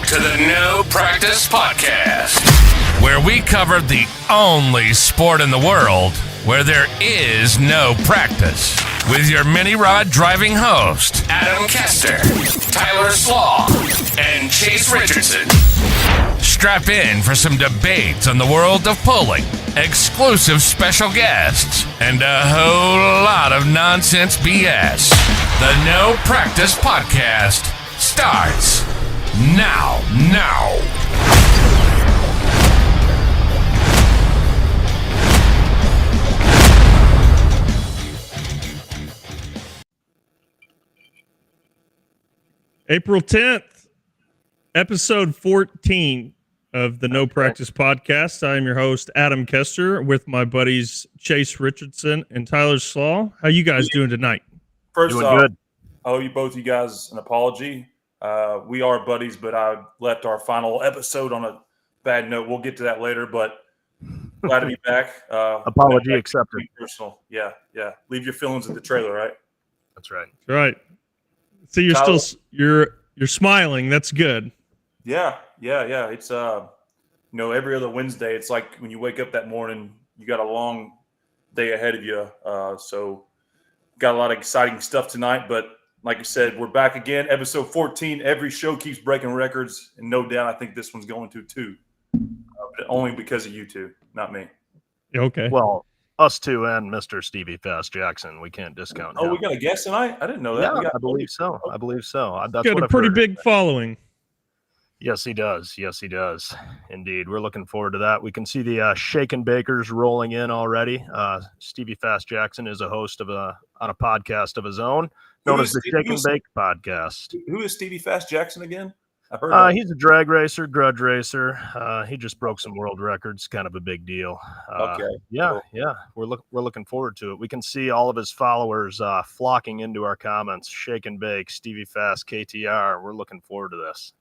to the No Practice Podcast, where we cover the only sport in the world where there is no practice. With your mini rod driving host, Adam Kester, Tyler Slaw, and Chase Richardson. Strap in for some debates on the world of pulling, exclusive special guests, and a whole lot of nonsense BS. The No Practice Podcast starts now. April 10th, episode 14 of the No Practice Podcast. I am your host, Adam Kester, with my buddies Chase Richardson and Tyler Slaw. How you guys doing tonight? First doing off, good. I owe you both you guys an apology. We are buddies, but I left our final episode on a bad note. We'll get to that later, but glad to be back. Apology accepted. Personal. Yeah. Leave your feelings at the trailer, right? That's right. Right. See, you're Tyler? you're smiling. That's good. Yeah. It's every other Wednesday, it's like when you wake up that morning, you got a long day ahead of you. So got a lot of exciting stuff tonight, but like I said, we're back again, episode 14. Every show keeps breaking records, and no doubt I think this one's going to too. But only because of you two, not me. Okay. Well, us two and Mr. Stevie Fast Jackson, we can't discount him. Oh, we got a guest tonight? I didn't know that. Yeah, I believe so. That's He's got what a I've pretty heard. big following. Yes, he does. Indeed. We're looking forward to that. We can see the Shaken Bakers rolling in already. Stevie Fast Jackson is a host on a podcast of his own, known as the Shaken Bake Podcast. Who is Stevie Fast Jackson again? I've heard He's a drag racer, grudge racer. He just broke some world records, kind of a big deal. Okay. Yeah. We're looking forward to it. We can see all of his followers flocking into our comments. Shake and Bake, Stevie Fast, KTR. We're looking forward to this.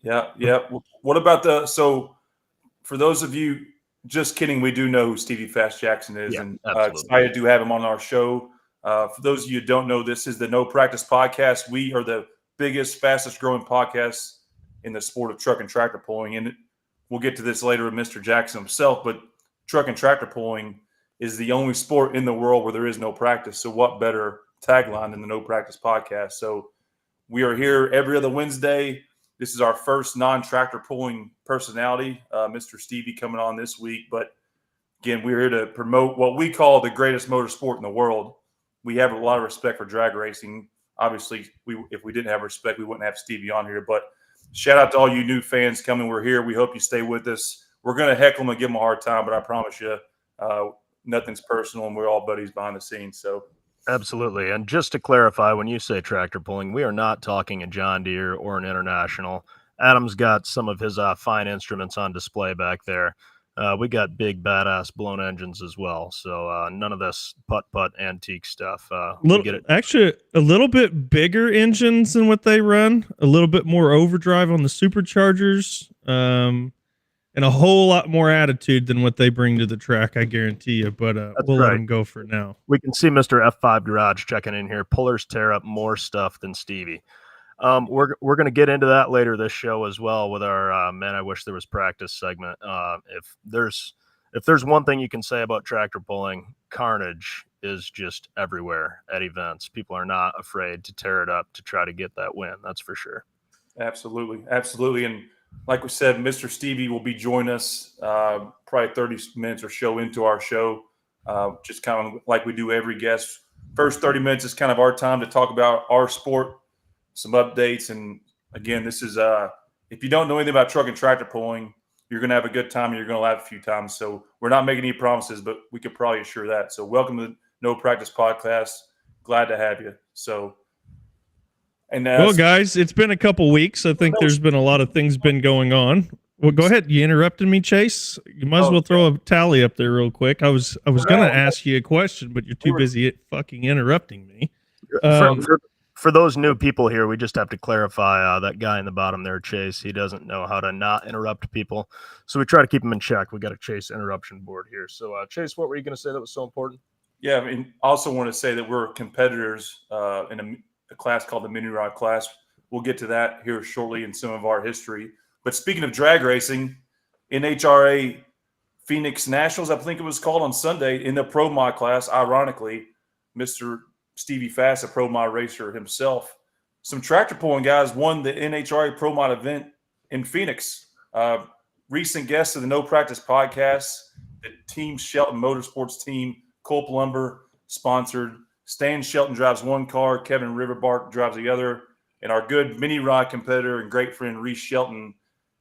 Yeah. What about so for those of you, just kidding, we do know who Stevie Fast Jackson is, and excited to have him on our show. For those of you who don't know, this is the No Practice Podcast. We are the biggest, fastest growing podcast in the sport of truck and tractor pulling. And we'll get to this later with Mr. Jackson himself, but truck and tractor pulling is the only sport in the world where there is no practice. So what better tagline than the No Practice Podcast? So we are here every other Wednesday. This is our first non-tractor pulling personality, Mr. Stevie coming on this week. But again, we're here to promote what we call the greatest motorsport in the world. We have a lot of respect for drag racing. Obviously, if we didn't have respect, we wouldn't have Stevie on here. But shout out to all you new fans coming. We're here. We hope you stay with us. We're going to heckle them and give them a hard time, but I promise you, nothing's personal, and we're all buddies behind the scenes. So, absolutely. And just to clarify, when you say tractor pulling, we are not talking a John Deere or an International. Adam's got some of his fine instruments on display back there. We got big, badass blown engines as well. So none of this putt antique stuff. Actually, a little bit bigger engines than what they run. A little bit more overdrive on the superchargers, and a whole lot more attitude than what they bring to the track. I guarantee you. But we'll let them go for now. We can see Mr. F5 Garage checking in here. Pullers tear up more stuff than Stevie. We're going to get into that later this show as well with our Man I Wish There Was Practice segment. If there's one thing you can say about tractor pulling, carnage is just everywhere at events. People are not afraid to tear it up to try to get that win. That's for sure. Absolutely. And like we said, Mr. Stevie will be joining us probably 30 minutes or so into our show, just kind of like we do every guest. First 30 minutes is kind of our time to talk about our sport, some updates. And again, this is if you don't know anything about truck and tractor pulling, you're going to have a good time and you're going to laugh a few times. So we're not making any promises, but we could probably assure that. So welcome to the No Practice Podcast. Glad to have you. So, well, guys, it's been a couple weeks. I think there's been a lot of things been going on. Well, go ahead. You interrupted me, Chase. You might as well throw a tally up there real quick. I was going to ask you a question, but you're too busy fucking interrupting me. For those new people here, we just have to clarify that guy in the bottom there, Chase. He doesn't know how to not interrupt people. So we try to keep him in check. We got a Chase interruption board here. So, Chase, what were you going to say that was so important? Yeah, I mean, also want to say that we're competitors in a class called the mini rod class. We'll get to that here shortly in some of our history. But speaking of drag racing, NHRA Phoenix Nationals, I think it was called on Sunday in the Pro Mod class. Ironically, Mr. Stevie Fast, a Pro Mod racer himself, some tractor pulling guys won the NHRA Pro Mod event in Phoenix. Recent guests of the No Practice podcast, the Team Shelton Motorsports team, Culp Lumber sponsored. Stan Shelton drives one car, Kevin Riverbark drives the other, and our good mini rod competitor and great friend Reese Shelton,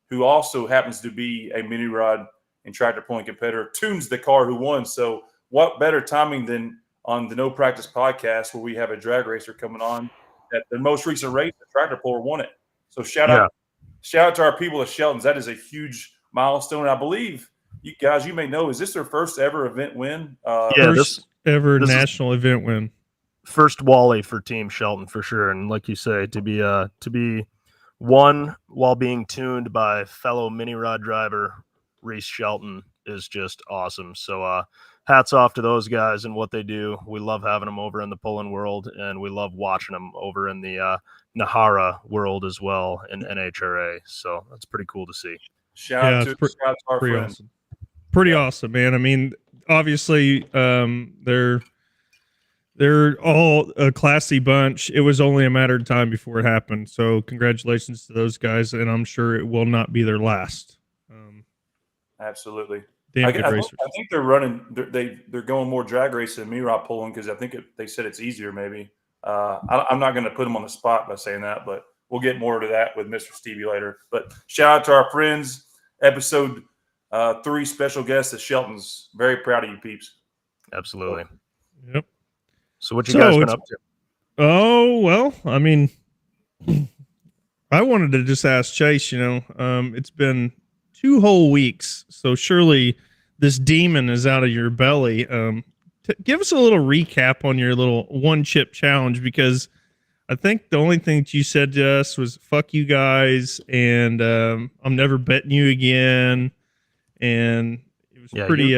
who also happens to be a mini rod and tractor pulling competitor, tunes the car who won. So what better timing than on the No Practice podcast, where we have a drag racer coming on that the most recent race, the tractor puller won it. So shout out to our people at Shelton's. That is a huge milestone. And I believe you guys, you may know, is this their first ever event win? First ever national event win. First Wally for Team Shelton for sure. And like you say, to be won while being tuned by fellow mini rod driver Reese Shelton is just awesome. So hats off to those guys and what they do. We love having them over in the pulling world, and we love watching them over in the Nahara world as well in NHRA. So that's pretty cool to see. Shout out to our pretty friends. Awesome. Pretty awesome, man. I mean, obviously, they're all a classy bunch. It was only a matter of time before it happened. So congratulations to those guys, and I'm sure it will not be their last. Absolutely. Damn good racers. I think they're running. They're going more drag racing than me rod pulling because I think they said it's easier. Maybe I'm not going to put them on the spot by saying that, but we'll get more to that with Mr. Stevie later. But shout out to our friends. Episode 3 special guest at Shelton's. Very proud of you, peeps. Absolutely. Yep. So what you guys been up to? Oh well, I mean, I wanted to just ask Chase. It's been 2 whole weeks, so surely this demon is out of your belly. Give us a little recap on your little 1 chip challenge, because I think the only thing that you said to us was "fuck you guys" and "I'm never betting you again," and it was pretty.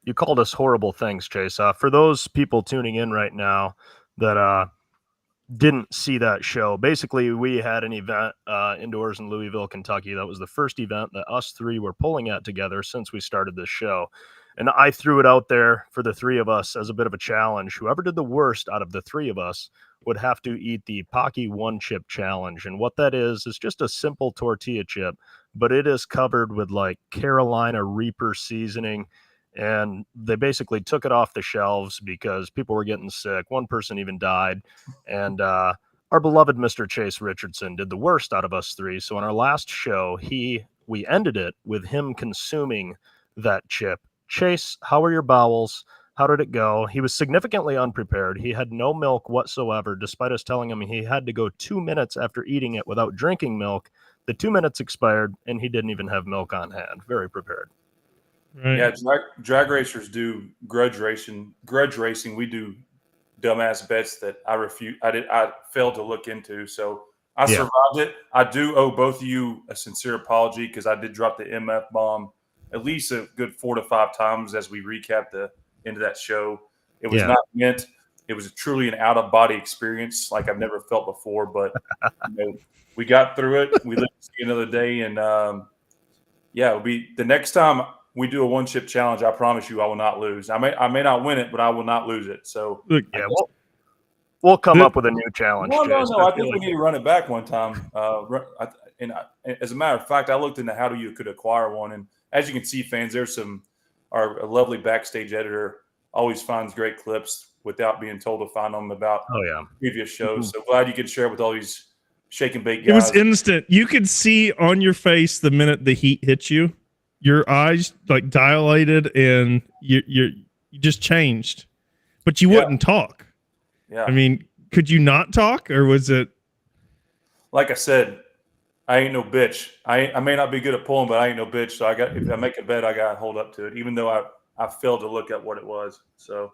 You called us horrible things, Chase. For those people tuning in right now that didn't see that show, basically we had an event indoors in Louisville, Kentucky. That was the first event that us 3 were pulling at together since we started this show. And I threw it out there for the 3 of us as a bit of a challenge. Whoever did the worst out of the 3 of us would have to eat the Pocky 1 chip challenge. And what that is just a simple tortilla chip, but it is covered with like Carolina Reaper seasoning. And they basically took it off the shelves because people were getting sick. One person even died. And our beloved Mr. Chase Richardson did the worst out of us 3. So on our last show, we ended it with him consuming that chip. Chase, how were your bowels? How did it go? He was significantly unprepared. He had no milk whatsoever, despite us telling him he had to go 2 minutes after eating it without drinking milk. The 2 minutes expired, and he didn't even have milk on hand. Very prepared. Right. Yeah, drag racers do grudge racing. We do dumbass bets that I failed to look into. So I survived it. I do owe both of you a sincere apology because I did drop the MF bomb at least a good 4 to 5 times as we recap the end of that show. It was not meant. It was truly an out of body experience like I've never felt before. But we got through it. We lived to see another day, and it'll be the next time we do a 1 chip challenge. I promise you, I will not lose. I may not win it, but I will not lose it. So we'll come up with a new challenge. No. I think we need to run it back one time. As a matter of fact, I looked into how you could acquire one, and as you can see, fans, there's our lovely backstage editor always finds great clips without being told to find them about previous shows. So glad you could share it with all these shake and bake guys. It was instant. You could see on your face the minute the heat hit you. Your eyes like dilated and you just changed, but you wouldn't talk. Yeah. I mean, could you not talk, or was it? Like I said, I ain't no bitch. I may not be good at pulling, but I ain't no bitch. So if I make a bet, I got to hold up to it, even though I failed to look at what it was. So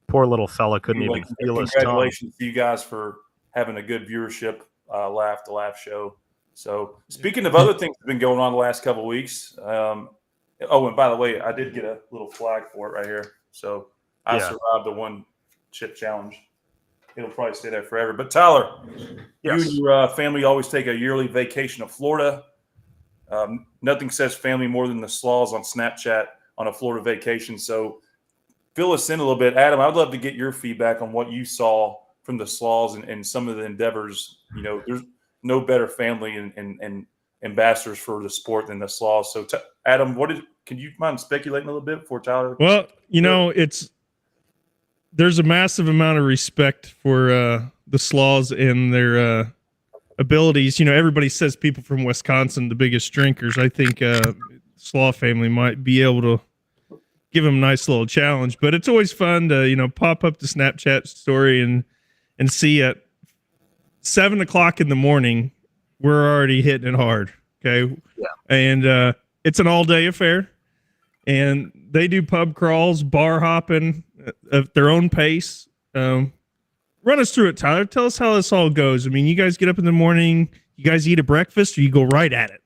poor little fella couldn't even feel his tongue. Congratulations to you guys for having a good viewership, laugh to laugh show. So speaking of other things that have been going on the last couple of weeks, and by the way, I did get a little flag for it right here. So I survived the 1 chip challenge. It'll probably stay there forever. But Tyler, you and your family always take a yearly vacation to Florida. Nothing says family more than the slaws on Snapchat on a Florida vacation. So fill us in a little bit. Adam, I'd love to get your feedback on what you saw from the slaws and some of the endeavors. There's no better family and ambassadors for the sport than the slaws. So Adam, can you mind speculating a little bit before Tyler? Well, there's a massive amount of respect for the slaws and their abilities. Everybody says people from Wisconsin, the biggest drinkers. I think slaw family might be able to give them a nice little challenge, but it's always fun to, pop up the Snapchat story and see at 7:00 in the morning, we're already hitting it hard. Okay. Yeah. And it's an all day affair, and they do pub crawls, bar hopping at their own pace. Run us through it, Tyler. Tell us how this all goes. I mean, you guys get up in the morning, you guys eat a breakfast, or you go right at it?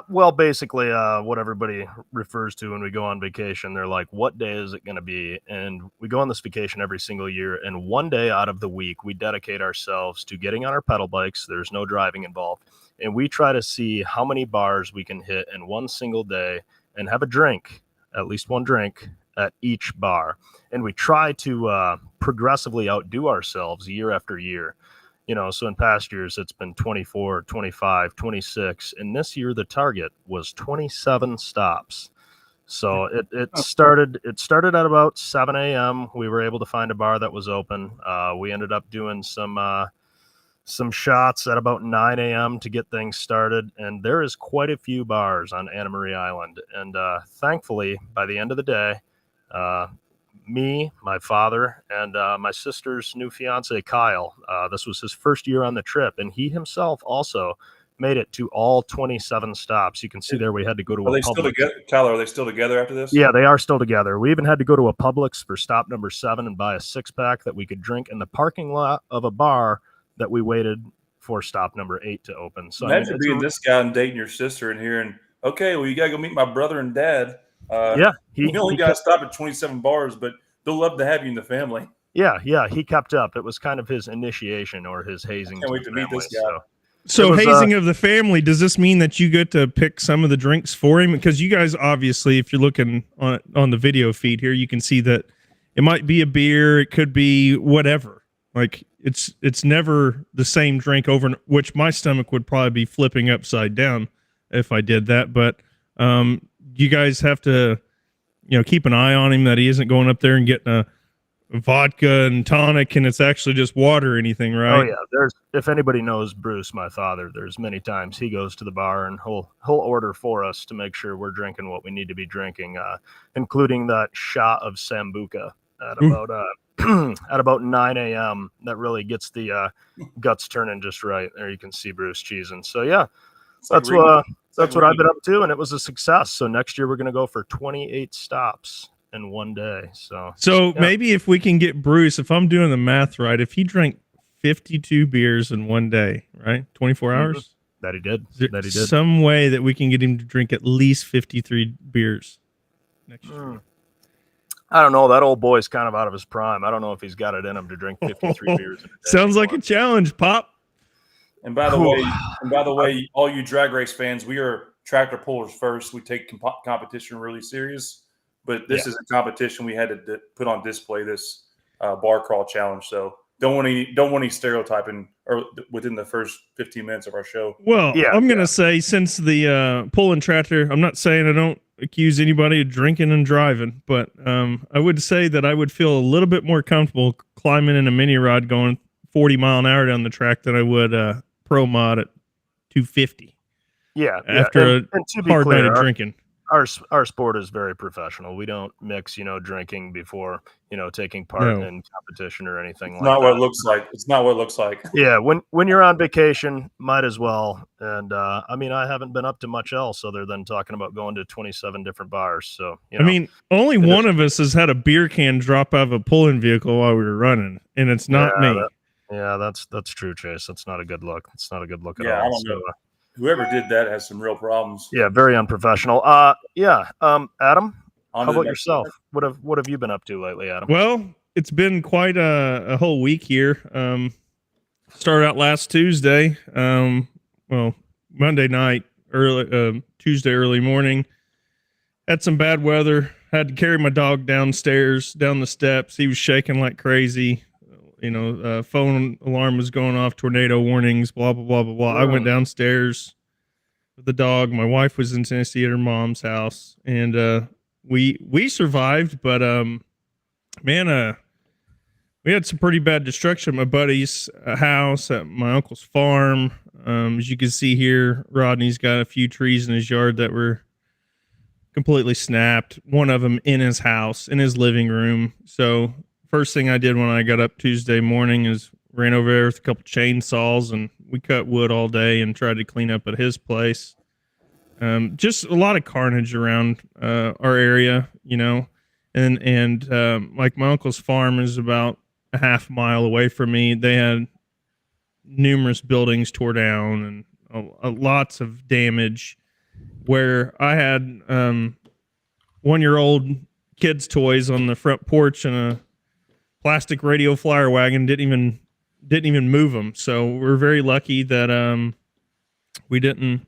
Well, basically, what everybody refers to when we go on vacation, they're like, what day is it going to be? And we go on this vacation every single year. And one day out of the week, we dedicate ourselves to getting on our pedal bikes. There's no driving involved. And we try to see how many bars we can hit in one single day and have a drink, at least one drink at each bar. And we try to progressively outdo ourselves year after year. So in past years, it's been 24, 25, 26. And this year, the target was 27 stops. So it started at about 7 a.m. We were able to find a bar that was open. We ended up doing some shots at about 9 a.m. to get things started. And there is quite a few bars on Anna Marie Island. And thankfully, by the end of the day, me, my father, and my sister's new fiance, Kyle. This was his first year on the trip, and he himself also made it to all 27 stops. You can see there we had to go to a Publix. Still together? Tyler, are they still together after this? Yeah, they are still together. We even had to go to a Publix for stop number 7 and buy a 6-pack that we could drink in the parking lot of a bar that we waited for stop number 8 to open. So imagine being this guy and dating your sister and hearing, okay, well, you got to go meet my brother and dad. He only got to stop at 27 bars, but they'll love to have you in the family. Yeah, he kept up. It was kind of his initiation or his hazing. Can't wait to meet this guy. So hazing of the family, does this mean that you get to pick some of the drinks for him? Because you guys, obviously, if you're looking on the video feed here, you can see that it might be a beer, it could be whatever. Like it's never the same drink over, which my stomach would probably be flipping upside down if I did that. But you guys have to, keep an eye on him that he isn't going up there and getting a vodka and tonic and it's actually just water or anything, right? Oh yeah. If anybody knows Bruce, my father, there's many times he goes to the bar and he'll order for us to make sure we're drinking what we need to be drinking, including that shot of Sambuca at about 9 a.m. That really gets the guts turning just right. There you can see Bruce cheesing. So yeah, that's what I've been up to, and it was a success. So next year we're going to go for 28 stops in one day. So maybe if we can get Bruce, if I'm doing the math right, if he drank 52 beers in one day, right? 24 hours? That he did. Some way that we can get him to drink at least 53 beers next year. I don't know. That old boy's kind of out of his prime. I don't know if he's got it in him to drink 53 beers in a day. Sounds like a challenge, Pop. And by the way, all you drag race fans, we are tractor pullers first. We take competition really serious, but this is a competition we had to put on display. This bar crawl challenge. So don't want any stereotyping or within the first 15 minutes of our show. Well, I'm gonna say since the pulling tractor, I'm not saying I don't accuse anybody of drinking and driving, but I would say that I would feel a little bit more comfortable climbing in a mini rod going 40 mile an hour down the track than I would pro mod at 250. Yeah, after a hard night of drinking. Our sport is very professional. We don't mix, drinking before, taking part in competition or anything like that. Not what it looks like. It's not what it looks like. Yeah, when you're on vacation, might as well. And I haven't been up to much else other than talking about going to 27 different bars. So only one of us has had a beer can drop out of a pulling vehicle while we were running, and it's not me. That's true, Chase. That's not a good look. It's not a good look at all. I don't know. Whoever did that has some real problems. Yeah, very unprofessional. Adam, how about yourself? What have you been up to lately, Adam? Well, it's been quite a whole week here. Started out last Tuesday. Monday night, Tuesday early morning. Had some bad weather. Had to carry my dog down the steps. He was shaking like crazy. Phone alarm was going off, tornado warnings, blah, blah, blah, blah, blah. I went downstairs with the dog. My wife was in Tennessee at her mom's house, and we survived, but man, we had some pretty bad destruction at my buddy's house, at my uncle's farm. As you can see here, Rodney's got a few trees in his yard that were completely snapped. One of them in his house, in his living room. So first thing I did when I got up Tuesday morning is ran over there with a couple chainsaws, and we cut wood all day and tried to clean up at his place. Just a lot of carnage around our area, and like my uncle's farm is about a half mile away from me. They had numerous buildings tore down and lots of damage, where I had 1-year-old kids' toys on the front porch and a plastic radio flyer wagon. Didn't even move them. So we're very lucky that we didn't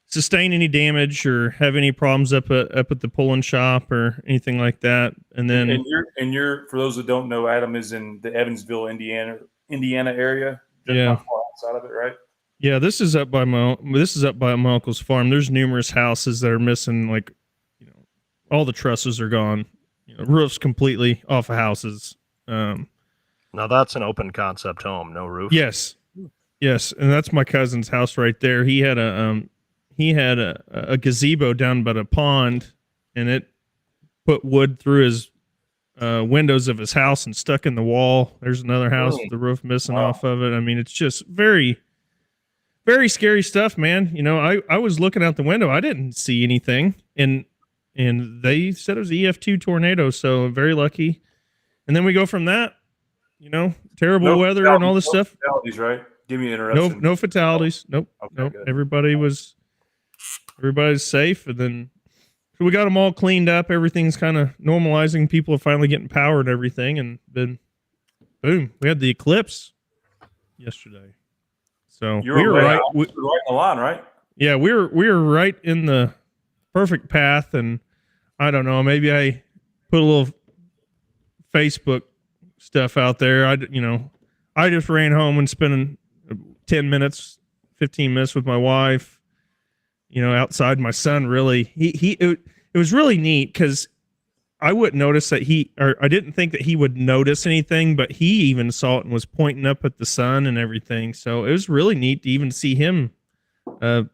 sustain any damage or have any problems up at the pulling shop or anything like that. And then you're for those that don't know, Adam is in the Evansville, Indiana area. Just yeah, not far outside of it, right? Yeah, this is up by my uncle's farm. There's numerous houses that are missing, like, all the trusses are gone. Roofs completely off of houses. Now that's an open concept home, no roof. Yes, and that's my cousin's house right there. He had a gazebo down by the pond, and it put wood through his windows of his house and stuck in the wall. There's another house with the roof missing off of it. I mean, it's just very, very scary stuff, man. I was looking out the window. I didn't see anything, and they said it was an EF2 tornado, so very lucky. And then we go from that, terrible weather and all this stuff. Fatalities, right? Give me an interruption. No fatalities. Nope. Okay, nope. Good. Everybody's safe, and then so we got them all cleaned up. Everything's kind of normalizing. People are finally getting power and everything, and then boom, we had the eclipse yesterday. So we were right. We were right in the line, right? Yeah, we were right in the perfect path, and I don't know, maybe I put a little Facebook stuff out there. I just ran home and spent 15 minutes with my wife, outside. My son really, it was really neat because I wouldn't notice that I didn't think that he would notice anything, but he even saw it and was pointing up at the sun and everything. So it was really neat to even see him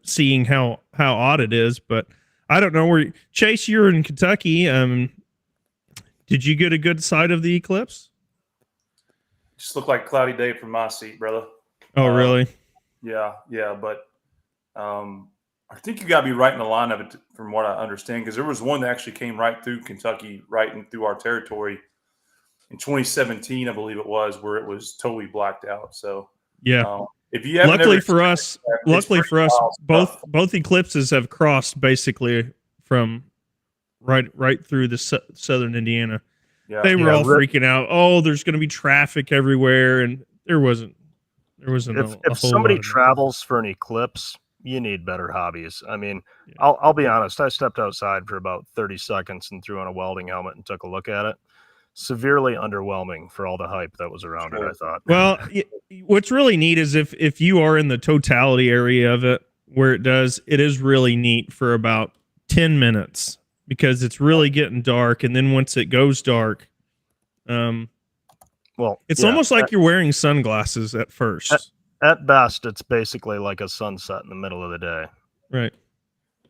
seeing how odd it is. But I don't know Chase, you're in Kentucky. Did you get a good sight of the eclipse? Just looked like a cloudy day from my seat, brother. Oh, really? Yeah. But I think you got to be right in the line of it, from what I understand, because there was one that actually came right through Kentucky, right in through our territory in 2017, I believe it was, where it was totally blacked out. So yeah, if you haven't, luckily for us, both eclipses have crossed basically from right through the southern Indiana. Yeah, they were all freaking out. Oh, there's going to be traffic everywhere, and there wasn't. If somebody travels for an eclipse, you need better hobbies. I mean, yeah. I'll be honest. I stepped outside for about 30 seconds and threw on a welding helmet and took a look at it. Severely underwhelming for all the hype that was around it, I thought. Well, what's really neat is if you are in the totality area of it, where it is really neat for about 10 minutes because it's really getting dark. And then once it goes dark, it's almost like you're wearing sunglasses at first. At best, it's basically like a sunset in the middle of the day. Right.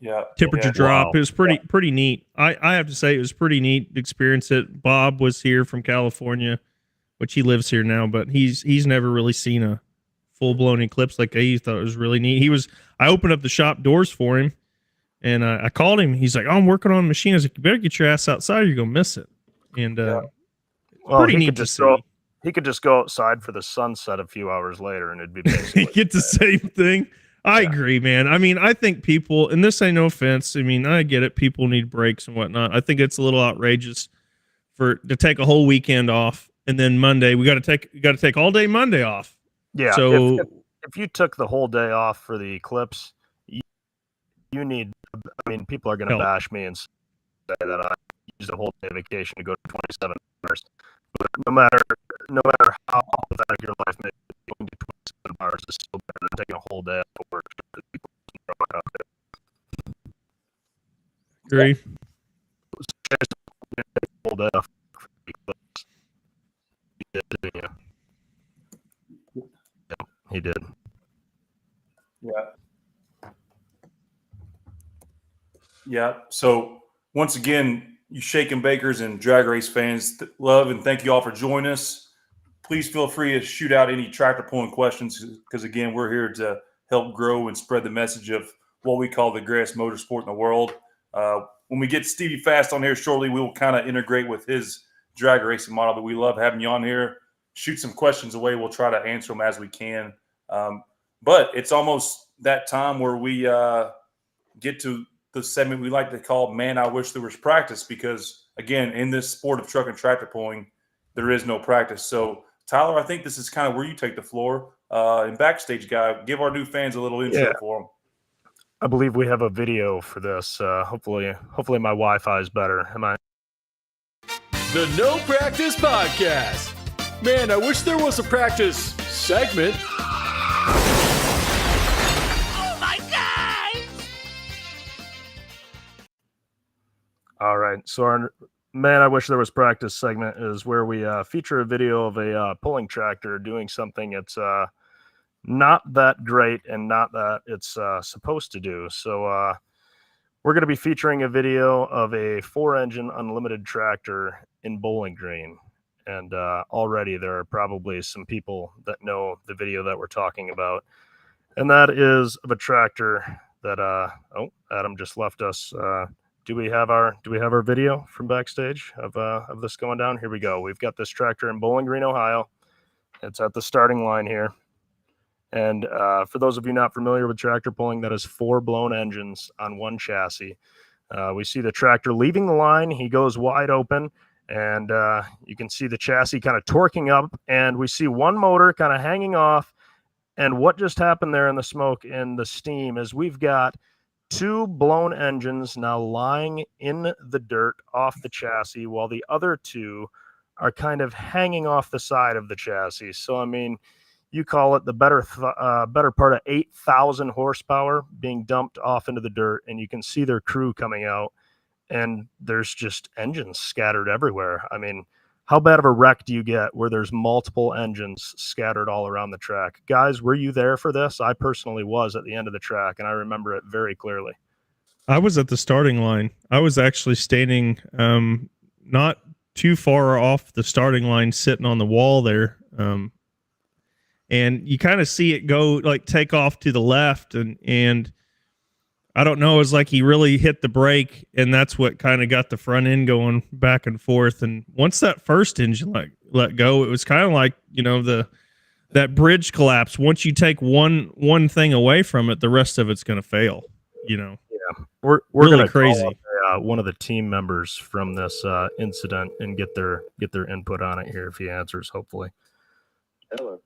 Yeah. Temperature drop. Wow. It was pretty neat. I have to say it was pretty neat to experience it. Bob was here from California, which he lives here now, but he's never really seen a full blown eclipse like that. He thought it was really neat. I opened up the shop doors for him, and I called him. He's like, "Oh, I'm working on a machine." I was like, "You better get your ass outside, or you're gonna miss it." And pretty neat to see. He could just go outside for the sunset a few hours later, and it'd be basically get the same thing. I agree, man. I mean, I think people, and this ain't no offense. I mean, I get it. People need breaks and whatnot. I think it's a little outrageous to take a whole weekend off, and then Monday you got to take all day Monday off. Yeah. So if you took the whole day off for the eclipse, you need. I mean, people are going to bash me and say that I used a whole day vacation to go to 27 bars. But no matter how pathetic your life may be, going to 27 bars is still better than taking a whole day off of work. Agree. Whole day off. He did. Yeah. Yeah. So once again, you Shake and Bakers and drag race fans, love and thank you all for joining us. Please feel free to shoot out any tractor pulling questions because, again, we're here to help grow and spread the message of what we call the greatest motorsport in the world. When we get Stevie Fast on here shortly, we will kind of integrate with his drag racing model, but we love having you on here. Shoot some questions away. We'll try to answer them as we can. But it's almost that time where we get to the segment we like to call Man, I Wish There Was Practice, because, again, in this sport of truck and tractor pulling, there is no practice. So, Tyler, I think this is kind of where you take the floor. And backstage guy, give our new fans a little intro for them. I believe we have a video for this. Hopefully my Wi-Fi is better. Am I? The No Practice Podcast. Man, I wish there was a practice segment. Oh my God! All right. So our Man, I Wish There Was Practice segment is where we feature a video of a pulling tractor doing something it's not that great and not that it's supposed to do. So we're going to be featuring a video of a 4-engine unlimited tractor in Bowling Green. And already there are probably some people that know the video that we're talking about. And that is of a tractor that, Adam just left us. Do we have our video from backstage of this going down? Here we go. We've got this tractor in Bowling Green, Ohio. It's at the starting line here. And for those of you not familiar with tractor pulling, that is 4 blown engines on one chassis. We see the tractor leaving the line. He goes wide open, and you can see the chassis kind of torquing up, and we see one motor kind of hanging off. And what just happened there in the smoke and the steam is we've got 2 blown engines now lying in the dirt off the chassis, while the other 2 are kind of hanging off the side of the chassis. So, I mean, you call it the better part of 8,000 horsepower being dumped off into the dirt, and you can see their crew coming out, and there's just engines scattered everywhere. I mean, how bad of a wreck do you get where there's multiple engines scattered all around the track? Guys, were you there for this? I personally was at the end of the track, and I remember it very clearly. I was at the starting line. I was actually standing not too far off the starting line, sitting on the wall there. And you kind of see it go, like, take off to the left. And I don't know, it was like he really hit the brake, and that's what kind of got the front end going back and forth. And once that first engine let go, it was kind of like, you know, that bridge collapse. Once you take one thing away from it, the rest of it's going to fail, you know. Yeah, we're really going to crazy. One of the team members from this incident and get their input on it here if he answers, hopefully. Hello.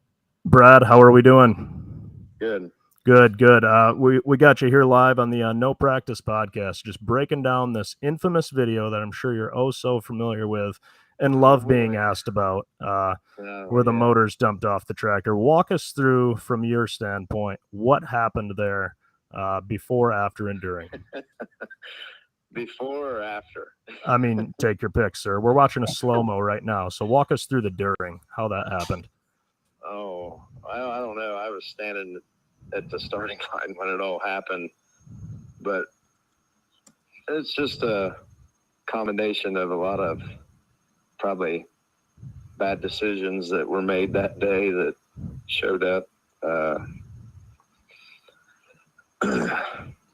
Brad, how are we doing? Good. We got you here live on the No Practice Podcast, just breaking down this infamous video that I'm sure you're oh so familiar with and love being asked about, where the motors dumped off the tractor. Walk us through, from your standpoint, what happened there before, after, and during. Before or after? I mean, take your pick, sir. We're watching a slow-mo right now, so walk us through the during, how that happened. Oh, I don't know. I was standing at the starting line when it all happened, but it's just a combination of a lot of probably bad decisions that were made that day that showed up.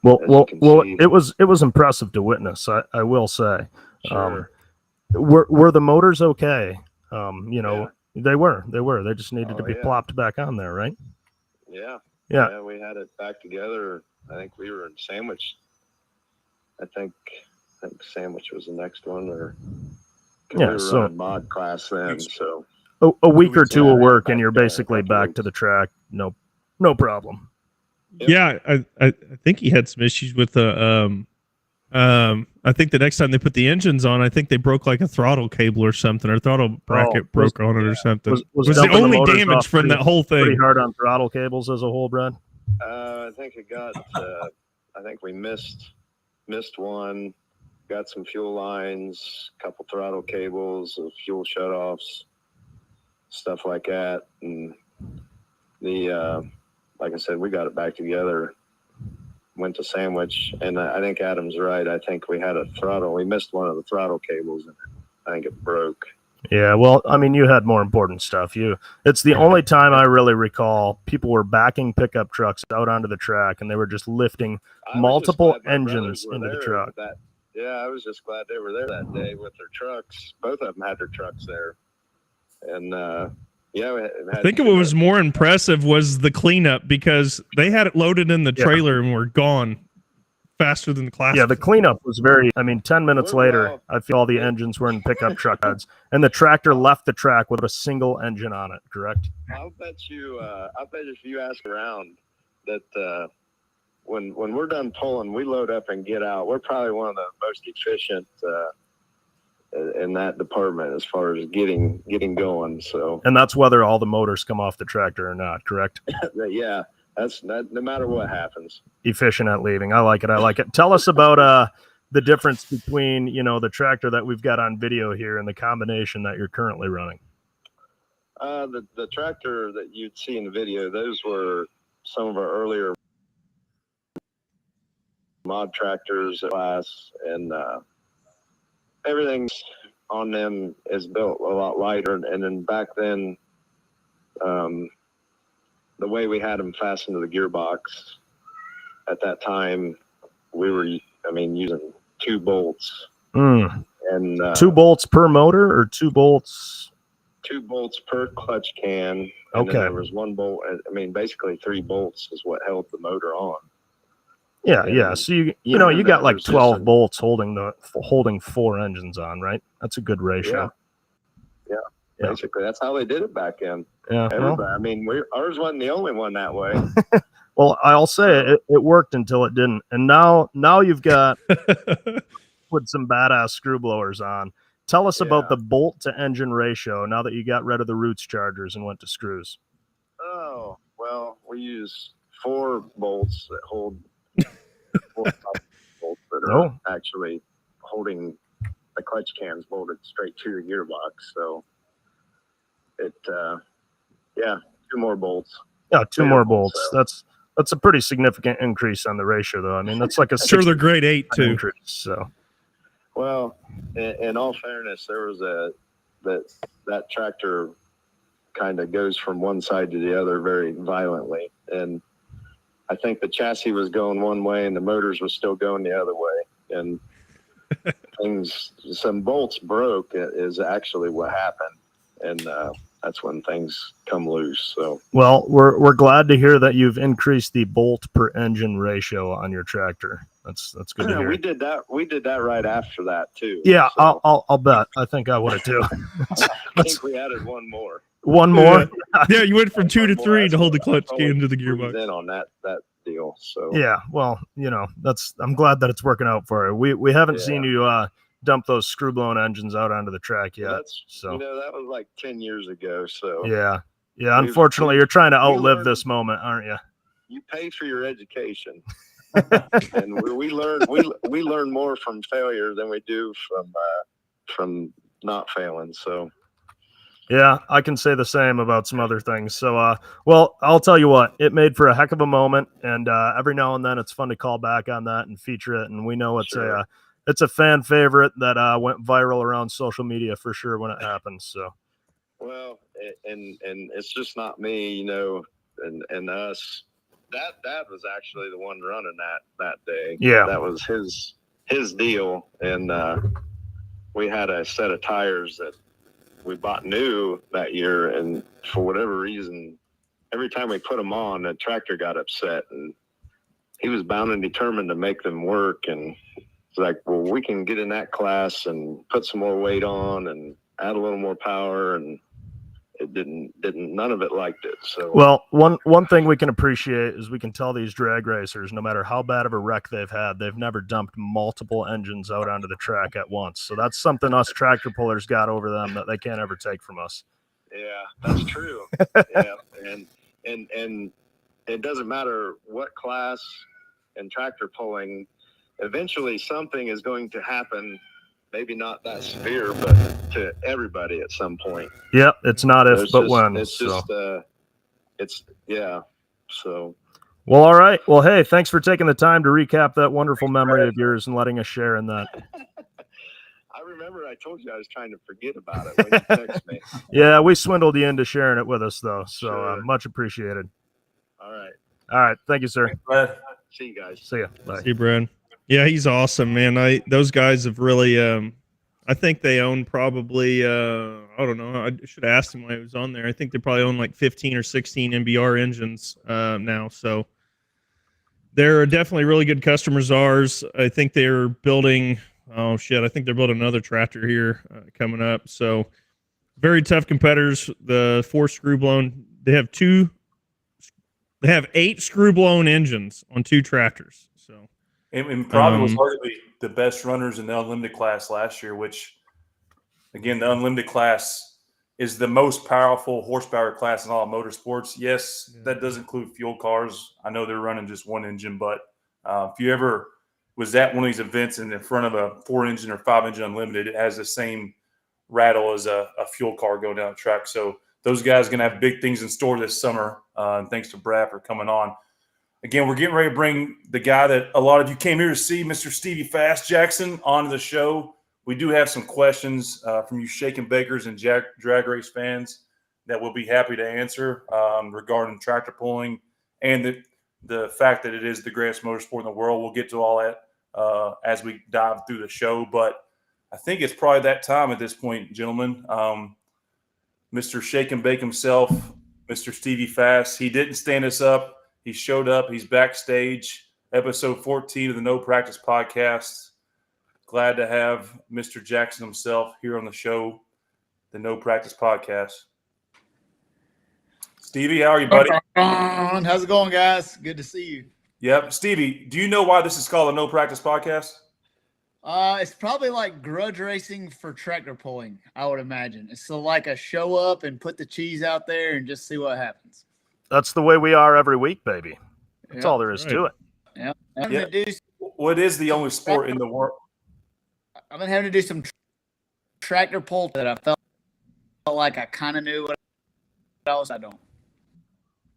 Well, it was impressive to witness. I will say. Sure. Were the motors okay? They were. They just needed to be plopped back on there, right? Yeah. Yeah. We had it back together. I think we were in Sandwich. I think Sandwich was the next one, or we were running mod class then. So a week or two of work, and you're basically back to the track. No problem. Yep. Yeah, I think he had some issues with the I think the next time they put the engines on, I think they broke like a throttle cable or something, or throttle bracket broke on it or something. Was the dumping only motors damage off from that whole pretty thing. hard on throttle cables as a whole, Brad? I think it got. I think we missed one. Got some fuel lines, couple throttle cables, fuel shutoffs, stuff like that, and like I said, we got it back together. Went to sandwich, and I think Adam's right. I think we had a throttle. We missed one of the throttle cables, and I think it broke. Yeah, well, I mean, you had more important stuff. It's the only time I really recall people were backing pickup trucks out onto the track, and they were just lifting multiple engines into the truck. Yeah, I was just glad they were there that day with their trucks. Both of them had their trucks there, and I think what was more impressive was the cleanup, because they had it loaded in the trailer and were gone faster than the class. Yeah, the cleanup was 10 minutes later, I feel all the engines were in pickup truck beds, and the tractor left the track with a single engine on it, correct? I'll bet if you ask around that when we're done pulling, we load up and get out. We're probably one of the most efficient in that department as far as getting going. So, and that's whether all the motors come off the tractor or not, correct? Yeah, that's not, no matter what happens. Efficient at leaving. I like it. Tell us about the difference between the tractor that we've got on video here and the combination that you're currently running. The tractor that you'd see in the video, those were some of our earlier mod tractors class, and everything on them is built a lot lighter. And then back then, the way we had them fastened to the gearbox at that time, we were, using 2 bolts. And 2 bolts per motor, or 2 bolts? 2 bolts per clutch can. And then there was 1 bolt. Basically 3 bolts is what held the motor on. Yeah. So you got like 12 bolts holding 4 engines on, right? That's a good ratio. Yeah. Basically, that's how they did it back then. Yeah. Ours wasn't the only one that way. Well, I'll say it worked until it didn't, and now you've got put some badass screw blowers on. Tell us about the bolt to engine ratio now that you got rid of the roots chargers and went to screws. Oh, well, we use 4 bolts that hold 4 bolts that are actually holding the clutch cans bolted straight to the gearbox. So it, 2 more bolts. Yeah, 2 more bolts. So. That's a pretty significant increase on the ratio, though. That's like a sure they're grade 8 too. Increase, so. Well, in all fairness, there was that tractor kind of goes from one side to the other very violently, and I think the chassis was going one way and the motors were still going the other way, and some bolts broke is actually what happened, and that's when things come loose. So, well, we're glad to hear that you've increased the bolt per engine ratio on your tractor. That's good to hear. We did that right after that too. Yeah, so. I'll bet. I think I would have too. I think we added 1 more. 1 more? Yeah, you went from 2 to 3 to hold the clutch can to the gearbox. In on that deal. So yeah, well, I'm glad that it's working out for you. We haven't seen you dump those screw blown engines out onto the track yet. So that was like 10 years ago. So yeah. Unfortunately, you're trying to outlive this moment, aren't you? You pay for your education, and we learn more from failure than we do from not failing. So. Yeah, I can say the same about some other things. So, well, I'll tell you what, it made for a heck of a moment, and every now and then it's fun to call back on that and feature it. And we know it's a fan favorite that went viral around social media for sure when it happened. So, well, and it's just not me, and us. Dad was actually the one running that day. Yeah, that was his deal, and we had a set of tires that we bought new that year, and for whatever reason, every time we put them on, the tractor got upset, and he was bound and determined to make them work. And it's like, well, we can get in that class and put some more weight on and add a little more power. And it didn't none of it liked it. So well, one thing we can appreciate is we can tell these drag racers, no matter how bad of a wreck they've had, they've never dumped multiple engines out onto the track at once. So that's something us tractor pullers got over them that they can't ever take from us. yeah, that's true. Yeah, and it doesn't matter what class in tractor pulling, eventually something is going to happen. Maybe not that severe, but to everybody at some point. Yep, it's not if, but when. It's just, it's, yeah. So. Well, all right. Well, hey, thanks for taking the time to recap that wonderful memory of yours and letting us share in that. I remember I told you I was trying to forget about it when you texted me. Yeah, we swindled you into sharing it with us, though. So Sure. Much appreciated. All right. All right. Thank you, sir. See you guys. See ya. Bye. See you, Brad. Yeah, he's awesome, man. Those guys have really I think they own probably I don't know. I should have asked him when he was on there. I think they probably own like 15 or 16 MBR engines now. So they're definitely really good customers of ours. I think they're building I think they're building another tractor here coming up. So very tough competitors. The 4 screw blown, they have 8 screw blown engines on 2 tractors. So and probably was arguably the best runners in the unlimited class last year, which, again, the unlimited class is the most powerful horsepower class in all of motorsports. Yes, that does include fuel cars. I know they're running just 1 engine, but if you ever was at one of these events and in front of a 4-engine or 5-engine unlimited, it has the same rattle as a fuel car going down the track. So those guys are going to have big things in store this summer. And thanks to Brad for coming on. Again, we're getting ready to bring the guy that a lot of you came here to see, Mr. Stevie Fast Jackson, onto the show. We do have some questions from you Shakin' Bakers and drag race fans that we'll be happy to answer regarding tractor pulling and the fact that it is the greatest motorsport in the world. We'll get to all that as we dive through the show. But I think it's probably that time at this point, gentlemen. Mr. Shake and Bake himself, Mr. Stevie Fast, he didn't stand us up. He showed up. He's backstage. Episode 14 of the No Practice Podcast. Glad to have Mr. Jackson himself here on the show, the No Practice Podcast. Stevie, how are you, buddy? How's it going, guys? Good to see you. Yep. Stevie, do you know why this is called a No Practice Podcast? It's probably like grudge racing for tractor pulling, I would imagine. It's so like a show up and put the cheese out there and just see what happens. That's the way we are every week, baby. That's all there is to it. Yeah. What is the only sport in the world? I've been having to do some tractor pull that I felt like I kind of knew what else I don't.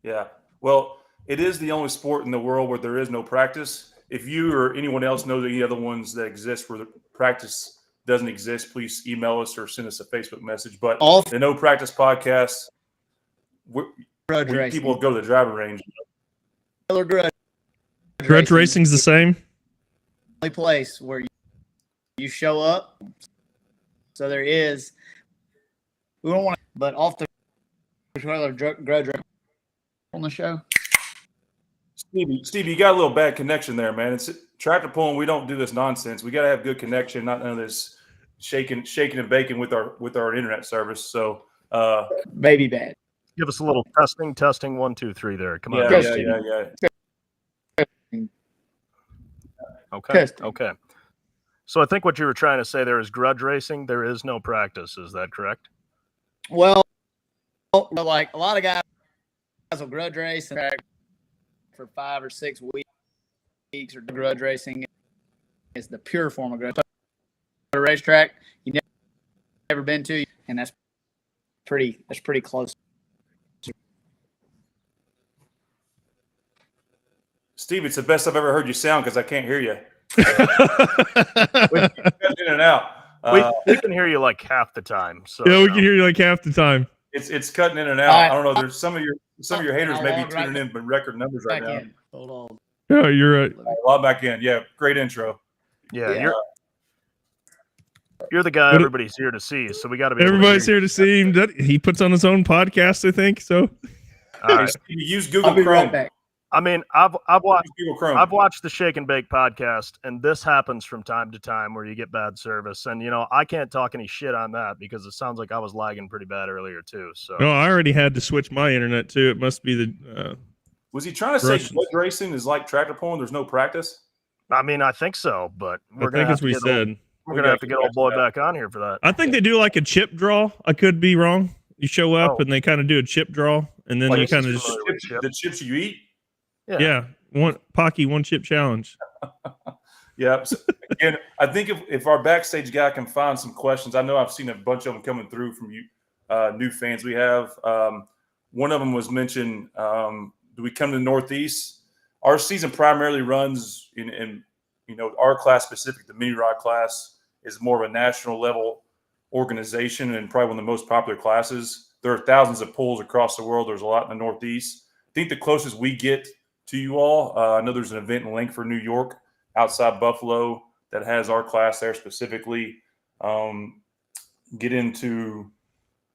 Yeah. Well, it is the only sport in the world where there is no practice. If you or anyone else knows any other ones that exist where the practice doesn't exist, please email us or send us a Facebook message. But the No Practice Podcast, people go to the driving range. Grudge racing's the same. Only place where you show up. So there is. We don't want to, but off the grudge on the show. Stevie, you got a little bad connection there, man. It's tractor pulling. We don't do this nonsense. We got to have good connection, not none of this shaking and baking with our internet service. So, maybe bad. Give us a little testing. 1, 2, 3 there. Come on. Yeah. Okay. So I think what you were trying to say there is grudge racing. There is no practice. Is that correct? Well, like a lot of guys will grudge race and for 5 or 6 weeks or grudge racing is the pure form of grudge. A racetrack you never been to, and that's pretty close. Steve, it's the best I've ever heard you sound because I can't hear you. In and out. We can hear you like half the time. So yeah, we can hear you like half the time. It's cutting in and out. I don't know. There's some of your haters may be tuning in, but record numbers right now. Hold on. Yeah, you're right. Log back in. Yeah, great intro. Yeah. You're the guy everybody's here to see, so we got to be. Everybody's here to see him. He puts on his own podcast, I think. So, all right. Use Google I'll be Chrome. right back. I mean, I've watched the Shake and Bake podcast, and this happens from time to time where you get bad service. And, I can't talk any shit on that because it sounds like I was lagging pretty bad earlier too. So no, I already had to switch my internet too. It must be the was he trying to say grudge racing is like tractor pulling? There's no practice? I mean, I think so, but we're going to have to get old boy back on here for that. I think they do like a chip draw. I could be wrong. You show up and they kind of do a chip draw, and then you kind of just the chips you eat. Yeah, one chip challenge. Yeah. So, again, I think if our backstage guy can find some questions, I know I've seen a bunch of them coming through from you new fans we have. One of them was mentioned, do we come to the Northeast? Our season primarily runs in our class specific, the mini rod class is more of a national level organization and probably one of the most popular classes. There are thousands of pulls across the world. There's a lot in the Northeast. I think the closest we get to you all, I know there's an event in Langford, New York, outside Buffalo that has our class there specifically. Get into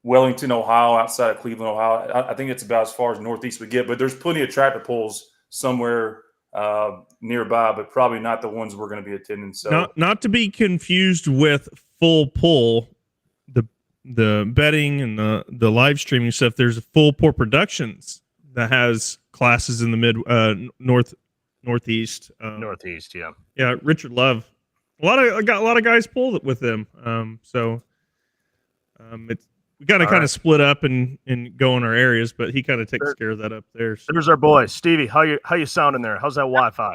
Wellington, Ohio, outside of Cleveland, Ohio. I think it's about as far as Northeast we get, but there's plenty of tractor pulls somewhere nearby, but probably not the ones we're going to be attending. So not to be confused with full pull, the betting and the live streaming stuff. There's a Full Pull Productions that has classes in the northeast. Northeast, yeah. Yeah, Richard Love. I got a lot of guys pulled with them. We got to kind of split up and go in our areas, but he kind of takes care of that up there. So. There's our boy Stevie. How you sounding there? How's that Wi-Fi?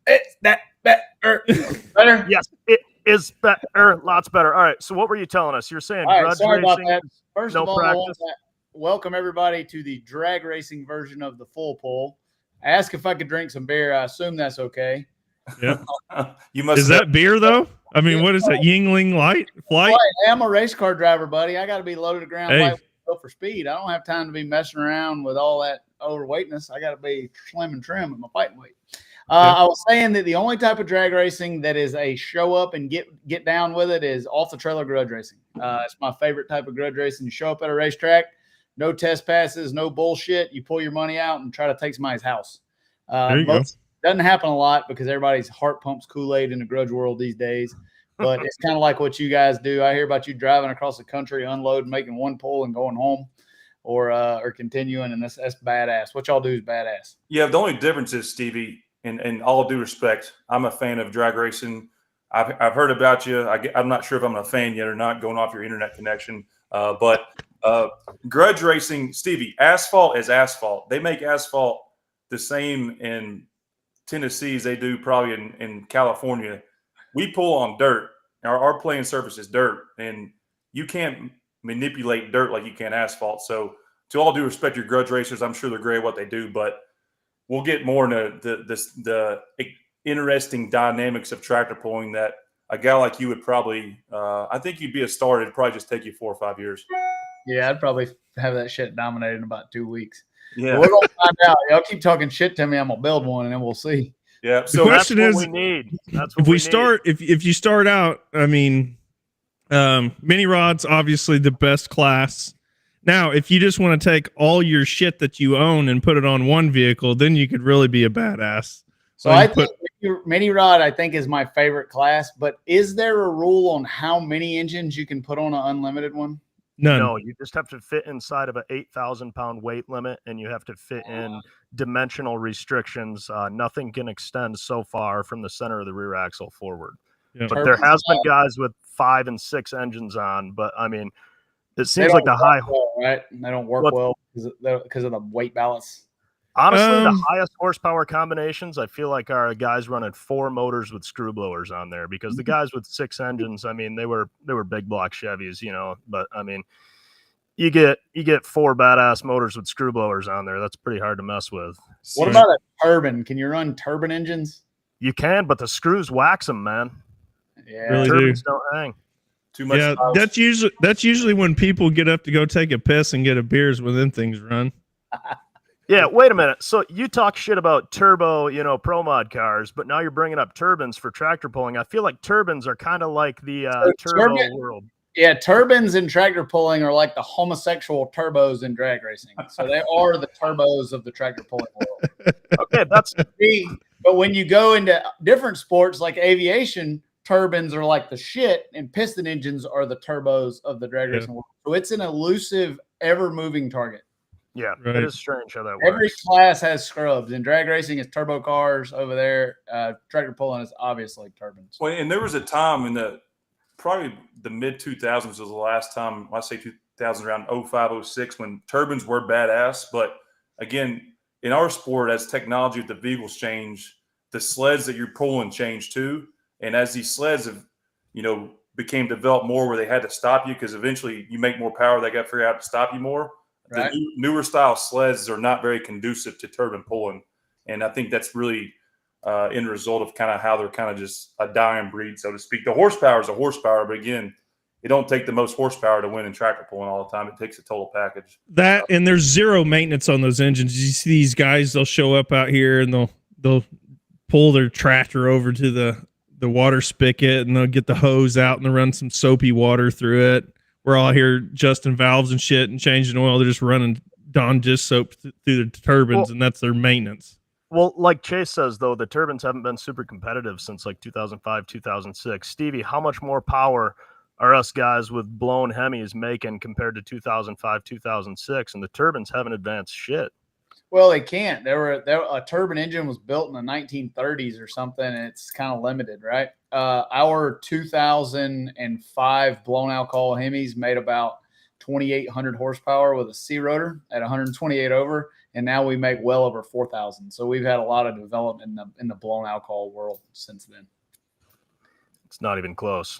It's that better. Better? Yes, it is better. Lots better. All right. So what were you telling us? You're saying grudge sorry racing, about that. First no of all, practice. I want to welcome everybody to the drag racing version of the full pull. I asked if I could drink some beer. I assume that's okay. Yeah. You must. Is that beer though? I mean, what is that? Yingling Light Flight? I'm a race car driver, buddy. I got to be low to the ground light for speed. I don't have time to be messing around with all that overweightness. I got to be slim and trim with my fighting weight. I was saying that the only type of drag racing that is a show up and get down with it is off the trailer grudge racing. It's my favorite type of grudge racing. You show up at a racetrack, no test passes, no bullshit. You pull your money out and try to take somebody's house. There you go. Doesn't happen a lot because everybody's heart pumps Kool-Aid in the grudge world these days. But it's kind of like what you guys do. I hear about you driving across the country, unloading, making one pull and going home, or continuing, and that's badass. What y'all do is badass. Yeah, the only difference is, Stevie, in all due respect, I'm a fan of drag racing. I've heard about you. I'm not sure if I'm a fan yet or not, going off your internet connection. But grudge racing, Stevie, asphalt is asphalt. They make asphalt the same in Tennessee as they do probably in California. We pull on dirt. Our playing surface is dirt, and you can't manipulate dirt like you can asphalt. So, to all due respect, your grudge racers, I'm sure they're great at what they do, but we'll get more into the interesting dynamics of tractor pulling that a guy like you would probably. I think you'd be a star. It'd probably just take you 4 or 5 years. Yeah, I'd probably have that shit dominated in about 2 weeks. Yeah, but we're gonna find out. Y'all keep talking shit to me. I'm gonna build one, and then we'll see. Yeah. So the question is, we need. That's what if you start out, I mean, mini rods obviously the best class. Now, if you just want to take all your shit that you own and put it on one vehicle, then you could really be a badass. So I think mini rod, I think, is my favorite class. But is there a rule on how many engines you can put on an unlimited one? None. No, you just have to fit inside of an 8,000-pound weight limit, and you have to fit in dimensional restrictions. Nothing can extend so far from the center of the rear axle forward. Yeah. But there has been guys with 5 and 6 engines on. But I mean, it seems like the high, right? They don't work well because of the weight balance. Honestly, the highest horsepower combinations, I feel like, are guys running 4 motors with screw blowers on there, because the guys with 6 engines, I mean, they were big block Chevys, but I mean, you get 4 badass motors with screw blowers on there. That's pretty hard to mess with. What about a turbine? Can you run turbine engines? You can, but the screws wax them, man. Yeah, really turbines don't hang. Too much. Yeah, that's usually when people get up to go take a piss and get a beers when them things run. Yeah, wait a minute. So you talk shit about turbo, pro mod cars, but now you're bringing up turbines for tractor pulling. I feel like turbines are kind of like the turbo world. Yeah, turbines and tractor pulling are like the homosexual turbos in drag racing. So they are the turbos of the tractor pulling world. Okay, that's but when you go into different sports like aviation, turbines are like the shit, and piston engines are the turbos of the drag racing world. So it's an elusive, ever-moving target. yeah, Right. it is strange how that works. Every class has scrubs, and drag racing is turbo cars over there. Tractor pulling is obviously turbines. Well, and there was a time in probably the mid 2000s was the last time, I say 2000, around 05, 06, when turbines were badass. But again, in our sport, as technology with the vehicles change, the sleds that you're pulling change too. And as these sleds have, became developed more where they had to stop you because eventually you make more power, they got to figure out to stop you more. Right. The newer style sleds are not very conducive to turbine pulling. And I think that's really end result of kind of how they're kind of just a dying breed, so to speak. The horsepower is a horsepower, but again, it don't take the most horsepower to win in tractor pulling all the time. It takes a total package. That, and there's zero maintenance on those engines. You see these guys, they'll show up out here and they'll pull their tractor over to the water spigot and they'll get the hose out and they'll run some soapy water through it. We're all here adjusting valves and shit and changing oil. They're just running Dawn dish soap through the turbines, and that's their maintenance. Well, like Chase says, though, the turbines haven't been super competitive since like 2005, 2006. Stevie, how much more power are us guys with blown Hemis making compared to 2005, 2006? And the turbines haven't advanced shit. Well, they can't. A turbine engine was built in the 1930s or something, and it's kind of limited, right? Our 2005 blown alcohol Hemis made about 2,800 horsepower with a C rotor at 128 over, and now we make well over 4,000. So we've had a lot of development in the blown alcohol world since then. It's not even close.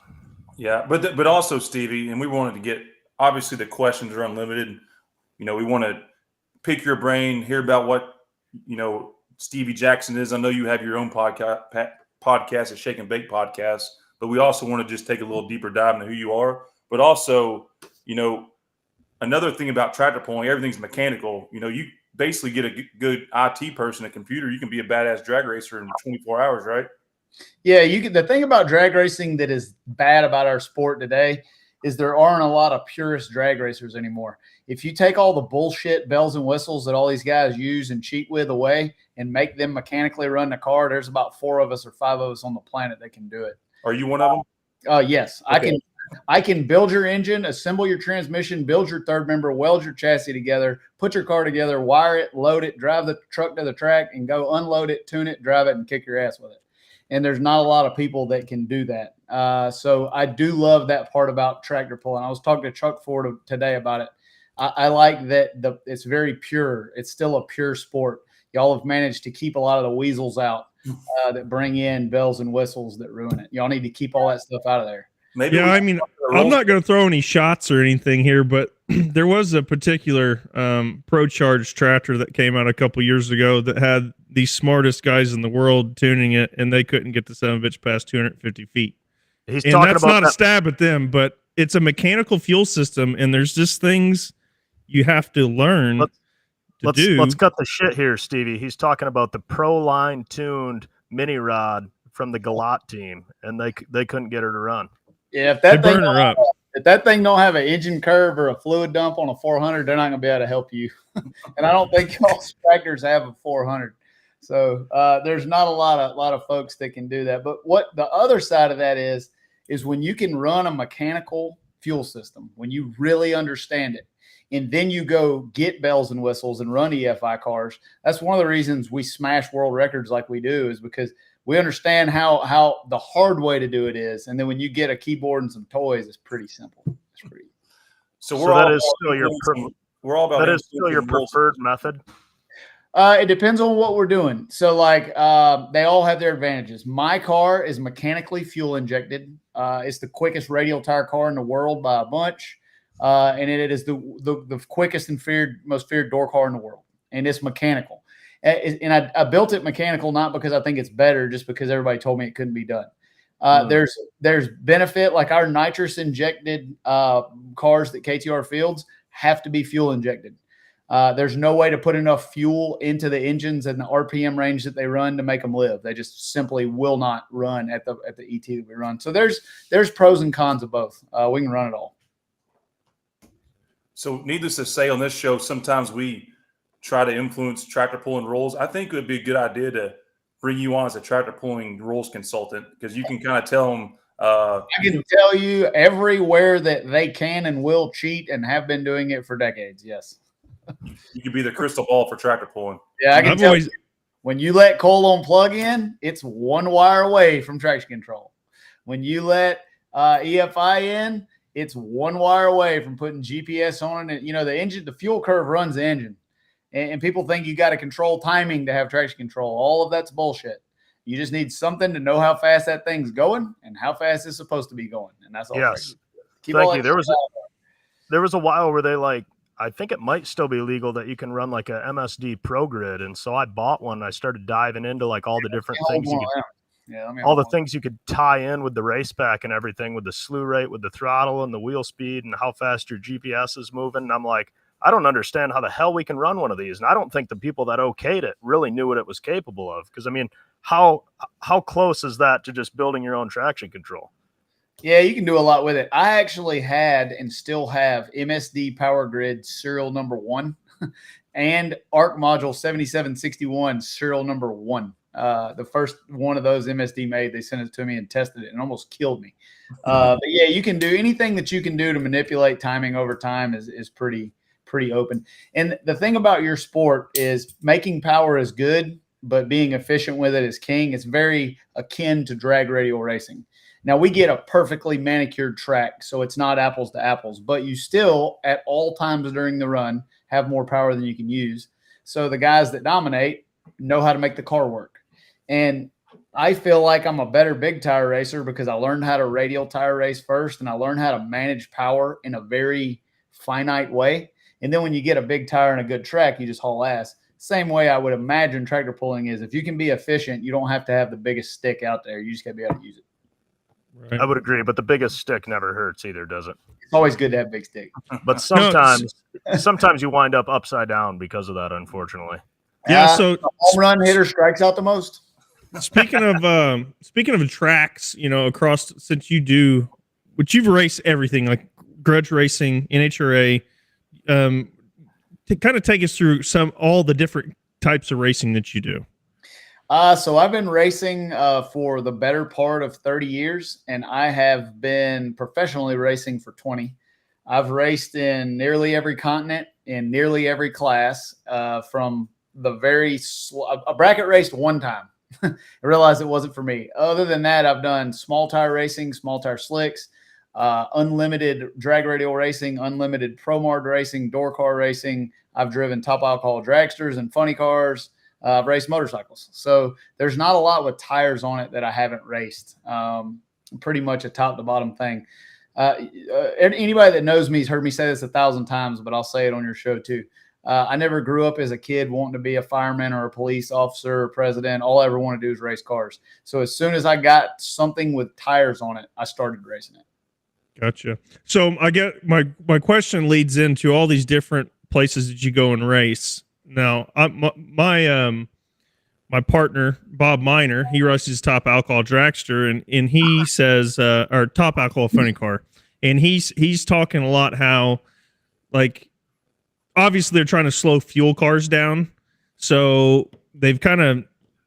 Yeah, but also, Stevie, and we wanted to get, obviously the questions are unlimited. We want to pick your brain, hear about what, Stevie Jackson is. I know you have your own podcast at Shake and Bake Podcast, but we also want to just take a little deeper dive into who you are. But also, another thing about tractor pulling, everything's mechanical. You basically get a good IT person, a computer, you can be a badass drag racer in 24 hours, right? Yeah, the thing about drag racing that is bad about our sport today is there aren't a lot of purist drag racers anymore. If you take all the bullshit bells and whistles that all these guys use and cheat with away and make them mechanically run the car, there's about 4 of us or 5 of us on the planet that can do it. Are you one of them? Yes. Okay. I can build your engine, assemble your transmission, build your third member, weld your chassis together, put your car together, wire it, load it, drive the truck to the track, and go unload it, tune it, drive it, and kick your ass with it. And there's not a lot of people that can do that. So I do love that part about tractor pulling. I was talking to Chuck Ford today about it. I like that it's very pure. It's still a pure sport. Y'all have managed to keep a lot of the weasels out that bring in bells and whistles that ruin it. Y'all need to keep all that stuff out of there. Maybe I'm not going to throw any shots or anything here, but there was a particular Pro Charge tractor that came out a couple years ago that had the smartest guys in the world tuning it, and they couldn't get the son of a bitch past 250 feet. He's and talking that's about not a stab at them, but it's a mechanical fuel system, and there's just things you have to learn Let's cut the shit here, Stevie. He's talking about the Pro Line tuned mini rod from the Galat team, and they couldn't get her to run. Yeah, if that thing don't have an engine curve or a fluid dump on a 400, they're not going to be able to help you. And I don't think most tractors have a 400. So there's not a lot of folks that can do that. But what the other side of that is when you can run a mechanical fuel system, when you really understand it, and then you go get bells and whistles and run EFI cars. That's one of the reasons we smash world records like we do, is because we understand how the hard way to do it is. And then when you get a keyboard and some toys, it's pretty simple. It's pretty. So that is still your preferred method. It depends on what we're doing. So they all have their advantages. My car is mechanically fuel injected. It's the quickest radial tire car in the world by a bunch. And it is the quickest and most feared door car in the world. And it's mechanical. And I built it mechanical, not because I think it's better, just because everybody told me it couldn't be done. There's benefit, like our nitrous injected cars that KTR fields have to be fuel injected. There's no way to put enough fuel into the engines and the RPM range that they run to make them live. They just simply will not run at the ET that we run. So there's pros and cons of both. We can run it all. So needless to say, on this show, sometimes we try to influence tractor pulling rules, I think it would be a good idea to bring you on as a tractor pulling rules consultant, because you can kind of tell them. I can tell you everywhere that they can and will cheat and have been doing it for decades. Yes. You could be the crystal ball for tractor pulling. Yeah, I can tell you, when you let coil on plug in, it's one wire away from traction control. When you let EFI in, it's one wire away from putting GPS on it. The engine, the fuel curve runs the engine. And people think you got to control timing to have traction control. All of that's bullshit. You just need something to know how fast that thing's going and how fast it's supposed to be going. And that's all. Yes. Thank you. There was a while where they I think it might still be legal that you can run like a MSD Pro Grid. And so I bought one. And I started diving into all the different things all the things you could tie in with the race pack and everything, with the slew rate, with the throttle and the wheel speed and how fast your GPS is moving. And I'm like, I don't understand how the hell we can run one of these. And I don't think the people that okayed it really knew what it was capable of. Because, I mean, how close is that to just building your own traction control? Yeah, you can do a lot with it. I actually had and still have MSD Power Grid serial number 1 and ARC Module 7761 serial number 1. The first one of those MSD made, they sent it to me and tested it and almost killed me. But yeah, you can do anything that you can do to manipulate timing over time is pretty open. And the thing about your sport is making power is good, but being efficient with it is king. It's very akin to drag radial racing. Now, we get a perfectly manicured track, so it's not apples to apples, but you still, at all times during the run, have more power than you can use. So the guys that dominate know how to make the car work. And I feel like I'm a better big tire racer because I learned how to radial tire race first, and I learned how to manage power in a very finite way. And then when you get a big tire and a good track, you just haul ass. Same way I would imagine tractor pulling is. If you can be efficient, you don't have to have the biggest stick out there. You just got to be able to use it. Right. I would agree, but the biggest stick never hurts either, does it? It's always good to have a big stick. But sometimes you wind up upside down because of that, unfortunately. Yeah, so the home run hitter strikes out the most. Speaking of tracks, across, since you've raced everything like grudge racing, NHRA, to kind of take us through all the different types of racing that you do. So I've been racing for the better part of 30 years, and I have been professionally racing for 20. I've raced in nearly every continent, in nearly every class, from the very a bracket raced one time. I realized it wasn't for me. Other than that, I've done small tire racing, small tire slicks, unlimited drag radial racing, unlimited pro mard racing, door car racing. I've driven top alcohol dragsters and funny cars. I've raced motorcycles. So there's not a lot with tires on it that I haven't raced. Pretty much a top to bottom thing. Anybody that knows me has heard me say this 1,000 times, but I'll say it on your show too. I never grew up as a kid wanting to be a fireman or a police officer or president. All I ever want to do is race cars. So as soon as I got something with tires on it, I started racing it. Gotcha. So I get my question leads into all these different places that you go and race. Now, my partner, Bob Miner, he races top alcohol dragster, and he says, or top alcohol funny car. And he's talking a lot how, like, obviously they're trying to slow fuel cars down. So they've kind of,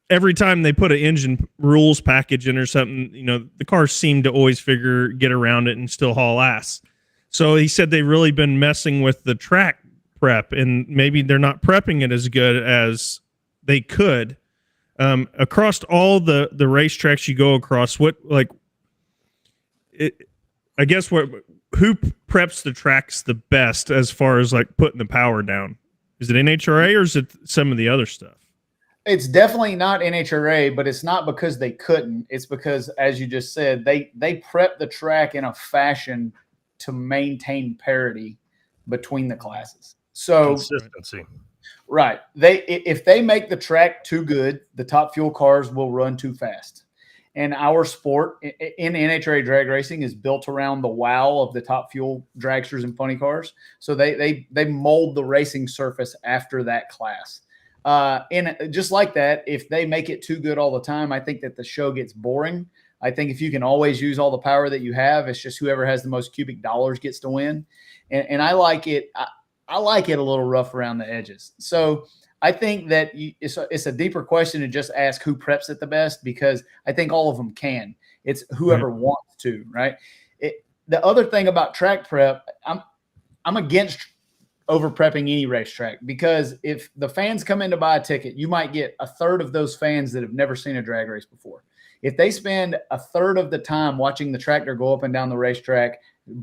every time they put an engine rules package in or something, the cars seem to always get around it and still haul ass. So he said they've really been messing with the track prep, and maybe they're not prepping it as good as they could. Across all the racetracks you go across, who preps the tracks the best as far as like putting the power down? Is it NHRA or is it some of the other stuff? It's definitely not NHRA, but it's not because they couldn't. It's because, as you just said, they prep the track in a fashion to maintain parity between the classes. So consistency. Right. If they make the track too good, the top fuel cars will run too fast. And our sport in NHRA drag racing is built around the wow of the top fuel dragsters and funny cars. So they mold the racing surface after that class. And just like that, if they make it too good all the time, I think that the show gets boring. I think if you can always use all the power that you have, it's just whoever has the most cubic dollars gets to win. And I like it. I like it a little rough around the edges. So I think that it's a deeper question to just ask who preps it the best, because I think all of them can. It's whoever wants to, right? The other thing about track prep, I'm against over prepping any racetrack, because if the fans come in to buy a ticket, you might get a third of those fans that have never seen a drag race before. If they spend a third of the time watching the tractor go up and down the racetrack,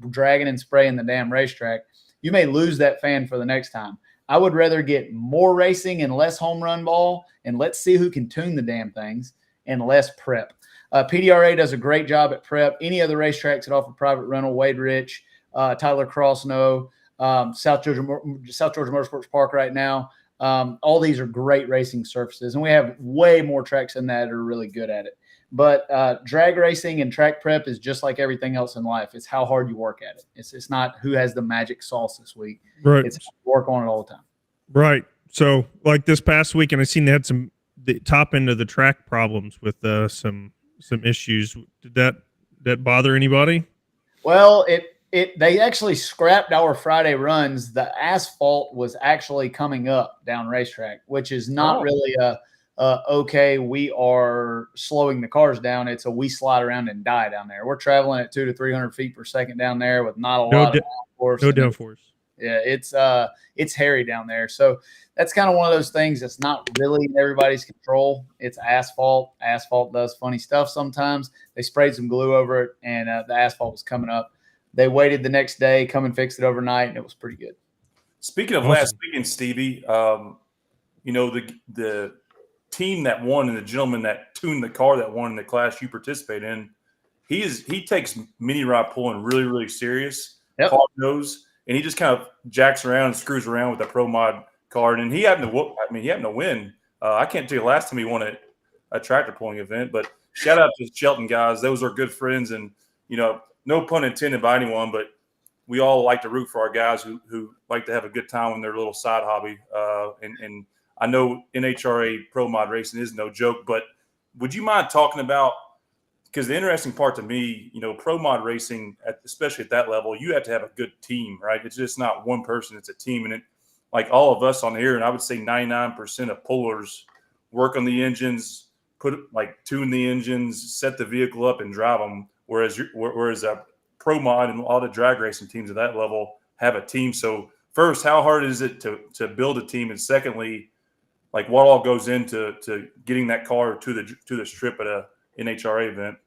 dragging and spraying the damn racetrack, you may lose that fan for the next time. I would rather get more racing and less home run ball, and let's see who can tune the damn things, and less prep. PDRA does a great job at prep. Any other racetracks that offer private rental, Wade Rich, Tyler Crossno, South Georgia Motorsports Park right now. All these are great racing surfaces, and we have way more tracks than that are really good at it. But drag racing and track prep is just like everything else in life. It's how hard you work at it. It's not who has the magic sauce this week. Right. It's work on it all the time. Right. So like this past weekend, I seen they had the top end of the track problems with some issues. Did that bother anybody? Well, they actually scrapped our Friday runs. The asphalt was actually coming up down racetrack, which is not really okay, we are slowing the cars down. It's we slide around and die down there. We're traveling at 200 to 300 feet per second down there with not a lot of downforce. No downforce. Yeah, it's hairy down there. So that's kind of one of those things that's not really in everybody's control. It's asphalt. Asphalt does funny stuff sometimes. They sprayed some glue over it, and the asphalt was coming up. They waited the next day, come and fixed it overnight, and it was pretty good. Speaking of last weekend, Stevie, the team that won and the gentleman that tuned the car that won in the class you participate in, he takes mini rod pulling really, really serious. Yep. Hard nose, and he just kind of jacks around and screws around with the Pro Mod card, and he happened to win. I can't tell you the last time he won a tractor pulling event, but shout out to Shelton guys. Those are good friends, and no pun intended by anyone, but we all like to root for our guys who like to have a good time in their little side hobby. And I know NHRA Pro Mod Racing is no joke, but would you mind talking about, because the interesting part to me, Pro Mod Racing, especially at that level, you have to have a good team, right? It's just not one person, it's a team. And like all of us on here, and I would say 99% of pullers work on the engines, tune the engines, set the vehicle up and drive them. Whereas a Pro Mod and all the drag racing teams at that level have a team. So first, how hard is it to build a team? And secondly, like what all goes into getting that car to the strip at a NHRA event?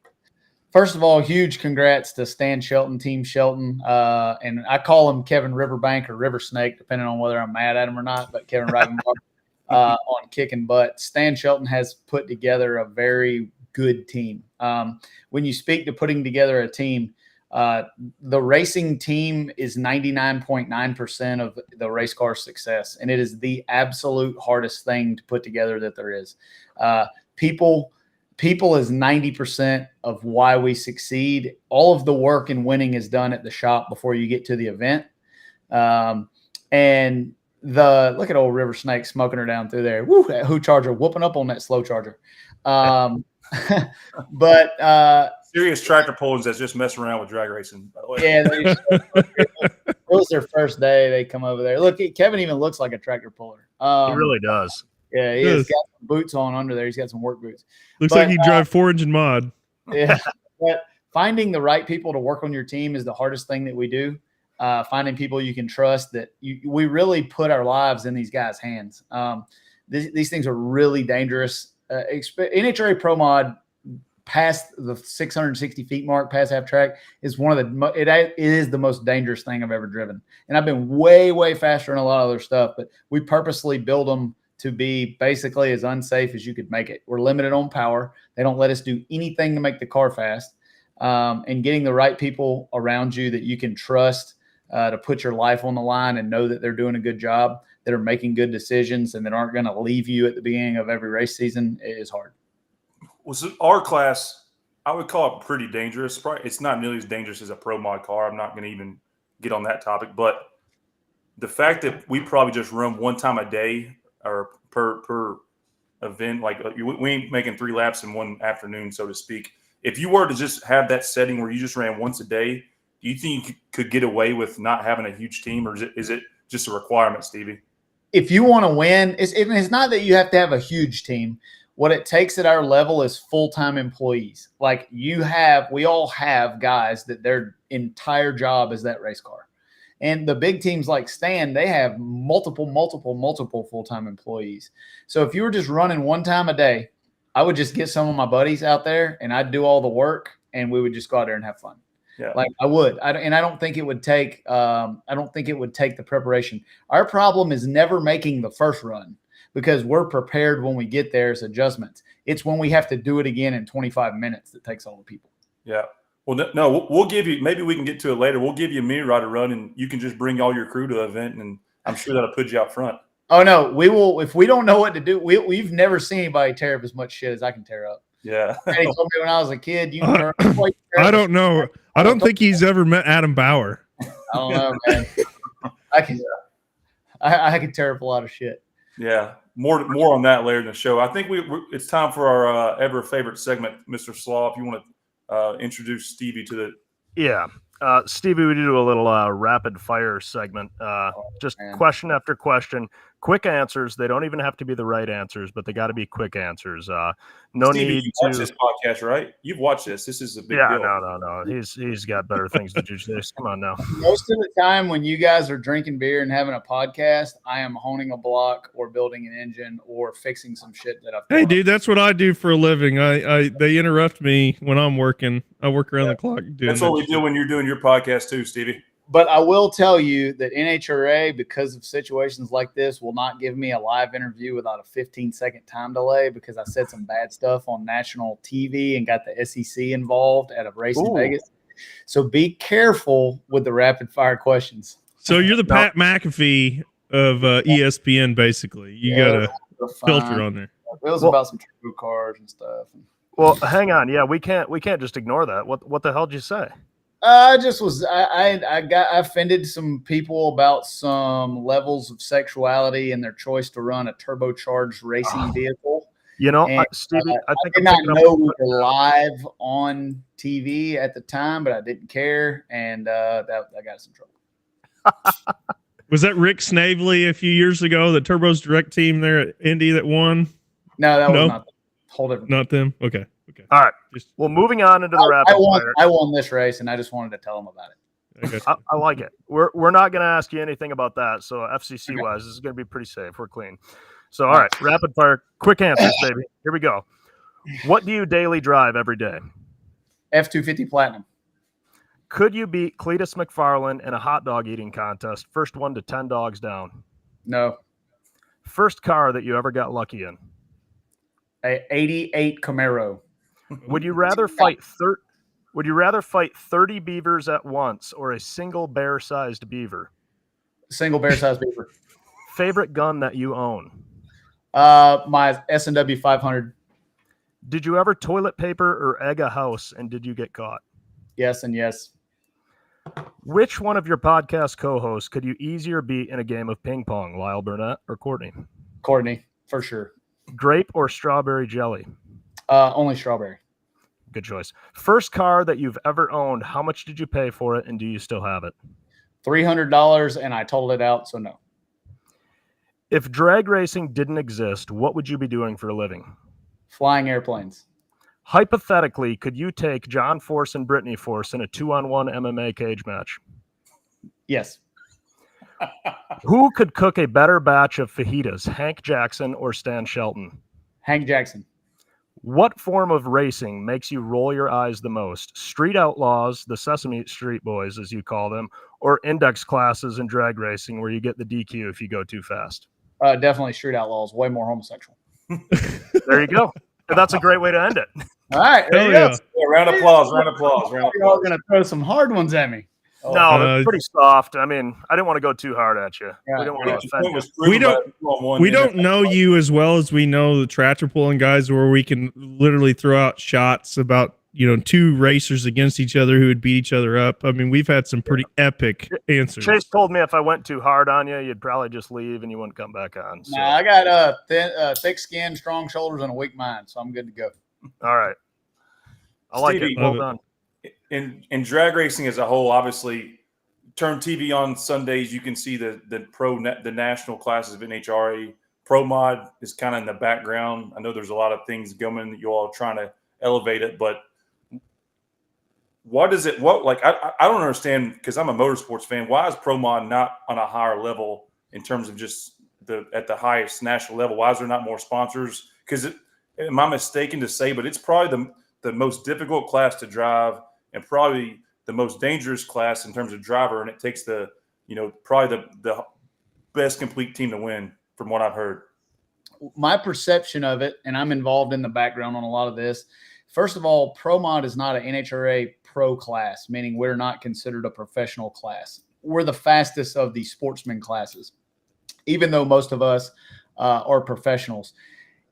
First of all, huge congrats to Stan Shelton, Team Shelton. And I call him Kevin Riverbank or River Snake, depending on whether I'm mad at him or not, but Kevin Rivenbark on kicking butt. Stan Shelton has put together a very good team. When you speak to putting together a team, the racing team is 99.9% of the race car success, and it is the absolute hardest thing to put together that there is. People is 90% of why we succeed. All of the work and winning is done at the shop before you get to the event. And look at old River Snake smoking her down through there. Woo, that Who Charger whooping up on that slow charger. But serious tractor pullers that's just messing around with drag racing, by the way. Yeah, it was their first day. They come over there. Look, Kevin even looks like a tractor puller. He really does. Yeah, he's got some boots on under there. He's got some work boots. Looks like he drive 4-engine mod. Yeah, but finding the right people to work on your team is the hardest thing that we do. Finding people you can trust, that we really put our lives in these guys' hands. These things are really dangerous. NHRA Pro Mod past the 660 feet mark, past half track, is it is the most dangerous thing I've ever driven. And I've been way, way faster than a lot of other stuff, but we purposely build them to be basically as unsafe as you could make it. We're limited on power. They don't let us do anything to make the car fast. And getting the right people around you that you can trust to put your life on the line and know that they're doing a good job, that are making good decisions, and that aren't going to leave you at the beginning of every race season is hard. Well, so our class, I would call it pretty dangerous. It's not nearly as dangerous as a Pro Mod car. I'm not going to even get on that topic. But the fact that we probably just run one time a day or per event, like we ain't making 3 laps in one afternoon, so to speak. If you were to just have that setting where you just ran once a day, do you think you could get away with not having a huge team, or is it just a requirement, Stevie? If you want to win, it's not that you have to have a huge team. What it takes at our level is full-time employees. Like we all have guys that their entire job is that race car. And the big teams like Stan, they have multiple full-time employees. So if you were just running one time a day, I would just get some of my buddies out there and I'd do all the work and we would just go out there and have fun. Yeah. Like I would. I don't think it would take the preparation. Our problem is never making the first run because we're prepared when we get there as adjustments. It's when we have to do it again in 25 minutes that takes all the people. Yeah. Well, no, we'll give you – maybe we can get to it later. We'll give you a mini rod to run, and you can just bring all your crew to the event, and I'm sure that'll put you out front. Oh, no. We will – if we don't know what to do, we've never seen anybody tear up as much shit as I can tear up. Yeah. He told me when I was a kid, you can tear I don't know. I don't think he's ever met Adam Bauer. I don't know, man. I can tear up a lot of shit. Yeah. More on that later in the show. I think it's time for our ever favorite segment, Mr. Slaw, if you want to introduce Stevie to the – Yeah. Stevie, we do a little rapid fire segment. Question after question, quick answers. They don't even have to be the right answers, but they got to be quick answers. No Stevie, need you to watch this podcast, right? You've watched this. This is a big deal. No. He's got better things to do. Come on now. Most of the time when you guys are drinking beer and having a podcast, I am honing a block or building an engine or fixing some shit that I've Hey, dude, that's what I do for a living. They interrupt me when I'm working. I work around the clock. That's what we do when you're doing your podcast too, Stevie. But I will tell you that NHRA, because of situations like this, will not give me a live interview without a 15-second time delay because I said some bad stuff on national TV and got the SEC involved at a race in Vegas. So be careful with the rapid fire questions. So you're the Pat McAfee of ESPN, basically. You got a filter on there. It was about some turbo cars and stuff. Well, hang on. Yeah, we can't just ignore that. What the hell did you say? I offended some people about some levels of sexuality and their choice to run a turbocharged racing vehicle. You know, And, Stevie, I think did not know we were live on TV at the time, but I didn't care, and that got us in trouble. Was that Rick Snavely a few years ago, the Turbos Direct team there at Indy that won? No, that was not them. Whole different. Not them? Okay. All right. Well, moving on into the rapid fire. I won this race, and I just wanted to tell them about it. I like it. We're not going to ask you anything about that. So FCC wise, this is going to be pretty safe. We're clean. So all right, rapid fire, quick answers, baby. Here we go. What do you daily drive every day? F-250 Platinum. Could you beat Cletus McFarland in a hot dog eating contest? First one to 10 dogs down. No. First car that you ever got lucky in? A 88 Camaro. Would you rather fight 30 beavers at once or a single bear-sized beaver? Single bear-sized beaver. Favorite gun that you own? My S&W 500. Did you ever toilet paper or egg a house, and did you get caught? Yes and yes. Which one of your podcast co-hosts could you easier beat in a game of ping pong, Lyle Burnett or Courtney? Courtney, for sure. Grape or strawberry jelly? Only strawberry. Good choice. First car that you've ever owned, how much did you pay for it, and do you still have it? $300, and I totaled it out, so no. If drag racing didn't exist, what would you be doing for a living? Flying airplanes. Hypothetically, could you take John Force and Brittany Force in a 2-on-1 MMA cage match? Yes. Who could cook a better batch of fajitas, Hank Jackson or Stan Shelton? Hank Jackson. What form of racing makes you roll your eyes the most? Street outlaws, the Sesame Street boys, as you call them, or index classes in drag racing where you get the DQ if you go too fast? Definitely street outlaws. Way more homosexual. There you go. That's a great way to end it. All right. There you go. Yeah, round of applause. You're all going to throw some hard ones at me. No, it's pretty soft. I mean, I didn't want to go too hard at you. Yeah. We don't want to offend you. We don't know you as well as we know the tractor pulling guys, where we can literally throw out shots about, two racers against each other who would beat each other up. I mean, we've had some pretty epic answers. Chase told me if I went too hard on you, you'd probably just leave and you wouldn't come back on. So. Nah, I got thick skin, strong shoulders, and a weak mind, so I'm good to go. All right. I like Stevie, it. Well done. In drag racing as a whole, obviously, turn TV on Sundays, you can see the national classes of NHRA. Pro Mod is kind of in the background. I know there's a lot of things going that you all are trying to elevate it, but what is it? I don't understand, because I'm a motorsports fan. Why is Pro Mod not on a higher level in terms of just at the highest national level? Why is there not more sponsors? Because am I mistaken to say, but it's probably the most difficult class to drive and probably the most dangerous class in terms of driver, and it takes probably the best complete team to win, from what I've heard. My perception of it, and I'm involved in the background on a lot of this. First of all, Pro Mod is not an NHRA pro class, meaning we're not considered a professional class. We're the fastest of the sportsman classes, even though most of us are professionals.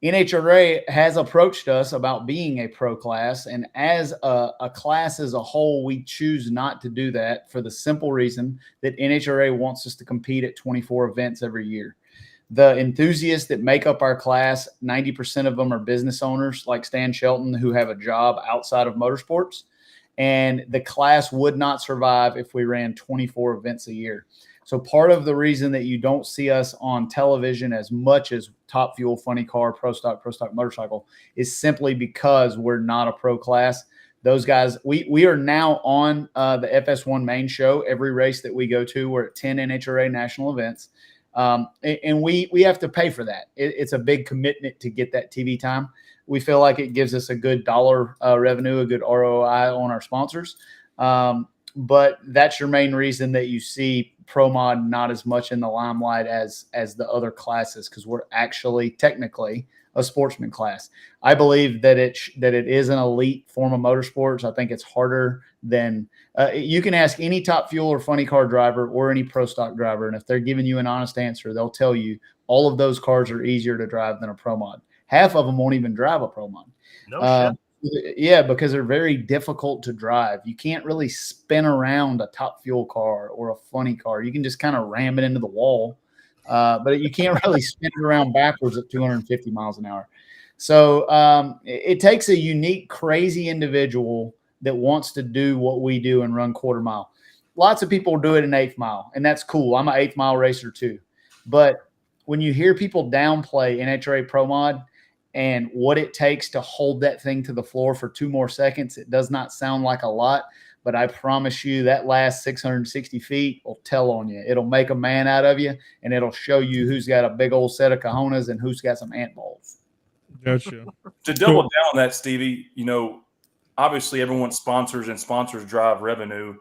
NHRA has approached us about being a pro class, and as a class as a whole, we choose not to do that for the simple reason that NHRA wants us to compete at 24 events every year. The enthusiasts that make up our class, 90% of them are business owners like Stan Shelton, who have a job outside of motorsports, and the class would not survive if we ran 24 events a year. So part of the reason that you don't see us on television as much as Top Fuel, Funny Car, Pro Stock Motorcycle is simply because we're not a pro class. Those guys, we are now on the FS1 main show. Every race that we go to, we're at 10 NHRA national events. And we have to pay for that. It's a big commitment to get that TV time. We feel like it gives us a good dollar revenue, a good ROI on our sponsors. But that's your main reason that you see Pro Mod not as much in the limelight as the other classes, because we're actually technically a sportsman class. I believe that it is an elite form of motorsports. I think it's harder than you can ask any Top Fuel or Funny Car driver or any Pro Stock driver, and if they're giving you an honest answer, they'll tell you all of those cars are easier to drive than a Pro Mod. Half of them won't even drive a Pro Mod. No shit. Yeah, because they're very difficult to drive. You can't really spin around a Top Fuel car or a Funny Car. You can just kind of ram it into the wall, but you can't really spin it around backwards at 250 miles an hour. So it takes a unique, crazy individual that wants to do what we do and run quarter mile. Lots of people do it in eighth mile, and that's cool. I'm an eighth mile racer too. But when you hear people downplay NHRA Pro Mod and what it takes to hold that thing to the floor for 2 more seconds, it does not sound like a lot, but I promise you that last 660 feet will tell on you. It'll make a man out of you, and it'll show you who's got a big old set of cojones and who's got some ant balls. Gotcha. To double down on that, Stevie, obviously everyone sponsors, and sponsors drive revenue.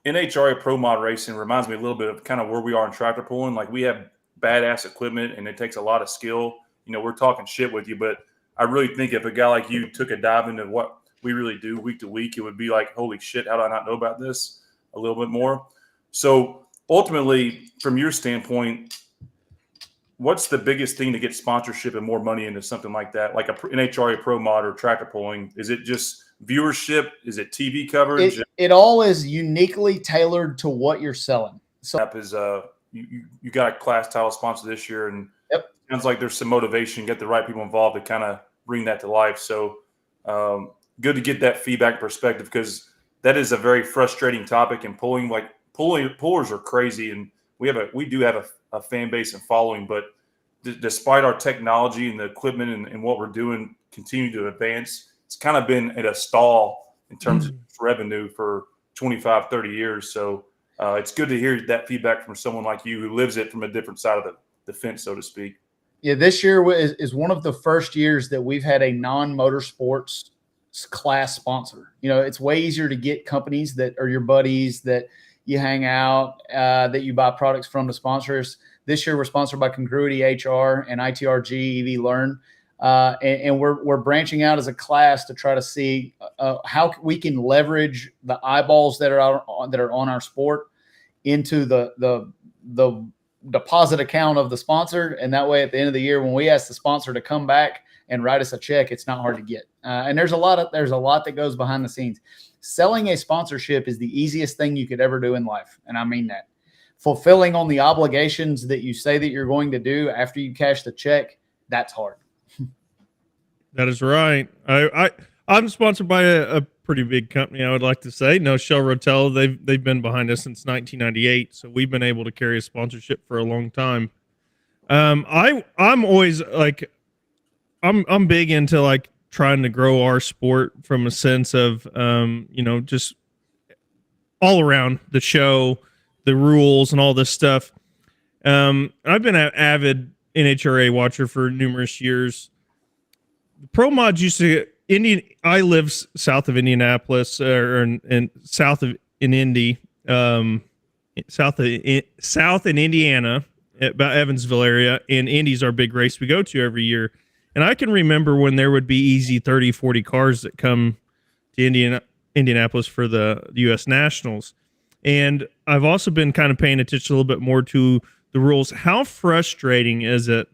NHRA Pro Mod Racing reminds me a little bit of kind of where we are in tractor pulling. Like, we have badass equipment, and it takes a lot of skill. We're talking shit with you, but I really think if a guy like you took a dive into what we really do week to week, it would be like, holy shit, how do I not know about this a little bit more? So ultimately, from your standpoint, what's the biggest thing to get sponsorship and more money into something like that, like an NHRA Pro Mod or tractor pulling? Is it just viewership? Is it TV coverage? It all is uniquely tailored to what you're selling. So is you got a class title sponsor this year, and yep. Sounds like there's some motivation, get the right people involved to kind of bring that to life. So good to get that feedback perspective, because that is a very frustrating topic. And pullers are crazy, and we do have a fan base and following, but despite our technology and the equipment and what we're doing continue to advance, it's kind of been at a stall in terms of revenue for 25, 30 years. So it's good to hear that feedback from someone like you who lives it from a different side of the fence, so to speak. Yeah, this year is one of the first years that we've had a non-motorsports class sponsor. It's way easier to get companies that are your buddies, that you hang out, that you buy products from, to sponsors. This year we're sponsored by Congruity HR and ITRG EV Learn. And we're branching out as a class to try to see how we can leverage the eyeballs that are on our sport into the deposit account of the sponsor, and that way at the end of the year, when we ask the sponsor to come back and write us a check, it's not hard to get. And there's a lot that goes behind the scenes. Selling a sponsorship is the easiest thing you could ever do in life, and I mean that. Fulfilling on the obligations that you say that you're going to do after you cash the check, that's hard. That is right. I'm sponsored by a pretty big company, I would like to say. No, Shell Rotella, they've been behind us since 1998, so we've been able to carry a sponsorship for a long time. I'm always like, I'm big into like trying to grow our sport from a sense of, just all around the show, the rules, and all this stuff. I've been an avid NHRA watcher for numerous years. Pro mods used to I live south of Indianapolis, in Indy, south in Indiana, about Evansville area, and Indy's our big race we go to every year. And I can remember when there would be easy 30, 40 cars that come to Indianapolis for the U.S. Nationals. And I've also been kind of paying attention a little bit more to the rules. How frustrating is it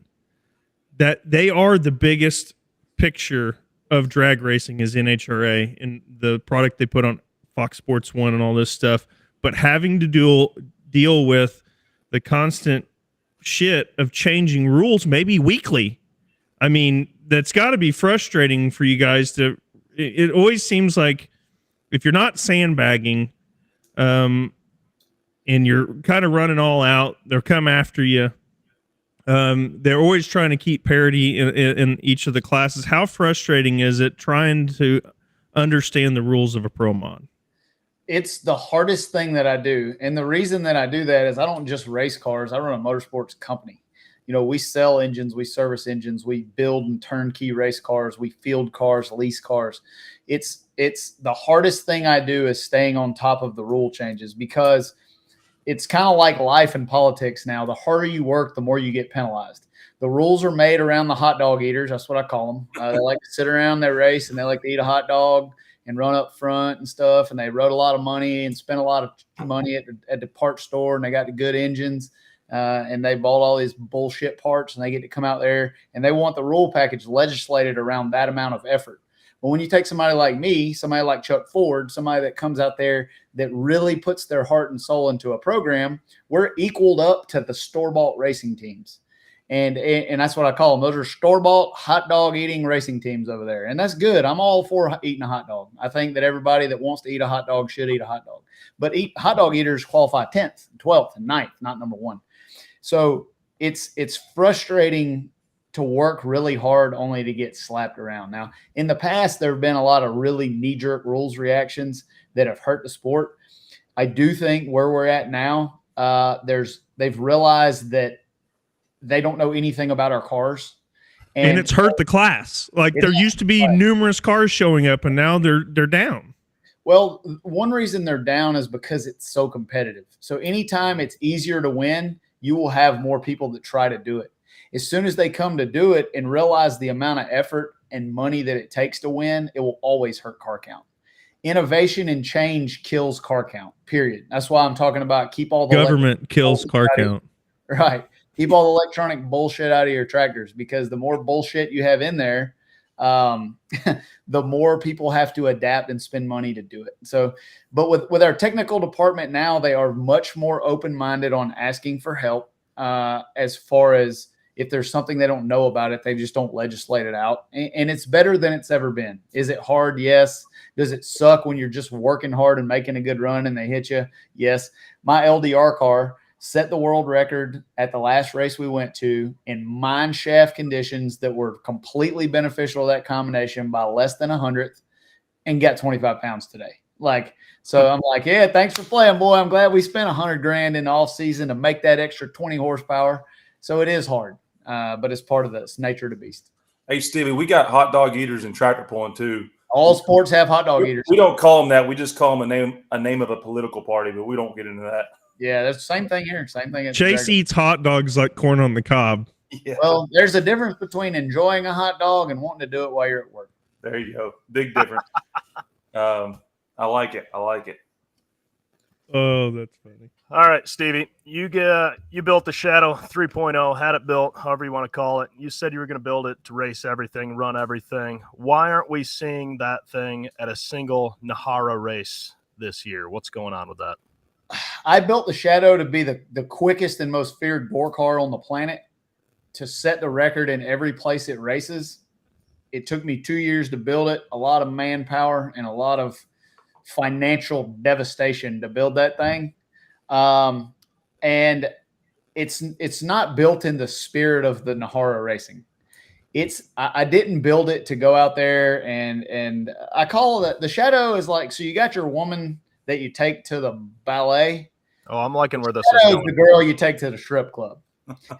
that they are the biggest picture of drag racing is NHRA and the product they put on Fox Sports 1 and all this stuff, but having to deal with the constant shit of changing rules maybe weekly. I mean, that's got to be frustrating for you guys it always seems like if you're not sandbagging, and you're kind of running all out, they'll come after you. They're always trying to keep parity in each of the classes. How frustrating is it trying to understand the rules of a pro mod? It's the hardest thing that I do. And the reason that I do that is I don't just race cars. I run a motorsports company. We sell engines, we service engines, we build and turnkey race cars, we field cars, lease cars. It's the hardest thing I do is staying on top of the rule changes, because it's kind of like life and politics now. The harder you work, the more you get penalized. The rules are made around the hot dog eaters. That's what I call them. They like to sit around their race and they like to eat a hot dog and run up front and stuff. And they wrote a lot of money and spent a lot of money at the parts store, and they got the good engines. And they bought all these bullshit parts, and they get to come out there and they want the rule package legislated around that amount of effort. But when you take somebody like me, somebody like Chuck Ford, somebody that comes out there that really puts their heart and soul into a program, we're equaled up to the store-bought racing teams. And that's what I call them. Those are store-bought hot dog eating racing teams over there. And that's good. I'm all for eating a hot dog. I think that everybody that wants to eat a hot dog should eat a hot dog. But hot dog eaters qualify 10th, 12th, and 9th, not number 1. So it's frustrating to work really hard only to get slapped around. Now, in the past, there have been a lot of really knee-jerk rules reactions that have hurt the sport. I do think where we're at now, they've realized that they don't know anything about our cars. And it's hurt the class. Like, there used to be numerous cars showing up, and now they're down. Well, one reason they're down is because it's so competitive. So anytime it's easier to win, you will have more people that try to do it. As soon as they come to do it and realize the amount of effort and money that it takes to win, it will always hurt car count. Innovation and change kills car count, period. That's why I'm talking about keep all the government kills car count. Right. Keep all the electronic bullshit out of your tractors, because the more bullshit you have in there, the more people have to adapt and spend money to do it. So, but with our technical department now, they are much more open-minded on asking for help, as far as if there's something they don't know about it, they just don't legislate it out. And it's better than it's ever been. Is it hard? Yes. Does it suck when you're just working hard and making a good run and they hit you? Yes. My LDR car set the world record at the last race we went to in mine shaft conditions that were completely beneficial to that combination by less than 100th, and got 25 pounds today. So I'm like, yeah, thanks for playing, boy. I'm glad we spent $100,000 in the off season to make that extra 20 horsepower. So it is hard, but it's part of this nature of the beast. Hey, Stevie, we got hot dog eaters in tractor pulling too. All sports have hot dog eaters. We don't call them that. We just call them a name of a political party, but we don't get into that. Yeah, that's the same thing here. Same thing. Chase eats hot dogs like corn on the cob. Yeah. Well, there's a difference between enjoying a hot dog and wanting to do it while you're at work. There you go. Big difference. I like it. Oh, that's funny. All right, Stevie, you built the Shadow 3.0, had it built, however you want to call it. You said you were going to build it to race everything, run everything. Why aren't we seeing that thing at a single Nahara race this year? What's going on with that? I built the Shadow to be the quickest and most feared bore car on the planet, to set the record in every place it races. It took me 2 years to build it, a lot of manpower and a lot of financial devastation to build that thing. And it's not built in the spirit of the Nahara racing. I didn't build it to go out there and I call it the Shadow is like, so you got your woman that you take to the ballet. Oh, I'm liking where this is Shadow's going. the girl you take to the strip club.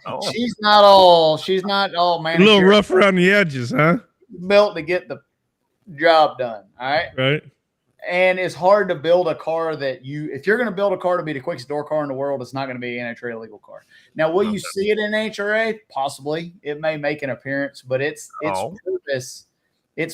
Oh. She's not all a little rough around the edges, huh? Built to get the job done. All right. Right. And it's hard to build a car that if you're going to build a car to be the quickest door car in the world, it's not going to be an NHRA legal car. Now, will you see it in NHRA? Possibly. It may make an appearance, but its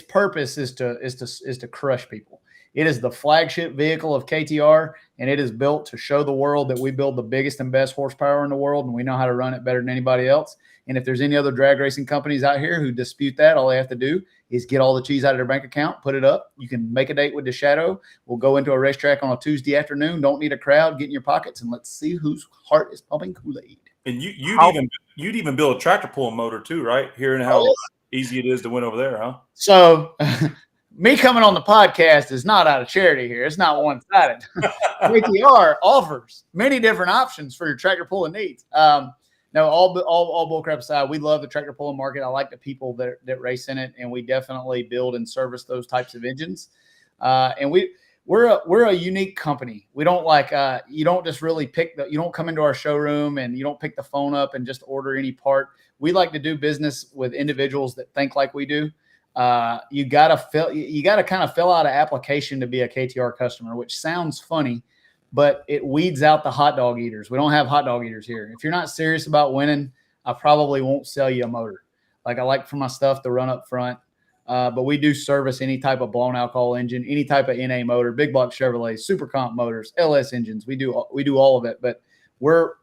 purpose is to crush people. It is the flagship vehicle of KTR, and it is built to show the world that we build the biggest and best horsepower in the world, and we know how to run it better than anybody else. And if there's any other drag racing companies out here who dispute that, all they have to do is get all the cheese out of their bank account, put it up. You can make a date with the Shadow. We'll go into a racetrack on a Tuesday afternoon. Don't need a crowd. Get in your pockets, and let's see whose heart is pumping Kool-Aid. And you'd even build a tractor pulling motor too, right? Hearing how easy it is to win over there, huh? So me coming on the podcast is not out of charity here. It's not one-sided. KTR offers many different options for your tractor pulling needs. No, all bullcrap aside, we love the tractor pulling market. I like the people that race in it, and we definitely build and service those types of engines. And we're a unique company. We don't you don't just really you don't come into our showroom and you don't pick the phone up and just order any part. We like to do business with individuals that think like we do. You gotta kind of fill out an application to be a KTR customer, which sounds funny, but it weeds out the hot dog eaters. We don't have hot dog eaters here. If you're not serious about winning, I probably won't sell you a motor. Like, I like for my stuff to run up front. But we do service any type of blown alcohol engine, any type of NA motor, big block Chevrolet, super comp motors, LS engines. We do all of it, but we're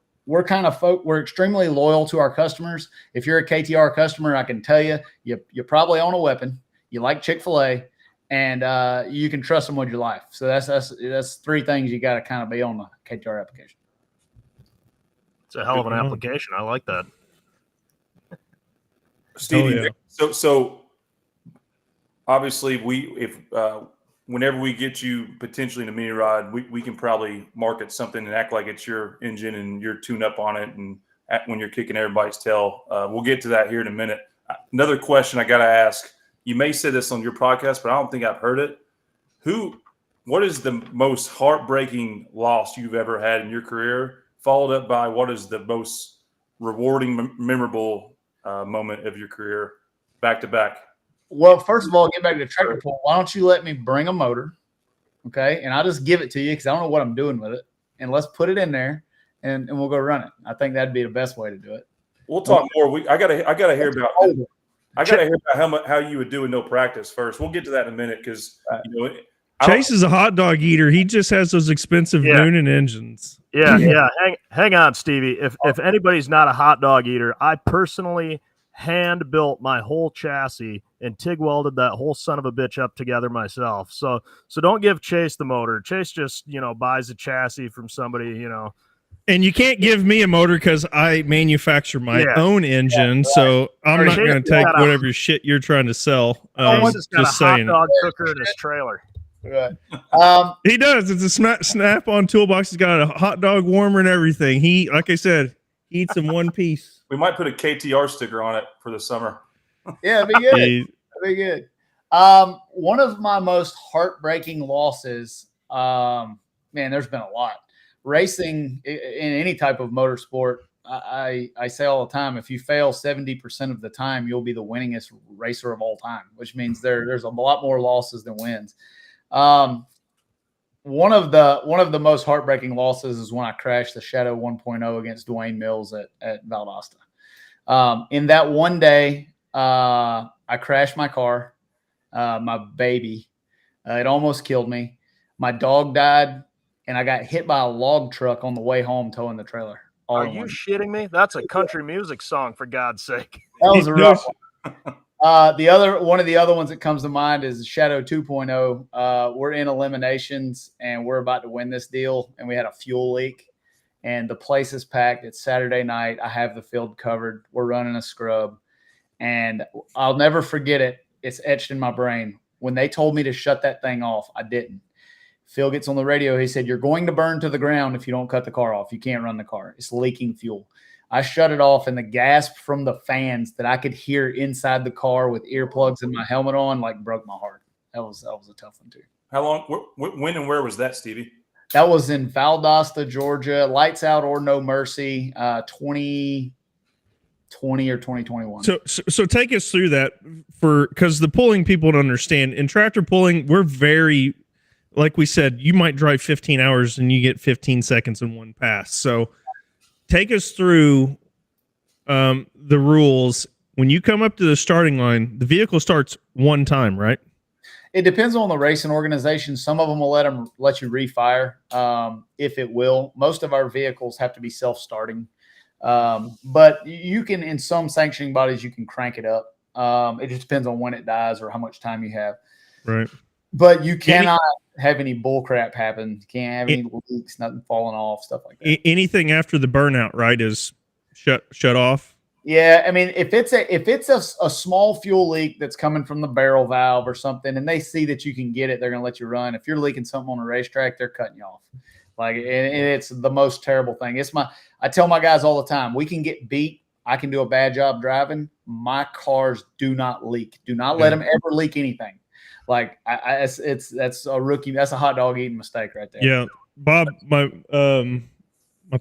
extremely loyal to our customers. If you're a KTR customer, I can tell you probably probably own a weapon. You like Chick-fil-A, and you can trust them with your life. So that's three things you got to kind of be on the KTR application. It's a hell of an application. I like that. Stevie, so obviously whenever we get you potentially in a mini rod, we can probably market something and act like it's your engine and your tune up on it. And when you're kicking everybody's tail, we'll get to that here in a minute. Another question I got to ask, you may say this on your podcast, but I don't think I've heard it. What is the most heartbreaking loss you've ever had in your career, followed up by what is the most rewarding, memorable moment of your career back to back? Well, first of all, get back to the tractor pull. Why don't you let me bring a motor, okay? And I'll just give it to you because I don't know what I'm doing with it. And let's put it in there, and we'll go run it. I think that'd be the best way to do it. We'll talk more. I gotta hear about. I gotta hear about how you would do with no practice first. We'll get to that in a minute because Chase is a hot dog eater. He just has those expensive Noonan engines. Yeah. Hang on, Stevie. If anybody's not a hot dog eater, I personally hand built my whole chassis and TIG welded that whole son of a bitch up together myself. So don't give Chase the motor. Chase just, buys a chassis from somebody, And you can't give me a motor because I manufacture my own engine. So I'm not going to take whatever shit you're trying to sell. Just saying. Hot dog cooker in his trailer. Right. He does. It's a snap-on toolbox. He's got a hot dog warmer and everything. He, like I said, he eats in one piece. We might put a KTR sticker on it for the summer. Yeah, it'd be good. It'd be good. One of my most heartbreaking losses, man, there's been a lot. Racing in any type of motorsport, I say all the time, if you fail 70% of the time, you'll be the winningest racer of all time, which means there's a lot more losses than wins. One of the most heartbreaking losses is when I crashed the Shadow 1.0 against Dwayne Mills at Valdosta. In that one day, I crashed my car, my baby. It almost killed me. My dog died, and I got hit by a log truck on the way home towing the trailer. Are you shitting me? That's a country music song, for God's sake. That was a rough one. One of the other ones that comes to mind is Shadow 2.0. We're in eliminations and we're about to win this deal, and we had a fuel leak and the place is packed. It's Saturday night. I have the field covered. We're running a scrub, and I'll never forget it. It's etched in my brain. When they told me to shut that thing off, I didn't. Phil gets on the radio. He said, "You're going to burn to the ground if you don't cut the car off. You can't run the car. It's leaking fuel." I shut it off, and the gasp from the fans that I could hear inside the car with earplugs and my helmet on, like, broke my heart. That was a tough one too. How long? When and where was that, Stevie? That was in Valdosta, Georgia. Lights Out or No Mercy, 2020 or 2021. So take us through that, because the pulling people don't understand. In tractor pulling, we're very, like we said, you might drive 15 hours and you get 15 seconds in one pass. So take us through the rules. When you come up to the starting line, the vehicle starts one time, right? It depends on the racing organization. Some of them will let you refire if it will. Most of our vehicles have to be self-starting. But you can, in some sanctioning bodies, you can crank it up. It just depends on when it dies or how much time you have. Right. But you cannot have any bull crap happen. You can't have any leaks, nothing falling off, stuff like that. Anything after the burnout, right, is shut off? Yeah, I mean, if it's a small fuel leak that's coming from the barrel valve or something, and they see that you can get it, they're going to let you run. If you're leaking something on a racetrack, they're cutting you off. Like, and it's the most terrible thing. I tell my guys all the time, we can get beat. I can do a bad job driving. My cars do not leak. Do not let them ever leak anything. Like, that's a rookie. That's a hot dog eating mistake right there. Yeah, Bob, my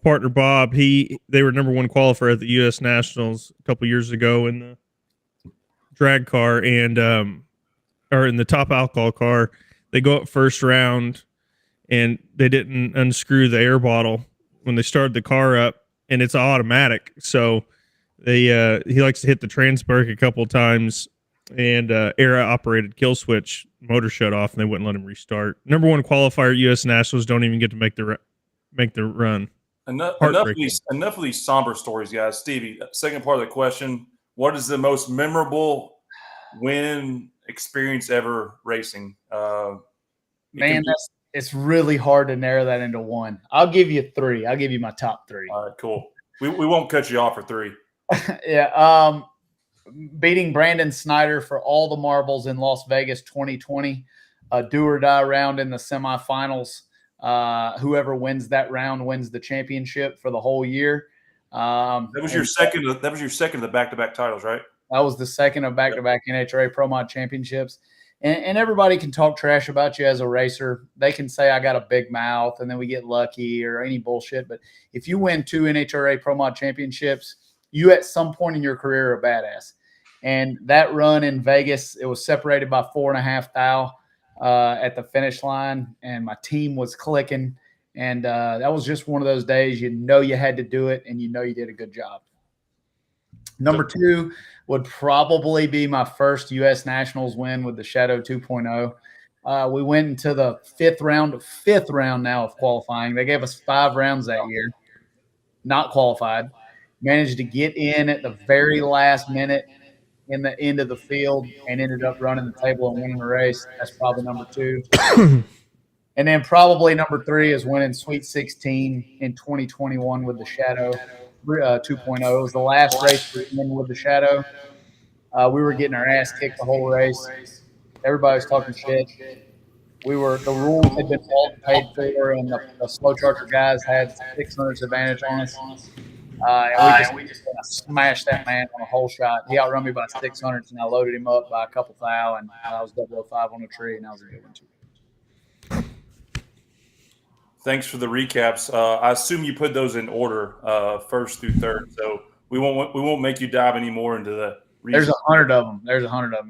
partner Bob, they were number one qualifier at the U.S. Nationals a couple years ago in the drag car and or in the top alcohol car. They go up first round and they didn't unscrew the air bottle when they started the car up, and it's automatic. So he likes to hit the transpark a couple of times, and air operated kill switch motor shut off, and they wouldn't let him restart. Number one qualifier at U.S. Nationals don't even get to make the run. Enough of these somber stories, guys. Stevie, second part of the question: what is the most memorable win experience ever racing? Man, it's really hard to narrow that into one. I'll give you three. I'll give you my top three. All right, cool. We won't cut you off for three. Yeah. Beating Brandon Snyder for all the marbles in Las Vegas 2020. A do or die round in the semifinals. Whoever wins that round wins the championship for the whole year. That was your second of the back-to-back titles, right? That was the second of back-to-back NHRA Pro Mod championships. And everybody can talk trash about you as a racer. They can say I got a big mouth and then we get lucky or any bullshit. But if you win 2 NHRA Pro Mod championships, you at some point in your career are a badass. And that run in Vegas, it was separated by 4.5 thou at the finish line, and my team was clicking. And that was just one of those days you know you had to do it, and you know you did a good job. Number 2 would probably be my first U.S. Nationals win with the Shadow 2.0. We went into the fifth round now of qualifying. They gave us 5 rounds that year, not qualified. Managed to get in at the very last minute in the end of the field and ended up running the table and winning the race. That's probably number 2. And then probably number 3 is winning Sweet 16 in 2021 with the Shadow 2.0. It was the last race we won with the Shadow. We were getting our ass kicked the whole race. Everybody was talking shit. The rules had been all paid for, and the slow charger guys had 600s advantage on us. And we just smashed that man on a whole shot. He outrun me by 600s, and I loaded him up by a couple thou, and I was 005 on the tree, and that was a good one too. Thanks for the recaps. I assume you put those in order, first through third. So we won't make you dive any more into the. There's 100 of them.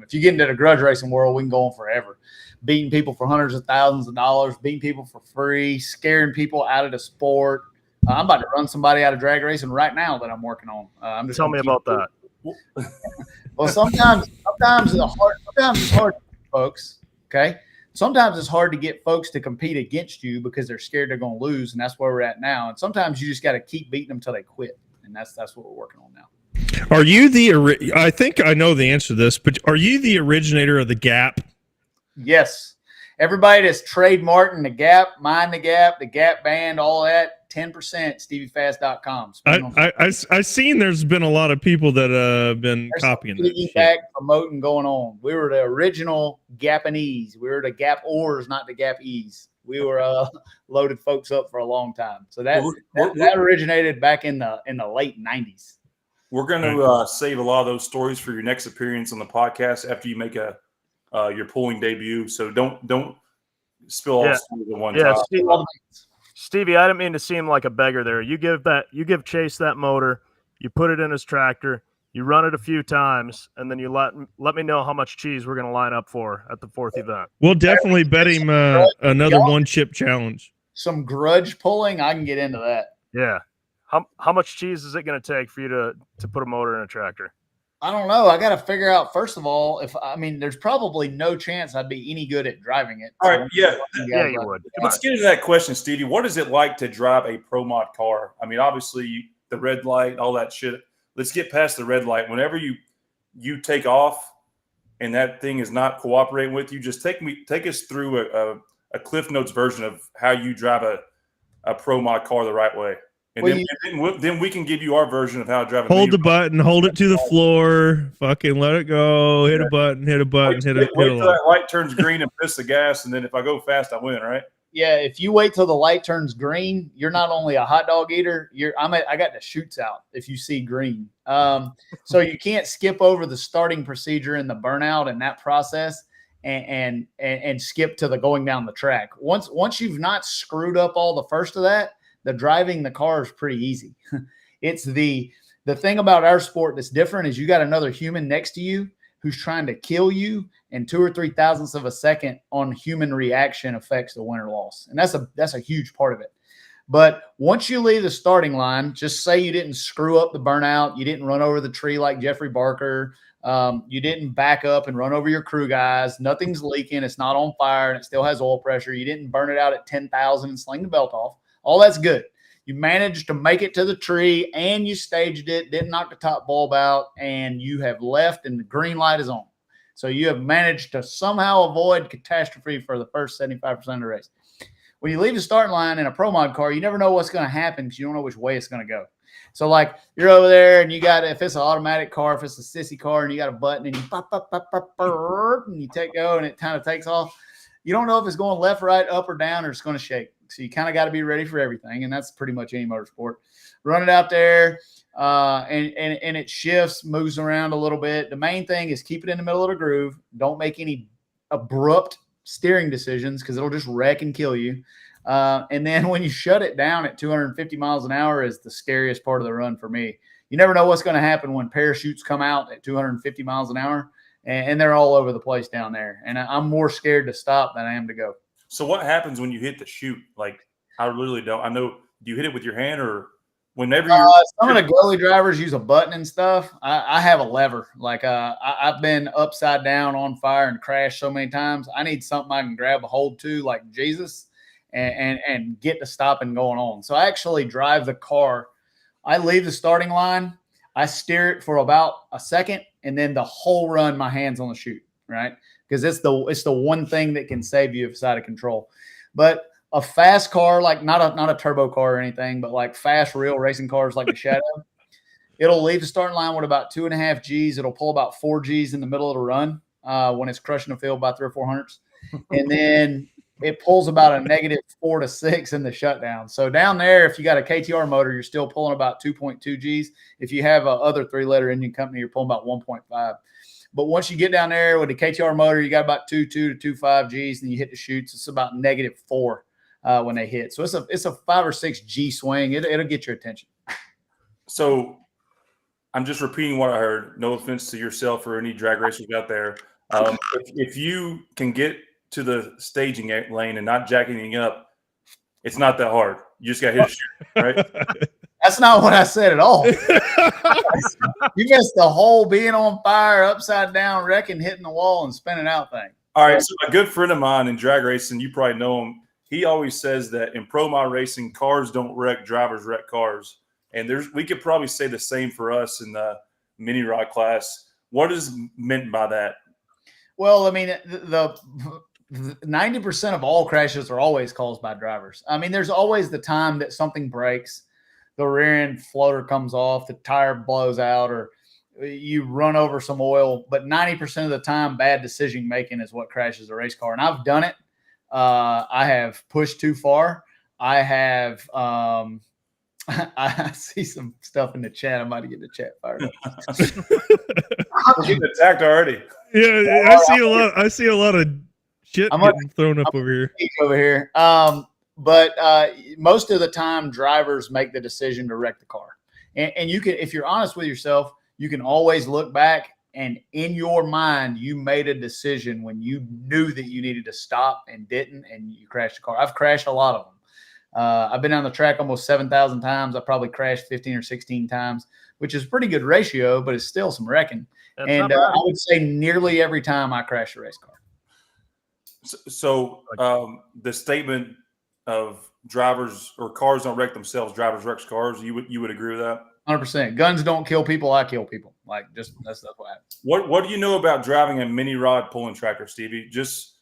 If you get into the grudge racing world, we can go on forever. Beating people for hundreds of thousands of dollars, beating people for free, scaring people out of the sport. I'm about to run somebody out of drag racing right now that I'm working on. Tell me about that. Well, sometimes it's hard, folks. Okay. Sometimes it's hard to get folks to compete against you because they're scared they're going to lose, and that's where we're at now. And sometimes you just got to keep beating them until they quit, and that's what we're working on now. Are you I think I know the answer to this, but are you the originator of the Gap? Yes. Everybody that's trademarking the Gap, Mind the Gap band, all that, 10%, StevieFast.com. I've seen there's been a lot of people that have been copying that. Back promoting going on. We were the original Gapanese. We were the Gap-ors, not the Gap-ees. We were loaded folks up for a long time. So that originated back in the late 90s. We're going to save a lot of those stories for your next appearance on the podcast after you make your pulling debut. So don't spill all the stories at one time. Stevie, I didn't mean to seem like a beggar there. You give Chase that motor, you put it in his tractor, you run it a few times, and then you let me know how much cheese we're going to line up for at the 4th event. We'll definitely bet him another one chip challenge. Some grudge pulling, I can get into that. Yeah. How much cheese is it going to take for you to put a motor in a tractor? I don't know. I got to figure out, first of all, there's probably no chance I'd be any good at driving it. All right. Yeah, you would. Let's get into that question, Stevie. What is it like to drive a Pro Mod car? I mean, obviously the red light, all that shit. Let's get past the red light. Whenever you take off and that thing is not cooperating with you, just take us through a Cliff Notes version of how you drive a Pro Mod car the right way. And then we can give you our version of how to drive. Hold the button, hold it to the floor, fucking let it go. Hit a button, hit a button, hit a till that light turns green and press the gas, and then if I go fast, I win, right? Yeah, if you wait till the light turns green, you're not only a hot dog eater. I got the shoots out if you see green. So you can't skip over the starting procedure and the burnout and that process, and skip to the going down the track. Once you've not screwed up all the first of that, the driving the car is pretty easy. It's the thing about our sport that's different is you got another human next to you who's trying to kill you, and 2 or 3 thousandths of a second on human reaction affects the win or loss. And that's a huge part of it. But once you leave the starting line, just say you didn't screw up the burnout, you didn't run over the tree like Jeffrey Barker, you didn't back up and run over your crew guys, nothing's leaking, it's not on fire, and it still has oil pressure, you didn't burn it out at 10,000 and sling the belt off. All that's good. You managed to make it to the tree and you staged it, didn't knock the top bulb out, and you have left and the green light is on. So you have managed to somehow avoid catastrophe for the first 75% of the race. When you leave the starting line in a Pro Mod car, you never know what's going to happen because you don't know which way it's going to go. So like you're over there and you got, if it's an automatic car, if it's a sissy car and you got a button and you pop, and you take go and it kind of takes off. You don't know if it's going left, right, up or down, or it's going to shake. So you kind of got to be ready for everything, and that's pretty much any motorsport. Run it out there, and it shifts, moves around a little bit. The main thing is keep it in the middle of the groove. Don't make any abrupt steering decisions because it'll just wreck and kill you. And then when you shut it down at 250 miles an hour is the scariest part of the run for me. You never know what's going to happen when parachutes come out at 250 miles an hour, and they're all over the place down there. And I'm more scared to stop than I am to go. So what happens when you hit the chute? Like, I literally don't. I know. Do you hit it with your hand or whenever you? Some of the goalie drivers use a button and stuff. I have a lever. Like I've been upside down on fire and crashed so many times. I need something I can grab a hold to, like Jesus, and get the stopping going on. So I actually drive the car. I leave the starting line. I steer it for about a second, and then the whole run, my hand's on the chute, right? Because it's the one thing that can save you if it's out of control. But a fast car, like not a turbo car or anything, but like fast, real racing cars like the Shadow, it'll leave the starting line with about 2.5 Gs. It'll pull about 4 Gs in the middle of the run when it's crushing the field by 300 or 400s. And then it pulls about a -4 to 6 in the shutdown. So down there, if you got a KTR motor, you're still pulling about 2.2 Gs. If you have a other 3-liter engine company, you're pulling about 1.5. But once you get down there with the KTR motor, you got about 2.2 to 2.5 Gs, and you hit the chutes. It's about -4 when they hit. So it's a 5 or 6 G swing. It'll get your attention. So I'm just repeating what I heard. No offense to yourself or any drag racers out there. If you can get to the staging lane and not jack anything up, it's not that hard. You just got to hit a chute, right? That's not what I said at all. You missed the whole being on fire, upside down, wrecking, hitting the wall, and spinning out thing. All right. So a good friend of mine in drag racing, you probably know him. He always says that in Pro Mod racing, cars don't wreck, drivers wreck cars. And we could probably say the same for us in the mini rod class. What is meant by that? Well, I mean, the 90% of all crashes are always caused by drivers. I mean, there's always the time that something breaks. The rear end floater comes off, the tire blows out, or you run over some oil. But 90% of the time, bad decision making is what crashes a race car. And I've done it. I have pushed too far. I have I see some stuff in the chat. I'm about to get the chat fired up. We're getting attacked already. Yeah, I see a lot of shit getting thrown up over here. Over here. But most of the time, drivers make the decision to wreck the car. And you can, if you're honest with yourself, you can always look back and in your mind, you made a decision when you knew that you needed to stop and didn't, and you crashed the car. I've crashed a lot of them. I've been on the track almost 7,000 times. I probably crashed 15 or 16 times, which is a pretty good ratio, but it's still some wrecking. And I would say nearly every time I crash a race car. So the statement of drivers or cars don't wreck themselves, drivers wreck cars, you would agree with that? 100%. Guns don't kill people. I kill people. Like, just that's what happens. What do you know about driving a mini rod pulling tractor, Stevie? Just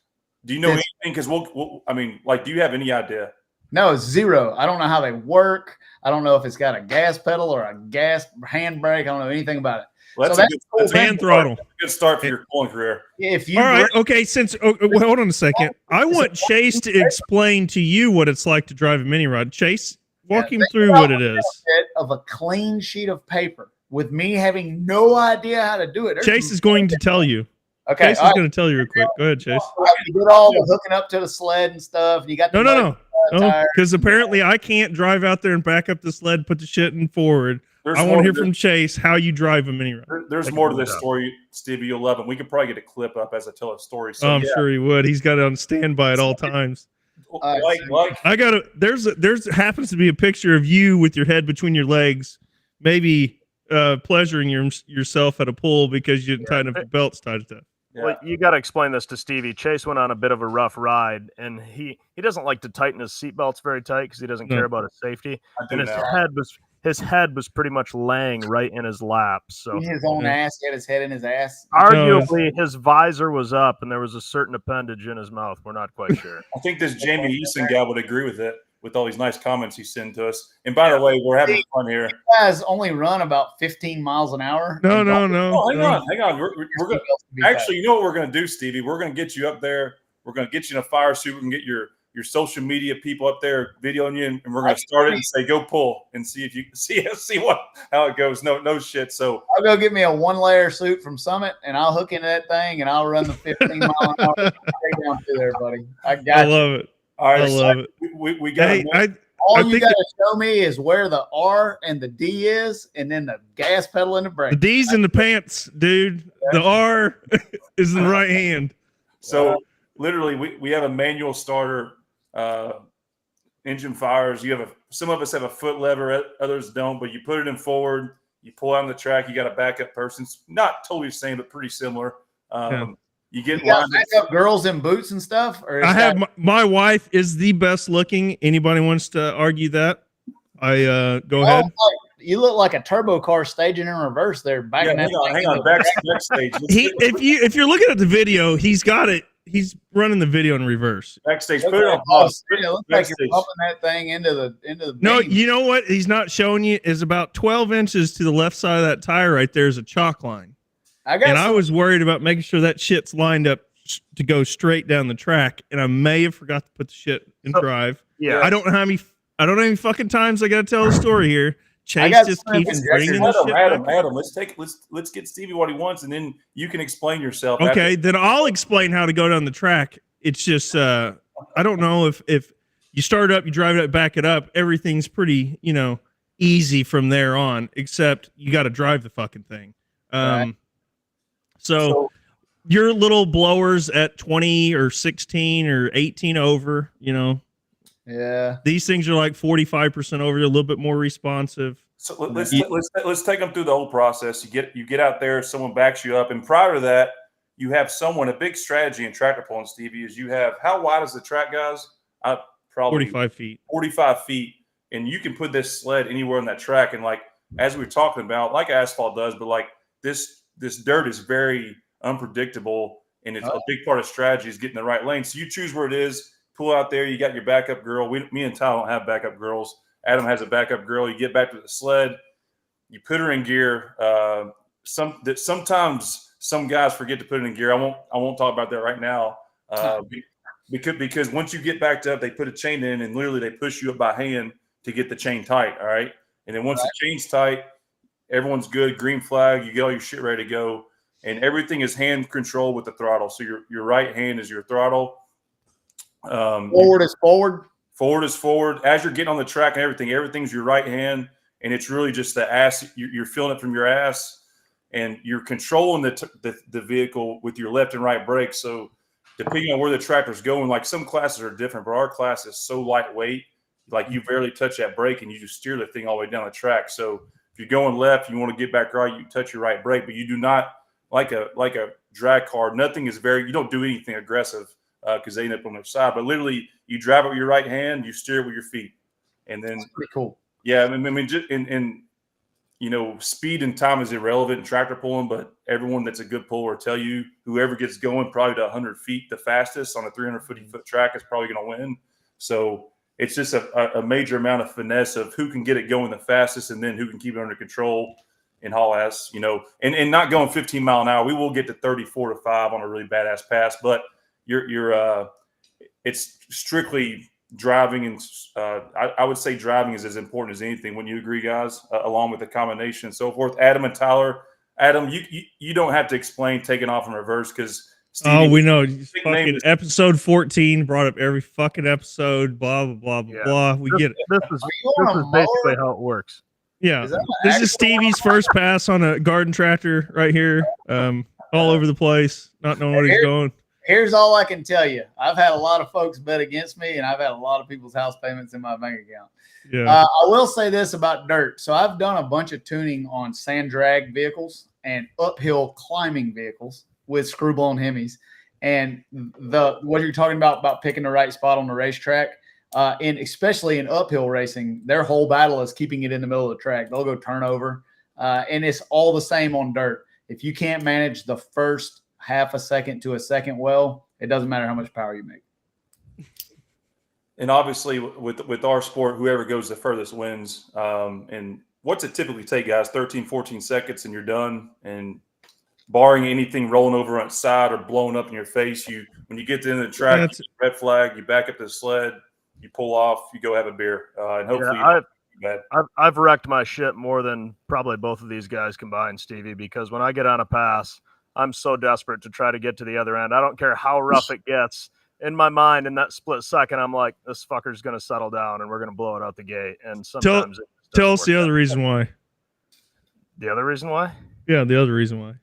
do you know anything? Because do you have any idea? No, it's zero. I don't know how they work. I don't know if it's got a gas pedal or a gas handbrake. I don't know anything about it. Well, that's a hand throttle. That's a good start for your pulling career. If you all right, okay. Hold on a second. I want Chase to explain to you what it's like to drive a mini rod. Chase, walk him through what it is. Of a clean sheet of paper with me having no idea how to do it. Chase is going to tell you. Okay, Chase is going to tell you real quick. Go ahead, Chase. You did all the hooking up to the sled and stuff. You got no, because apparently I can't drive out there and back up the sled, put the shit in forward. I want to hear from Chase how you drive a mini rod. There's more to this story, Stevie. You'll love it. We could probably get a clip up as I tell a story. So, I'm sure he would. He's got it on standby at all times. I got to. There's happens to be a picture of you with your head between your legs, maybe pleasuring yourself at a pool because you didn't tighten up your belts tight enough. Yeah. Well, you got to explain this to Stevie. Chase went on a bit of a rough ride, and he doesn't like to tighten his seatbelts very tight because he doesn't care about his safety. And his head was pretty much laying right in his lap. So in his own ass, he had his head in his ass. Arguably, his visor was up, and there was a certain appendage in his mouth. We're not quite sure. I think this Jamie Eason guy would agree with it, with all these nice comments he sent to us. And by the way, we're having fun here. You guys only run about 15 miles an hour. No. Oh, hang on. We're gonna actually, you know what we're gonna do, Stevie? We're gonna get you up there. We're gonna get you in a fire suit. We can get your social media people up there videoing you, and we're gonna start it and say, "Go pull," and see if you see how it goes. No shit. So I'll go get me a 1-layer suit from Summit, and I'll hook into that thing, and I'll run the 15 mile an hour straight down through there, buddy. I love it. All right, I love it. We got. All you got to show me is where the R and the D is, and then the gas pedal and the brake. The D's in the pants, dude. The R is in the right hand. So literally, we have a manual starter. Engine fires. Some of us have a foot lever, others don't. But you put it in forward, you pull out on the track. You got a backup person. It's not totally the same, but pretty similar. You got backup girls in boots and stuff. Or I have my wife is the best looking. Anybody wants to argue that? Go ahead. You look like a turbo car staging in reverse there. Hang on. Backstage. If you're looking at the video, he's got it. He's running the video in reverse. Backstage. Put it on pause. It looks like you're pumping that thing into the. No, you know what? He's not showing you is about 12 inches to the left side of that tire right there is a chalk line. I was worried about making sure that shit's lined up to go straight down the track, and I may have forgot to put the shit in drive. Yeah, I don't know how many fucking times I got to tell the story here. Chase just keeps bringing the shit Adam, let's get Stevie what he wants, and then you can explain yourself. Okay, then I'll explain how to go down the track. It's just I don't know if you start it up, you drive it, back it up, everything's pretty easy from there on, except you got to drive the fucking thing. Right. So your little blowers at 20 or 16 or 18 over, Yeah. These things are like 45% over, a little bit more responsive. So let's take them through the whole process. You get out there, someone backs you up, and prior to that, you have someone. A big strategy in tractor pulling, Stevie, is you have how wide is the track, guys? Probably 45 feet. 45 feet, and you can put this sled anywhere on that track. And like as we were talking about, like asphalt does, but like this dirt is very unpredictable, and it's a big part of strategy is getting the right lane. So you choose where it is. Pull out there. You got your backup girl. Me and Ty don't have backup girls. Adam has a backup girl. You get back to the sled. You put her in gear. Sometimes some guys forget to put it in gear. I won't talk about that right now. because once you get backed up, they put a chain in and literally they push you up by hand to get the chain tight. All right. And then once the chain's tight, everyone's good. Green flag. You get all your shit ready to go. And everything is hand control with the throttle. So your right hand is your throttle. Forward is forward. Forward is forward. As you're getting on the track and everything's your right hand. And it's really just the ass. You're feeling it from your ass. And you're controlling the vehicle with your left and right brakes. So depending on where the tractor's going, like some classes are different, but our class is so lightweight, like you barely touch that brake and you just steer the thing all the way down the track. So if you're going left, you want to get back right, you touch your right brake, but you do not like a drag car. Nothing is you don't do anything aggressive because they end up on their side. But literally, you drive it with your right hand, you steer it with your feet, and then that's pretty cool. Yeah, I mean, just in speed and time is irrelevant in tractor pulling, but everyone that's a good puller will tell you whoever gets going probably to 100 feet the fastest on a 350-foot track is probably going to win. So it's just a major amount of finesse of who can get it going the fastest and then who can keep it under control and haul ass, and not going 15 mile an hour. We will get to 34 to 5 on a really badass pass, but it's strictly driving, and I would say driving is as important as anything. Wouldn't you agree, guys? Along with the combination and so forth. Adam and Tyler. Adam, you don't have to explain taking off in reverse because we know. Fucking episode 14 brought up every fucking episode. Blah blah blah blah. We get it. This is basically how it works. Yeah, this is Stevie's first pass on a garden tractor right here. All over the place, not knowing where he's going. Here's all I can tell you. I've had a lot of folks bet against me, and I've had a lot of people's house payments in my bank account. Yeah. I will say this about dirt. So I've done a bunch of tuning on sand drag vehicles and uphill climbing vehicles with screw-blown Hemis. And what you're talking about picking the right spot on the racetrack, and especially in uphill racing, their whole battle is keeping it in the middle of the track. They'll go turnover, and it's all the same on dirt. If you can't manage the first half a second to a second well, it doesn't matter how much power you make. And obviously with our sport, whoever goes the furthest wins. And what's it typically take, guys? 13, 14 seconds and you're done. And barring anything rolling over on its side or blowing up in your face, when you get to the end of the track, red flag, you back up to the sled, you pull off, you go have a beer. And hopefully I've wrecked my shit more than probably both of these guys combined, Stevie, because when I get on a pass, I'm so desperate to try to get to the other end. I don't care how rough it gets. In my mind, in that split second, I'm like, this fucker's going to settle down and we're going to blow it out the gate. And sometimes tell us the other reason why. The other reason why? Yeah, the other reason why.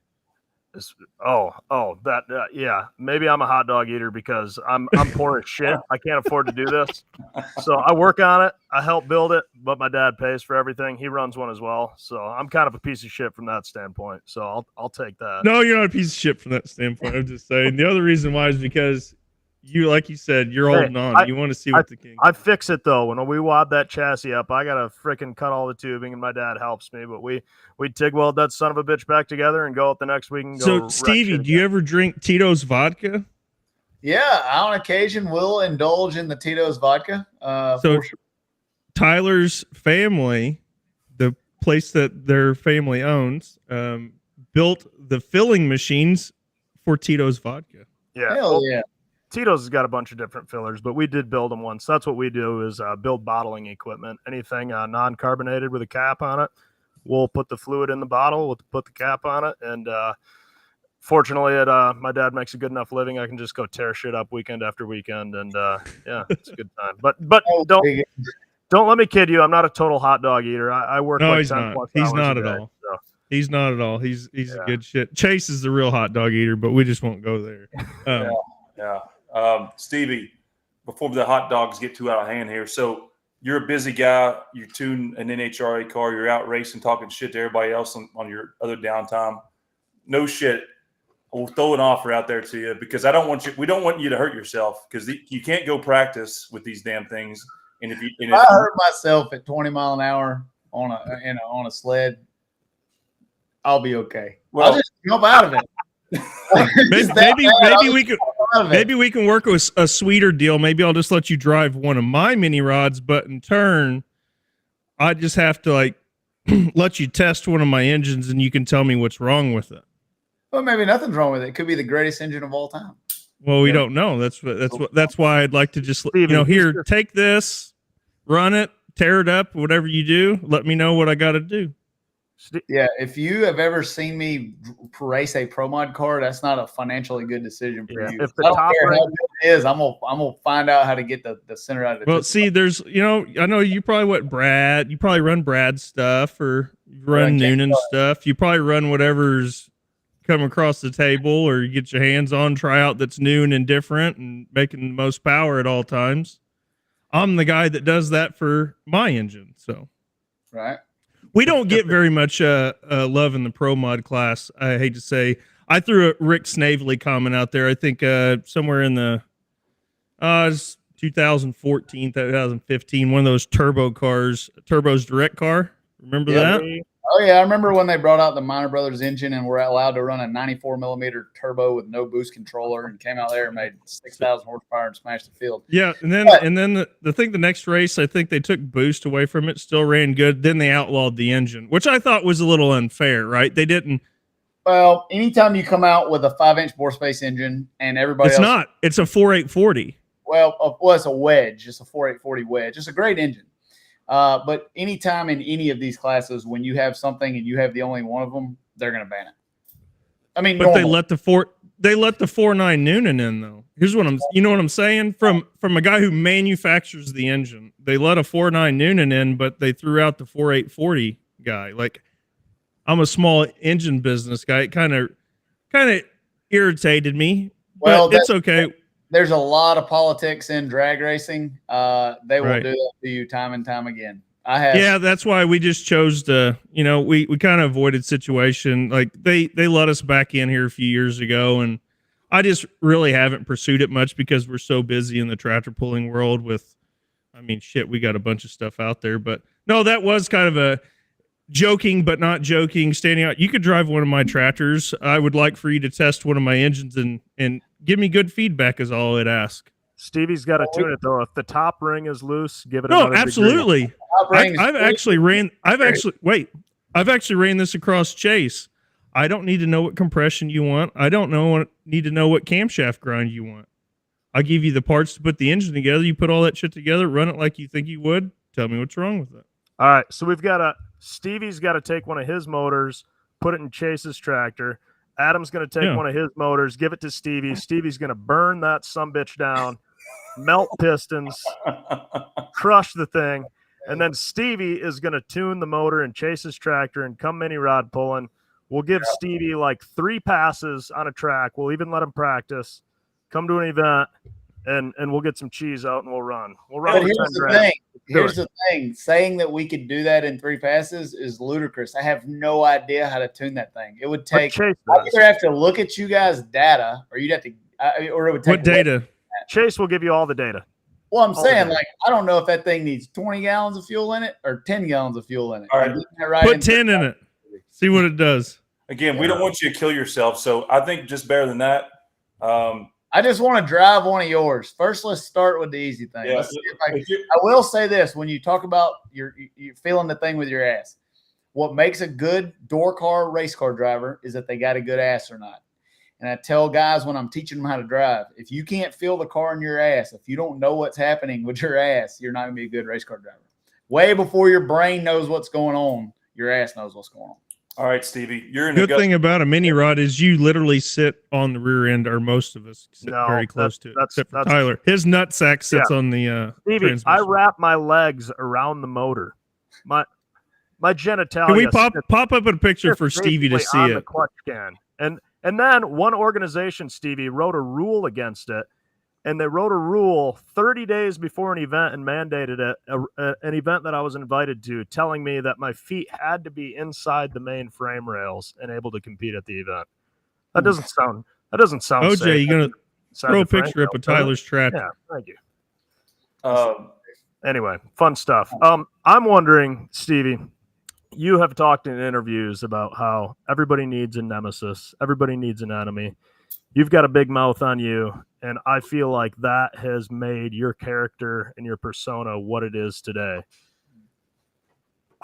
Yeah. Maybe I'm a hot dog eater because I'm poor as shit. I can't afford to do this. So I work on it. I help build it, but my dad pays for everything. He runs one as well. So I'm kind of a piece of shit from that standpoint. So I'll take that. No, you're not a piece of shit from that standpoint. I'm just saying. The other reason why is because like you said, you're holding on. You want to see what the king. I fix it though. When we wad that chassis up, I gotta freaking cut all the tubing, and my dad helps me. But we TIG weld that son of a bitch back together and go out the next week and go. So Stevie, do you ever drink Tito's vodka? Yeah, on occasion will indulge in the Tito's vodka. So Tyler's family, the place that their family owns, built the filling machines for Tito's vodka. Yeah. Hell yeah. Tito's has got a bunch of different fillers, but we did build them once. That's what we do is build bottling equipment. Anything non-carbonated with a cap on it, we'll put the fluid in the bottle, we'll put the cap on it. And fortunately, my dad makes a good enough living. I can just go tear shit up weekend after weekend. And yeah, it's a good time. But don't let me kid you. I'm not a total hot dog eater. I work like he's 10 not. plus He's hours not a at day, all. so. He's not at all. He's a good shit. Chase is the real hot dog eater, but we just won't go there. Yeah. Stevie, before the hot dogs get too out of hand here. So you're a busy guy. You tune an NHRA car. You're out racing, talking shit to everybody else on your other downtime. No shit. We'll throw an offer out there to you because we don't want you to hurt yourself because you can't go practice with these damn things. And if I hurt myself at 20 mile an hour on a sled, I'll be okay. Well, I'll just jump out of it. Maybe we can work with a sweeter deal. Maybe I'll just let you drive one of my mini rods, but in turn, I just have to let you test one of my engines, and you can tell me what's wrong with it. Well, maybe nothing's wrong with it. It could be the greatest engine of all time. Well, we don't know. That's why I'd like to just, here, take this, run it, tear it up, whatever you do. Let me know what I got to do. Yeah, if you have ever seen me race a pro mod car, that's not a financially good decision for you. If the top how good it is, I'm gonna find out how to get the center out of it. Well, see, there's, I know you probably you probably run Brad stuff or run Noonan stuff. You probably run whatever's come across the table, or you get your hands on tryout that's new and different and making the most power at all times. I'm the guy that does that for my engine, so right. We don't get very much love in the pro mod class. I hate to say. I threw a Rick Snavely comment out there. I think somewhere in the 2014, 2015, one of those Turbo's direct car. Remember that? Oh, yeah. I remember when they brought out the Minor Brothers engine and were allowed to run a 94 millimeter turbo with no boost controller and came out there and made 6,000 horsepower and smashed the field. Yeah. And then the next race, I think they took boost away from it, still ran good. Then they outlawed the engine, which I thought was a little unfair, right? They didn't. Well, anytime you come out with a 5-inch bore space engine and everybody else. It's not. It's a 4840. Well, it's a wedge. It's a 4840 wedge. It's a great engine. But anytime in any of these classes, when you have something and you have the only one of them, they're going to ban it. I mean, but they let the 4.9 Noonan in though. Here's what I'm saying from a guy who manufactures the engine. They let a 4.9 Noonan in, but they threw out the 4.840 guy. Like, I'm a small engine business guy. It kind of irritated me. Well, it's okay. There's a lot of politics in drag racing. They will do that to you time and time again. Yeah, that's why we just chose to, we kind of avoided situation. Like they let us back in here a few years ago, and I just really haven't pursued it much because we're so busy in the tractor pulling world with, we got a bunch of stuff out there. But no, that was kind of a joking, but not joking, standing out. You could drive one of my tractors. I would like for you to test one of my engines and give me good feedback is all I'd ask. Stevie's got to tune it though. If the top ring is loose, give it another absolutely. I've actually ran this across Chase. I don't need to know what compression you want. I don't need to know what camshaft grind you want. I'll give you the parts to put the engine together. You put all that shit together, run it like you think you would. Tell me what's wrong with it. All right, so Stevie's got to take one of his motors, put it in Chase's tractor. Adam's going to take one of his motors, give it to Stevie. Stevie's going to burn that sumbitch down, melt pistons, crush the thing, and then Stevie is going to tune the motor in Chase's tractor and come mini rod pulling. We'll give Stevie like 3 passes on a track. We'll even let him practice. Come to an event, and we'll get some cheese out and we'll run. But here's the thing. Saying that we could do that in 3 passes is ludicrous. I have no idea how to tune that thing. It would take. I'd either have to look at you guys' data, or you'd have to, or it would take. What data? Chase will give you all the data. Well, I'm saying, I don't know if that thing needs 20 gallons of fuel in it or 10 gallons of fuel in it. All right, put 10 in it. See what it does. Again, we don't want you to kill yourself, so I think just better than that. I just want to drive one of yours. First, let's start with the easy thing. Yeah, I will say this: when you talk about you're feeling the thing with your ass, what makes a good door car race car driver is that they got a good ass or not. And I tell guys when I'm teaching them how to drive, if you can't feel the car in your ass, if you don't know what's happening with your ass, you're not going to be a good race car driver. Way before your brain knows what's going on, your ass knows what's going on. All right, Stevie, you're in good thing about a mini rod is you literally sit on the rear end, or most of us sit very close to it, except for Tyler. His nutsack sits on the Stevie, I wrap my legs around the motor. My genitalia. Can we pop up a picture for Stevie to see it? The clutch can. And then one organization, Stevie, wrote a rule against it. And they wrote a rule 30 days before an event and mandated it, an event that I was invited to, telling me that my feet had to be inside the main frame rails and able to compete at the event. That doesn't sound OJ, safe. you going to throw a picture up of Tyler's tractor? Yeah, thank you. Anyway, fun stuff. I'm wondering, Stevie, you have talked in interviews about how everybody needs a nemesis, everybody needs an enemy. You've got a big mouth on you, and I feel like that has made your character and your persona what it is today.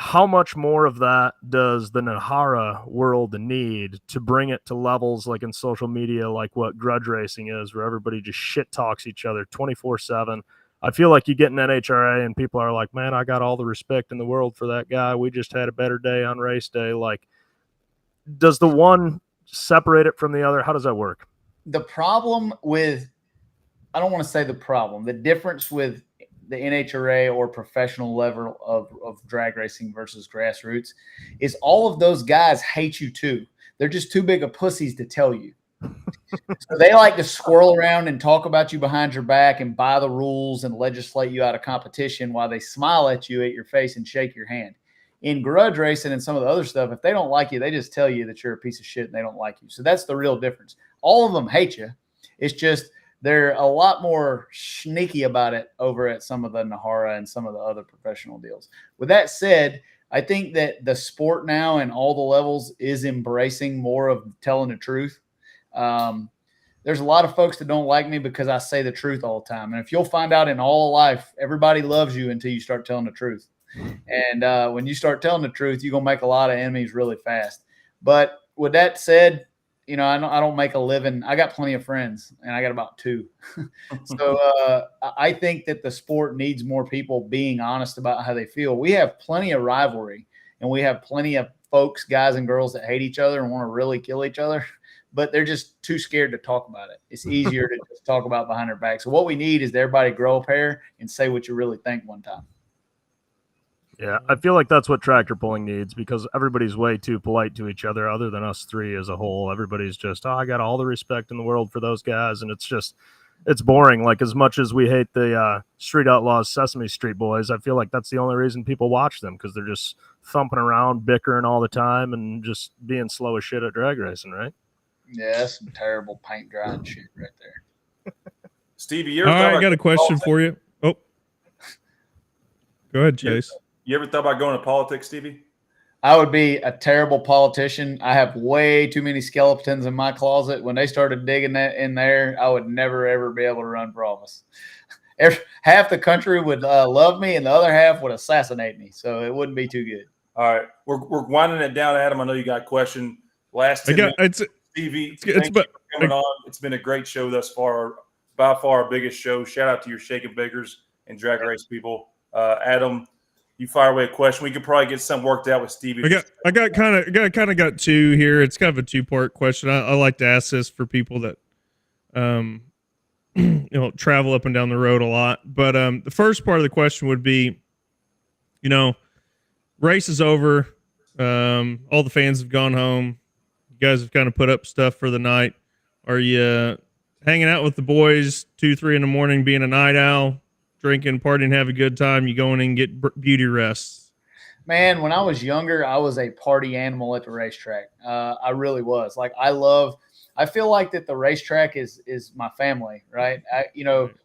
how much more of that does the Nahara world need to bring it to levels like in social media, like what grudge racing is, where everybody just shit talks each other 24/7. I feel like you get an NHRA and people are like, man, I got all the respect in the world for that guy. We just had a better day on race day. Like, does the one separate it from the other? How does that work? The problem with, I don't want to say the problem, the difference with the NHRA or professional level of drag racing versus grassroots is all of those guys hate you too. They're just too big of pussies to tell you. So they like to swirl around and talk about you behind your back and buy the rules and legislate you out of competition while they smile at you at your face and shake your hand. In grudge racing and some of the other stuff, if they don't like you, they just tell you that you're a piece of shit and they don't like you. So that's the real difference. All of them hate you. It's just they're a lot more sneaky about it over at some of the Nahara and some of the other professional deals. With that said, I think that the sport now and all the levels is embracing more of telling the truth. There's a lot of folks that don't like me because I say the truth all the time. And if you'll find out in all of life, everybody loves you until you start telling the truth. And when you start telling the truth, you're going to make a lot of enemies really fast. But with that said, you know, I don't make a living. I got plenty of friends, and I got about 2. So I think that the sport needs more people being honest about how they feel. We have plenty of rivalry, and we have plenty of folks, guys and girls, that hate each other and want to really kill each other, but they're just too scared to talk about it. It's easier to just talk about behind their back. So what we need is everybody grow a pair and say what you really think one time. Yeah, I feel like that's what tractor pulling needs, because everybody's way too polite to each other other than us three as a whole. Everybody's just, I got all the respect in the world for those guys. And it's boring. Like, as much as we hate the Street Outlaws, Sesame Street Boys, I feel like that's the only reason people watch them, because they're just thumping around, bickering all the time, and just being slow as shit at drag racing, right? Yeah, that's some terrible paint drying shit right there. Stevie, you ever All right, I got a question politics? for you. Oh, go ahead, Chase. You ever thought about going to politics, Stevie? I would be a terrible politician. I have way too many skeletons in my closet. When they started digging that in there, I would never, ever be able to run for office. Half the country would love me, and the other half would assassinate me. So it wouldn't be too good. All right. We're winding it down, Adam. I know you got a question. Last 10 minutes, Stevie, thank you for coming on. It's been a great show thus far. By far our biggest show. Shout out to your Shake and Bakers and drag race people. Adam, you fire away a question. We could probably get something worked out with Stevie. I got kind of 2 here. It's kind of a 2-part question. I like to ask this for people that you know, travel up and down the road a lot. But the first part of the question would be, you know, race is over. All the fans have gone home. You guys have kind of put up stuff for the night. Are you hanging out with the boys 2-3 in the morning, being a night owl, drinking, partying, have a good time? You going and get beauty rests? Man, when I was younger, I was a party animal at the racetrack. I really was. Like, I feel like that the racetrack is my family, right?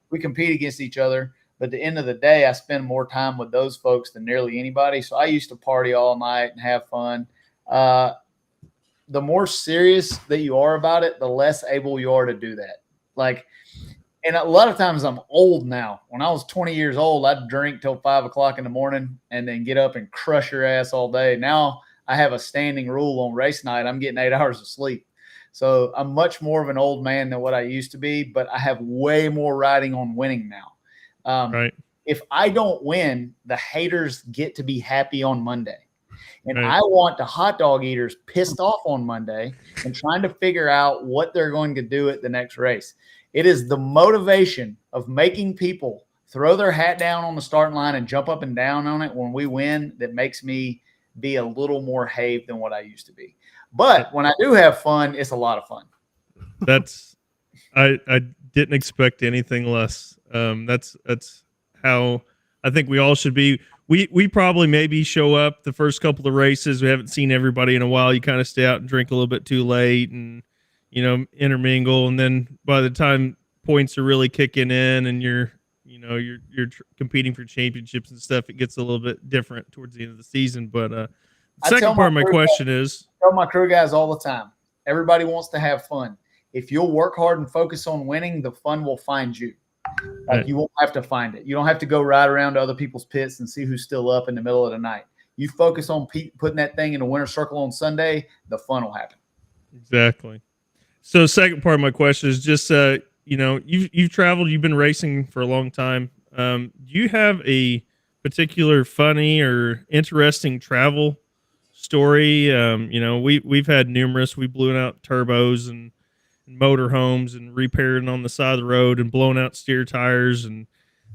We compete against each other, but at the end of the day, I spend more time with those folks than nearly anybody. So I used to party all night and have fun. The more serious that you are about it, the less able you are to do that. Like, and a lot of times I'm old now. When I was 20 years old, I'd drink till 5 o'clock in the morning and then get up and crush your ass all day. Now I have a standing rule on race night. I'm getting 8 hours of sleep. So I'm much more of an old man than what I used to be, but I have way more riding on winning now. Right. If I don't win, the haters get to be happy on Monday. And right. I want the hot dog eaters pissed off on Monday and trying to figure out what they're going to do at the next race. It is the motivation of making people throw their hat down on the starting line and jump up and down on it when we win that makes me be a little more have than what I used to be. But when I do have fun, it's a lot of fun. I didn't expect anything less. That's how I think we all should be. We probably maybe show up the first couple of races. We haven't seen everybody in a while. You kind of stay out and drink a little bit too late and, you know, intermingle. And then by the time points are really kicking in and you're competing for championships and stuff, it gets a little bit different towards the end of the season. But the second part of my question is, I tell my crew guys all the time, everybody wants to have fun. If you'll work hard and focus on winning, the fun will find you. Like, you won't have to find it. You don't have to go ride around to other people's pits and see who's still up in the middle of the night. You focus on putting that thing in a winner's circle on Sunday, the fun will happen. Exactly. So second part of my question is just, you've traveled, you've been racing for a long time. Do you have a particular funny or interesting travel story? We've had numerous. We blew out turbos and motorhomes and repairing on the side of the road and blown out steer tires. And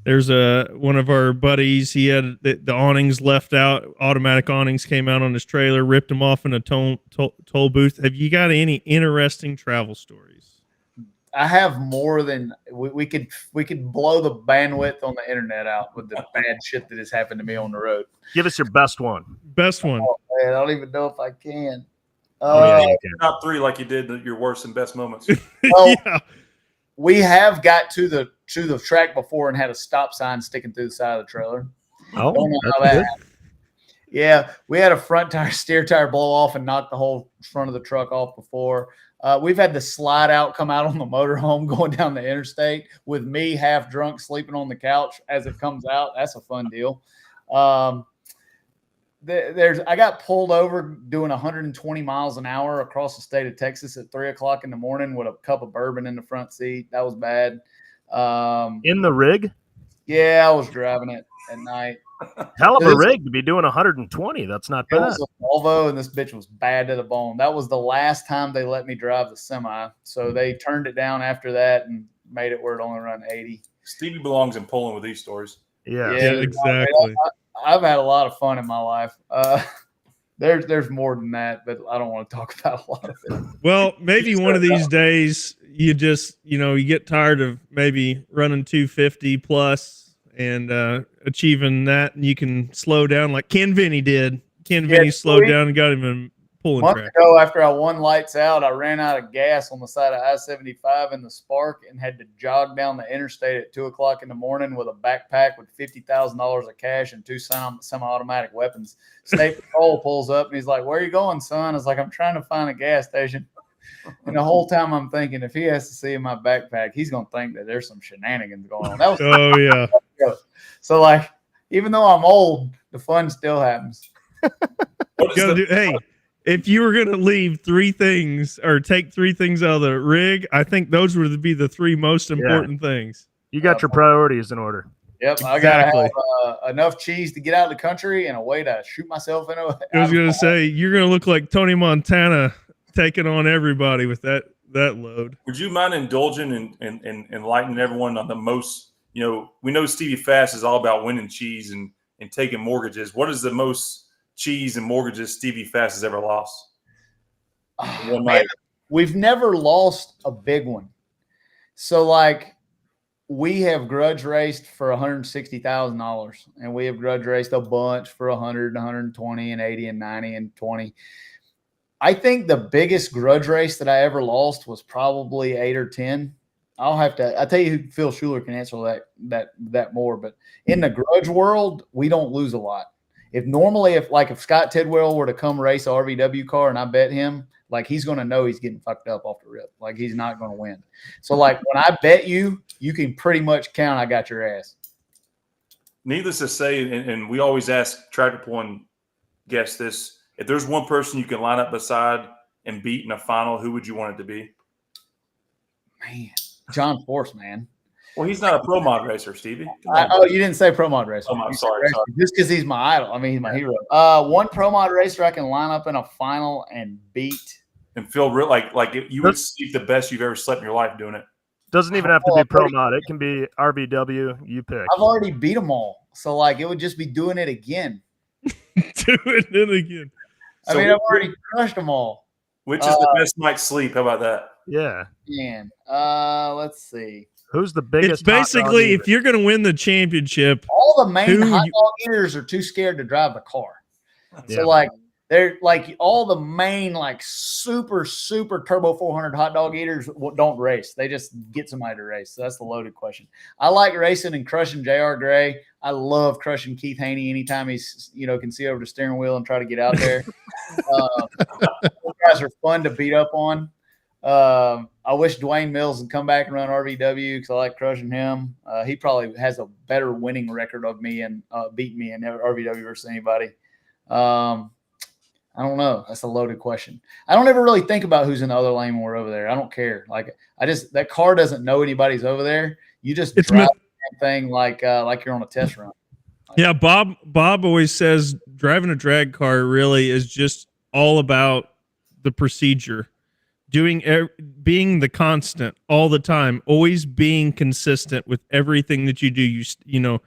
there's one of our buddies. He had the awnings left out. Automatic awnings came out on his trailer, ripped them off in a toll booth. Have you got any interesting travel stories? I have more than we could blow the bandwidth on the internet out with the bad shit that has happened to me on the road. Give us your best one. Best one. Oh, man, I don't even know if I can. Top three, like you did your worst and best moments. Well, yeah. We have got to the track before and had a stop sign sticking through the side of the trailer. Oh, don't know how that happened. Yeah, we had a front tire, steer tire blow off and knock the whole front of the truck off before. We've had the slide out come out on the motorhome going down the interstate with me half drunk sleeping on the couch as it comes out. That's a fun deal. I got pulled over doing 120 miles an hour across the state of Texas at 3:00 in the morning with a cup of bourbon in the front seat. That was bad. In the rig? Yeah, I was driving it at night. Hell of a rig to be doing 120. That's not bad. It was a Volvo, and this bitch was bad to the bone. That was the last time they let me drive the semi. So they turned it down after that and made it where it only run 80. Stevie belongs in Poland with these stories. Yeah, exactly. I've had a lot of fun in my life. There's more than that, but I don't want to talk about a lot of it. Well, maybe one of these days you just, you get tired of maybe running 250 plus and achieving that, and you can slow down like Ken Vinny did. Vinny slowed down and got him in pulling track. A month ago, after I won lights out, I ran out of gas on the side of I-75 in the Spark and had to jog down the interstate at 2:00 in the morning with a backpack with $50,000 of cash and 2 semi-automatic weapons. State Patrol pulls up and he's like, "Where are you going, son?" I was like, "I'm trying to find a gas station." And the whole time I'm thinking, if he has to see in my backpack, he's going to think that there's some shenanigans going on. That was oh, yeah. So, like, even though I'm old, the fun still happens. Hey, if you were going to leave 3 things or take 3 things out of the rig, I think those would be the 3 most important things. You got your priorities in order. Yep, exactly. I got to have enough cheese to get out of the country and a way to shoot myself in a. I was going to say, you're going to look like Tony Montana taking on everybody with that load. Would you mind indulging and enlightening everyone on the most, we know Stevie Fast is all about winning cheese and taking mortgages. What is the most cheese and mortgages Stevie Fast has ever lost? One night. We've never lost a big one. So, like, we have grudge raced for $160,000, and we have grudge raced a bunch for 100, 120, and 80, and 90, and 20. I think the biggest grudge race that I ever lost was probably 8 or 10. I'll tell you, Phil Schuler can answer that more. But in the grudge world, we don't lose a lot. If Scott Tidwell were to come race a RVW car and I bet him, like, he's going to know he's getting fucked up off the rip. Like, he's not going to win. So, like, when I bet you can pretty much count I got your ass. Needless to say, and we always ask Tractor Point guests this, if there's one person you can line up beside and beat in a final, who would you want it to be? Man, John Force, man. Well, he's not a pro mod racer, Stevie. You didn't say pro mod racer. Oh, I'm sorry. Just because he's my idol. I mean, he's my hero. One pro mod racer I can line up in a final and beat. And feel real like you would sleep the best you've ever slept in your life doing it. Doesn't even have to be pro mod. It can be RVW. You pick. I've already beat them all. So, like, it would just be doing it again. Doing it again. I mean, I've already crushed them all. Which is the best night's sleep? How about that? Yeah. Man, let's see. Who's the biggest? It's basically, if you're going to win the championship, all the main hot dog eaters are too scared to drive the car. Yeah. So, like, they're like all the main, like, super turbo 400 hot dog eaters don't race. They just get somebody to race. So that's the loaded question. I like racing and crushing JR Gray. I love crushing Keith Haney anytime he's, can see over the steering wheel and try to get out there. Those guys are fun to beat up on. I wish Dwayne Mills would come back and run RVW because I like crushing him. He probably has a better winning record of me and beating me in RVW versus anybody. I don't know. That's a loaded question. I don't ever really think about who's in the other lane when we're over there. I don't care. Like that car doesn't know anybody's over there. You just drive the thing like you're on a test run. Yeah, Bob always says driving a drag car really is just all about the procedure, being the constant all the time, always being consistent with everything that you do. You know,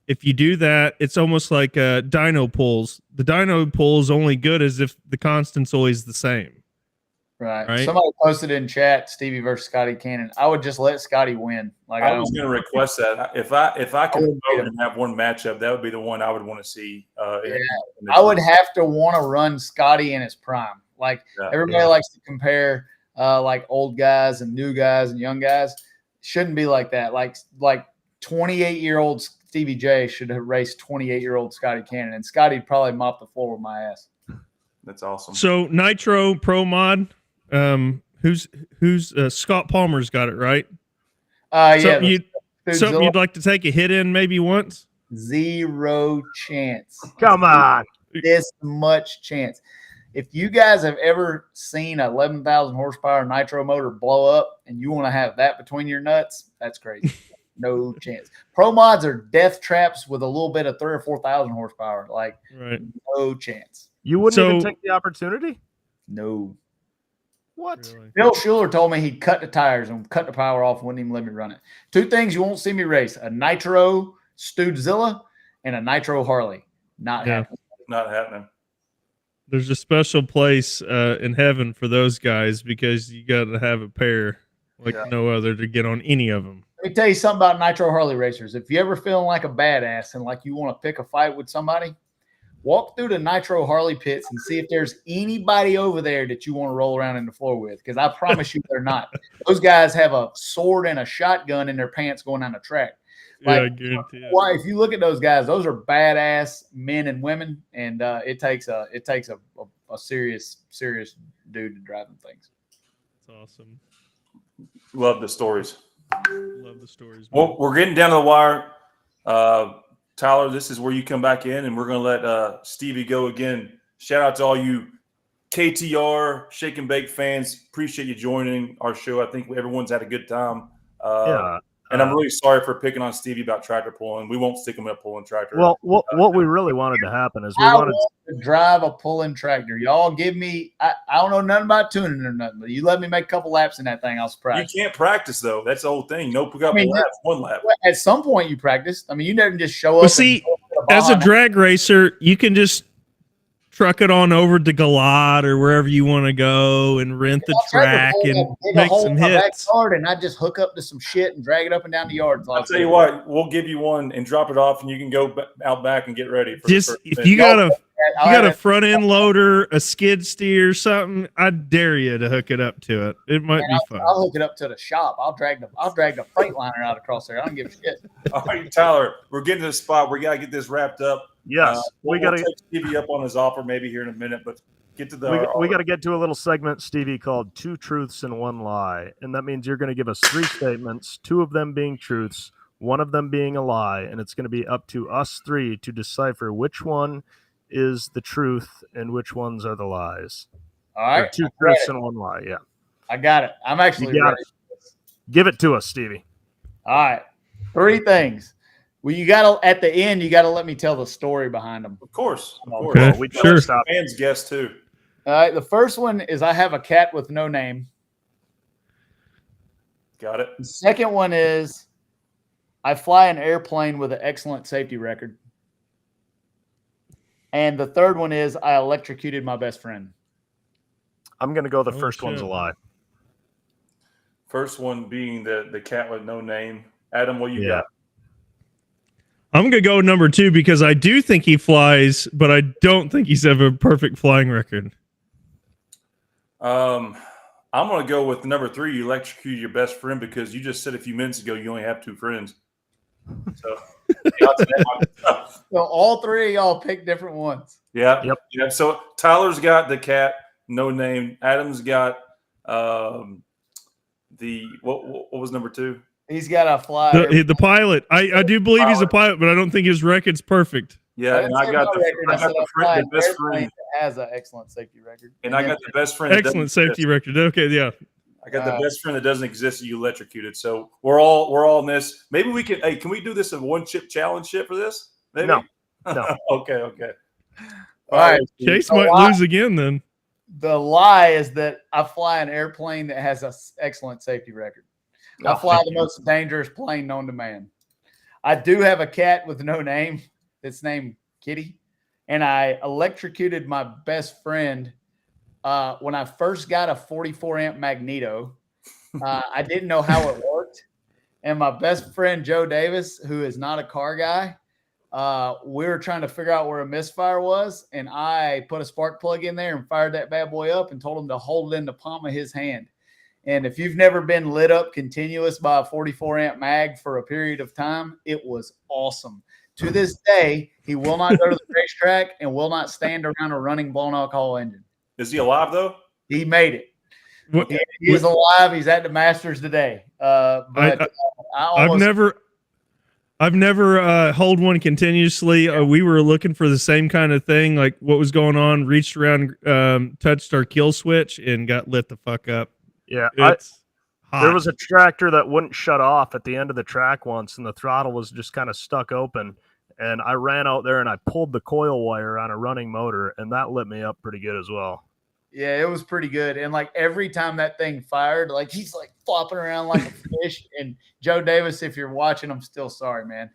if you do that, it's almost like dyno pulls. The dyno pull is only good as if the constant's always the same. Right. Somebody posted in chat Stevie versus Scotty Cannon. I would just let Scotty win. Like I was going to request that. If I could vote and have one matchup, that would be the one I would want to see. I would have to want to run Scotty in his prime. Like everybody likes to compare like old guys and new guys and young guys. Shouldn't be like that. Like 28-year-old Stevie J should have raced 28-year-old Scotty Cannon, and Scotty'd probably mop the floor with my ass. That's awesome. So Nitro Pro Mod. Who's Scott Palmer's got it, right? Something you'd like to take a hit in maybe once? Zero chance. Come on. This much chance. If you guys have ever seen a 11,000 horsepower nitro motor blow up and you want to have that between your nuts, that's crazy. No chance. Pro mods are death traps with a little bit of 3,000 or 4,000 horsepower. Like, no chance. You wouldn't even take the opportunity? No. What? Really? Bill Schuler told me he'd cut the tires and cut the power off and wouldn't even let me run it. Two things you won't see me race: a nitro Studezilla and a nitro Harley. Not happening. Not happening. There's a special place in heaven for those guys because you got to have a pair like no other to get on any of them. Let me tell you something about nitro Harley racers. If you ever feeling like a badass and like you want to pick a fight with somebody, walk through the nitro Harley pits and see if there's anybody over there that you want to roll around in the floor with. Because I promise you they're not. Those guys have a sword and a shotgun in their pants going down the track. Like, I guarantee it. Well, if you look at those guys, those are badass men and women, and it takes a serious dude to drive them things. That's awesome. Love the stories. Love the stories. Well, we're getting down to the wire. Tyler, this is where you come back in, and we're going to let Stevie go again. Shout out to all you KTR Shake and Bake fans. Appreciate you joining our show. I think everyone's had a good time. And I'm really sorry for picking on Stevie about tractor pulling. We won't stick him in a pulling tractor. Well, what we really wanted to happen is I want to drive a pulling tractor. Y'all give me – I don't know nothing about tuning or nothing, but you let me make a couple laps in that thing, I'll surprise you. You can't practice, though. That's the whole thing. No couple laps, one lap. At some point you practice. I mean, you never just show up. Well, see, as a drag racer, you can just truck it on over to Galad or wherever you want to go and rent the track and make some hits. And I just hook up to some shit and drag it up and down the yard. I'll tell you what, we'll give you one and drop it off, and you can go out back and get ready. Just if you got a front end loader, a skid steer, something, I dare you to hook it up to it. It might be fun. I'll hook it up to the shop. I'll drag the Freightliner out across there. I don't give a shit. All right, Tyler, we're getting to the spot. We got to get this wrapped up. Yes, we got to take Stevie up on his offer maybe here in a minute, but get to the. We got to get to a little segment, Stevie, called Two Truths and One Lie. And that means you're going to give us three statements, two of them being truths, one of them being a lie. And it's going to be up to us three to decipher which one is the truth and which ones are the lies. All right. Or two truths and one lie. Yeah. I got it. I'm actually ready. Give it to us, Stevie. All right. Three things. Well, you got to, at the end, you got to let me tell the story behind them. Of course. Okay. We sure. Fans guess too. All right. The first one is I have a cat with no name. Got it. The second one is I fly an airplane with an excellent safety record. And the third one is I electrocuted my best friend. I'm going to go the first one's a lie. First one being the cat with no name. Adam, what you got? I'm going to go number two because I do think he flies, but I don't think he's have a perfect flying record. I'm going to go with number three. You electrocuted your best friend because you just said a few minutes ago you only have two friends. So, so all three of y'all pick different ones. Yeah. Yep. So Tyler's got the cat, no name. Adam's got what was number two? He's got a fly. The pilot. I do believe he's a pilot, but I don't think his record's perfect. Yeah, and I got the best friend that has an excellent safety record. And I got the best friend. Excellent safety record. Okay, yeah. I got the best friend that doesn't exist. You electrocuted. So we're all in this. Maybe we can. Hey, can we do this in one chip challenge ship for this? Maybe? No. Okay. All right. Chase might lose again then. The lie is that I fly an airplane that has an excellent safety record. I fly the most dangerous plane known to man. I do have a cat with no name. It's named Kitty. And I electrocuted my best friend when I first got a 44 amp magneto. I didn't know how it worked. And my best friend, Joe Davis, who is not a car guy, we were trying to figure out where a misfire was. And I put a spark plug in there and fired that bad boy up and told him to hold it in the palm of his hand. And if you've never been lit up continuous by a 44 amp mag for a period of time, it was awesome. To this day, he will not go to the racetrack and will not stand around a running blown alcohol engine. Is he alive though? He made it. He is alive. He's at the Masters today. But I've never hold one continuously. We were looking for the same kind of thing, like what was going on. Reached around, touched our kill switch, and got lit the fuck up. Yeah, Hot. There was a tractor that wouldn't shut off at the end of the track once, and the throttle was just kind of stuck open. And I ran out there and I pulled the coil wire on a running motor, and that lit me up pretty good as well. Yeah, it was pretty good. And like every time that thing fired, like he's like flopping around like a fish. And Joe Davis, if you're watching, I'm still sorry, man.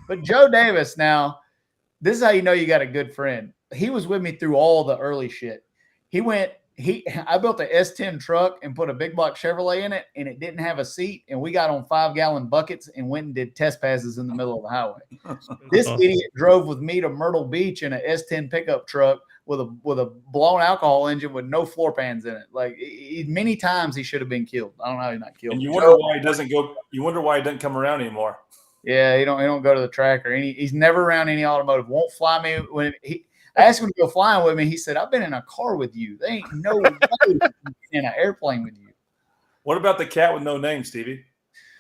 But Joe Davis, now, this is how you know you got a good friend. He was with me through all the early shit. I built a S10 truck and put a big block Chevrolet in it, and it didn't have a seat. And we got on 5-gallon buckets and went and did test passes in the middle of the highway. This idiot drove with me to Myrtle Beach in a S10 pickup truck with a blown alcohol engine with no floor pans in it. Like many times he should have been killed. I don't know how he's not killed. And you wonder why he doesn't go. You wonder why he doesn't come around anymore. Yeah, he don't go to the track or he's never around any automotive. Won't fly me when I asked him to go flying with me. He said, "I've been in a car with you. There ain't no way in an airplane with you." What about the cat with no name, Stevie?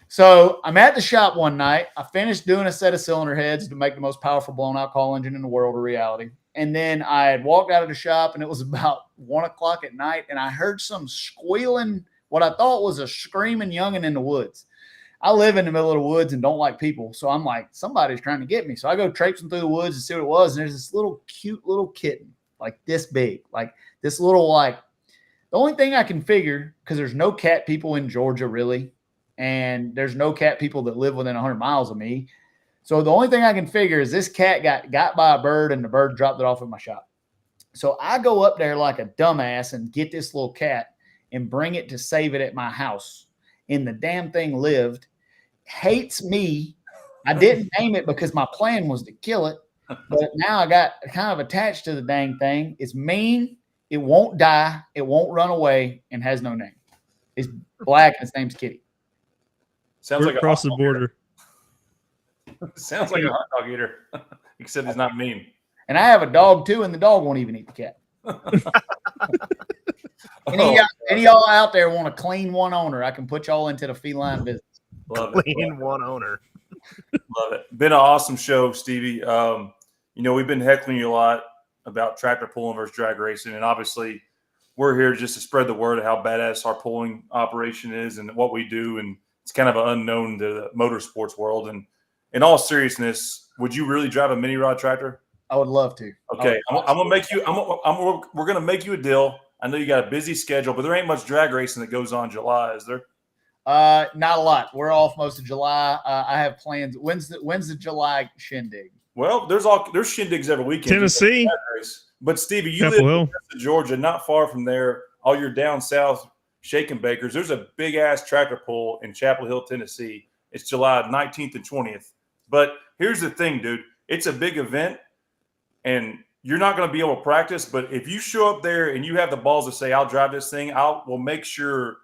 So I'm at the shop one night. I finished doing a set of cylinder heads to make the most powerful blown alcohol engine in the world a reality. And then I had walked out of the shop, and it was about 1 o'clock at night, and I heard some squealing, what I thought was a screaming youngin' in the woods. I live in the middle of the woods and don't like people. So I'm like, somebody's trying to get me. So I go traipsing through the woods and see what it was. And there's this little cute little kitten, like this big, like this little, like the only thing I can figure, because there's no cat people in Georgia really. And there's no cat people that live within 100 miles of me. So the only thing I can figure is this cat got by a bird and the bird dropped it off at my shop. So I go up there like a dumbass and get this little cat and bring it to save it at my house. And the damn thing lived, hates me. I didn't name it because my plan was to kill it. But now I got kind of attached to the dang thing. It's mean. It won't die. It won't run away and has no name. It's black and its name's Kitty. Sounds like across the border. Sounds like a hot dog eater, except it's not mean. And I have a dog too, and the dog won't even eat the cat. Any of y'all out there want a clean one owner, I can put y'all into the feline business. Love Clean one owner. Love it. Been an awesome show, Stevie. We've been heckling you a lot about tractor pulling versus drag racing, and obviously we're here just to spread the word of how badass our pulling operation is and what we do, and it's kind of an unknown to the motorsports world. And in all seriousness, would you really drive a mini rod tractor? I would love to. Okay, I'm gonna make you. We're gonna make you a deal. I know you got a busy schedule, but there ain't much drag racing that goes on in July, is there? Not a lot. We're off most of July. I have plans. When's the July shindig? Well, there's shindigs every weekend. Tennessee. But Stevie, you live in Georgia, not far from there. All your down south shake and bakers. There's a big ass tractor pull in Chapel Hill, Tennessee. It's July 19th and 20th. But here's the thing, dude. It's a big event, and you're not going to be able to practice. But if you show up there and you have the balls to say, "I'll drive this thing," we will make sure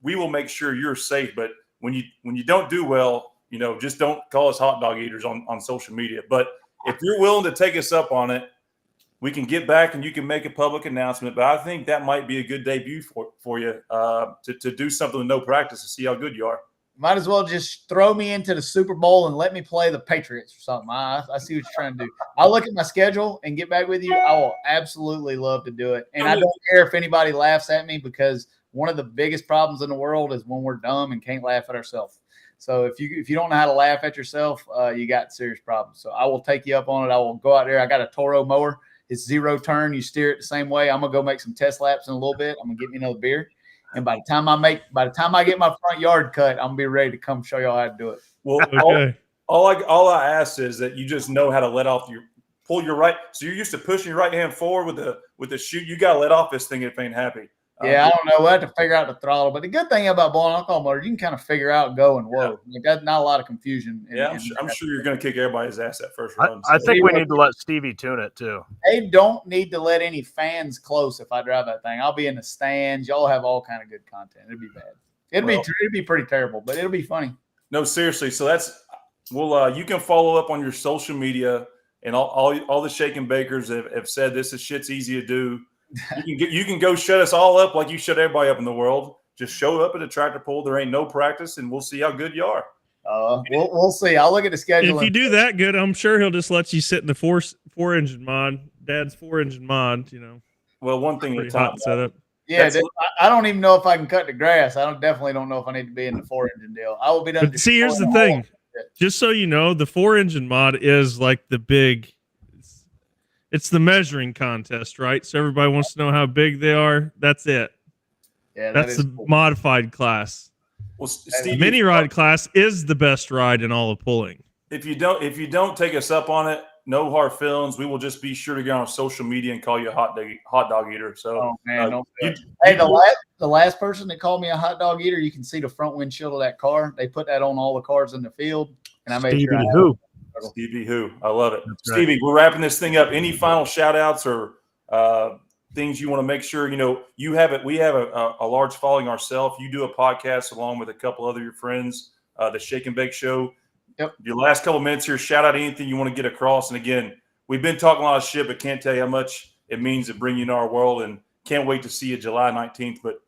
you're safe. But when you don't do well, just don't call us hot dog eaters on social media. But if you're willing to take us up on it, we can get back and you can make a public announcement. But I think that might be a good debut for you to do something with no practice to see how good you are. Might as well just throw me into the Super Bowl and let me play the Patriots or something. I see what you're trying to do. I'll look at my schedule and get back with you. I will absolutely love to do it. And I don't care if anybody laughs at me, because one of the biggest problems in the world is when we're dumb and can't laugh at ourselves. So if you don't know how to laugh at yourself, you got serious problems. So I will take you up on it. I will go out there. I got a Toro mower. It's 0 turn. You steer it the same way. I'm gonna go make some test laps in a little bit. I'm gonna get me another beer. And by the time I get my front yard cut, I'm gonna be ready to come show y'all how to do it. Well, Okay. all I ask is that you just know how to let off pull your right. So you're used to pushing your right hand forward with the chute. You got to let off this thing if it ain't happy. Yeah, I don't know. We'll have to figure out the throttle. But the good thing about blowing alcohol motor, you can kind of figure out go and whoa. Like, that's not a lot of confusion. I'm sure you're going to kick everybody's ass that first run. I think we need to let Stevie tune it too. They don't need to let any fans close if I drive that thing. I'll be in the stands. Y'all have all kind of good content. It'd be bad. It'd be pretty terrible, but it'll be funny. No, seriously. So you can follow up on your social media, and all the Shake and Bakers have said this is shit's easy to do. You can go shut us all up like you shut everybody up in the world. Just show up at a tractor pull. There ain't no practice, and we'll see how good you are. We'll see. I'll look at the schedule. If you do that good, I'm sure he'll just let you sit in the four engine mod, Dad's 4-engine mod. Well, one thing at a time. Setup. Yeah, I don't even know if I can cut the grass. Definitely don't know if I need to be in the 4-engine deal. I will be done. But see, here's the thing. Just so you know, the 4-engine mod is like the big. It's the measuring contest, right? So everybody wants to know how big they are. That's it. Yeah, that's the cool modified class. Well, Stevie, mini ride class is the best ride in all of pulling. If you don't take us up on it, no hard feelings. We will just be sure to get on social media and call you a hot dog eater. So, the last person that called me a hot dog eater, you can see the front windshield of that car. They put that on all the cars in the field, and I made Stevie who? I love it. That's Stevie, right. We're wrapping this thing up. Any final shout outs or things you want to make sure, you have it. We have a large following ourselves. You do a podcast along with a couple other your friends, the Shake and Bake Show. Yep. Your last couple minutes here, shout out anything you want to get across. And again, we've been talking a lot of shit, but can't tell you how much it means to bring you in our world, and can't wait to see you July 19th. But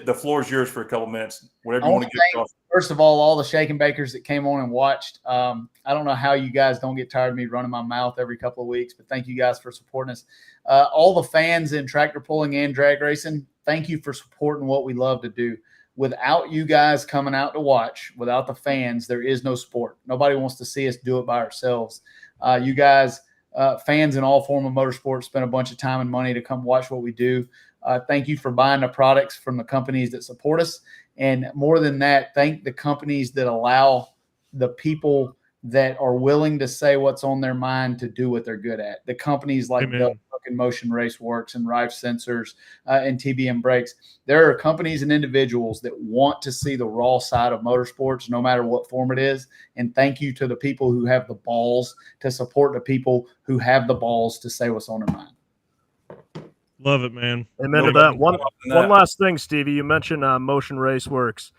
the floor is yours for a couple minutes. Whatever you want to get across. First of all the Shake and Bakers that came on and watched. I don't know how you guys don't get tired of me running my mouth every couple of weeks, but thank you guys for supporting us. All the fans in tractor pulling and drag racing, thank you for supporting what we love to do. Without you guys coming out to watch, without the fans, there is no sport. Nobody wants to see us do it by ourselves. You guys, fans in all form of motorsports, spend a bunch of time and money to come watch what we do. Thank you for buying the products from the companies that support us. And more than that, thank the companies that allow the people that are willing to say what's on their mind to do what they're good at. The companies like fucking Motion Race Works and Rife Sensors and TBM Brakes. There are companies and individuals that want to see the raw side of motorsports, no matter what form it is. And thank you to the people who have the balls to support the people who have the balls to say what's on their mind. Love it, man. Amen to that. One last thing, Stevie. You mentioned Motion Race Works.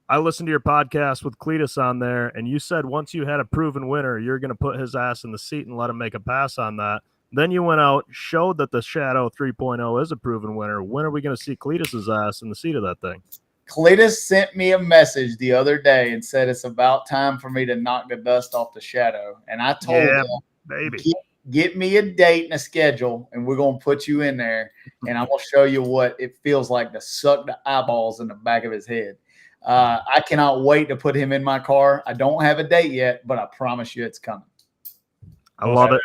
I listened to your podcast with Cletus on there, and you said once you had a proven winner, you're going to put his ass in the seat and let him make a pass on that. Then you went out, showed that the Shadow 3.0 is a proven winner. When are we going to see Cletus's ass in the seat of that thing? Cletus sent me a message the other day and said it's about time for me to knock the dust off the Shadow. And I told him, baby, get me a date and a schedule, and we're going to put you in there, and I'm going to show you what it feels like to suck the eyeballs in the back of his head. I cannot wait to put him in my car. I don't have a date yet, but I promise you it's coming. I love it.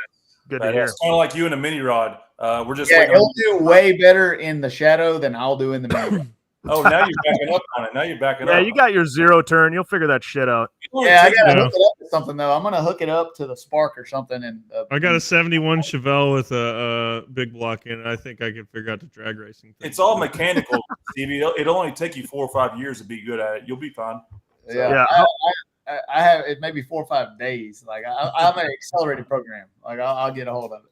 Good to hear. It's kind of like you in a mini rod. We're just he'll do way better in the Shadow than I'll do in the mini rod. Oh, now you're backing up on it. Yeah, you got your 0 turn. You'll figure that shit out. Yeah, I got to hook it up to something, though. I'm going to hook it up to the Spark or something. And I got a 71 Chevelle with a big block in it. I think I can figure out the drag racing thing. It's all mechanical, Stevie. It'll only take you 4 or 5 years to be good at it. You'll be fine. Yeah. I have it maybe 4 or 5 days. Like I'm an accelerated program. Like I'll get a hold of it.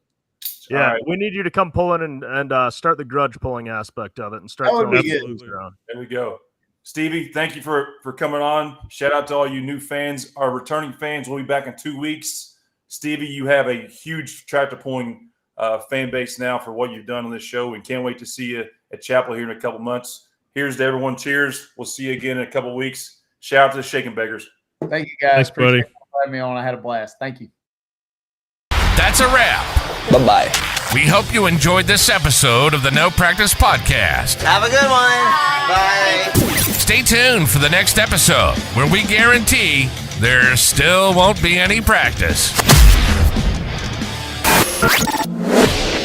Yeah, right. We need you to come pulling and start the grudge pulling aspect of it and start throwing things around. There we go. Stevie, thank you for coming on. Shout out to all you new fans. Our returning fans will be back in 2 weeks. Stevie, you have a huge tractor pulling fan base now for what you've done on this show, and can't wait to see you at Chapel here in a couple months. Here's to everyone. Cheers. We'll see you again in a couple weeks. Shout out to the Shaking Beggars. Thank you, guys. Thanks, buddy. Appreciate you having me on. I had a blast. Thank you. That's a wrap. Bye-bye. We hope you enjoyed this episode of the No Practice Podcast. Have a good one. Bye. Stay tuned for the next episode, where we guarantee there still won't be any practice.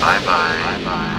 Bye-bye. Bye-bye.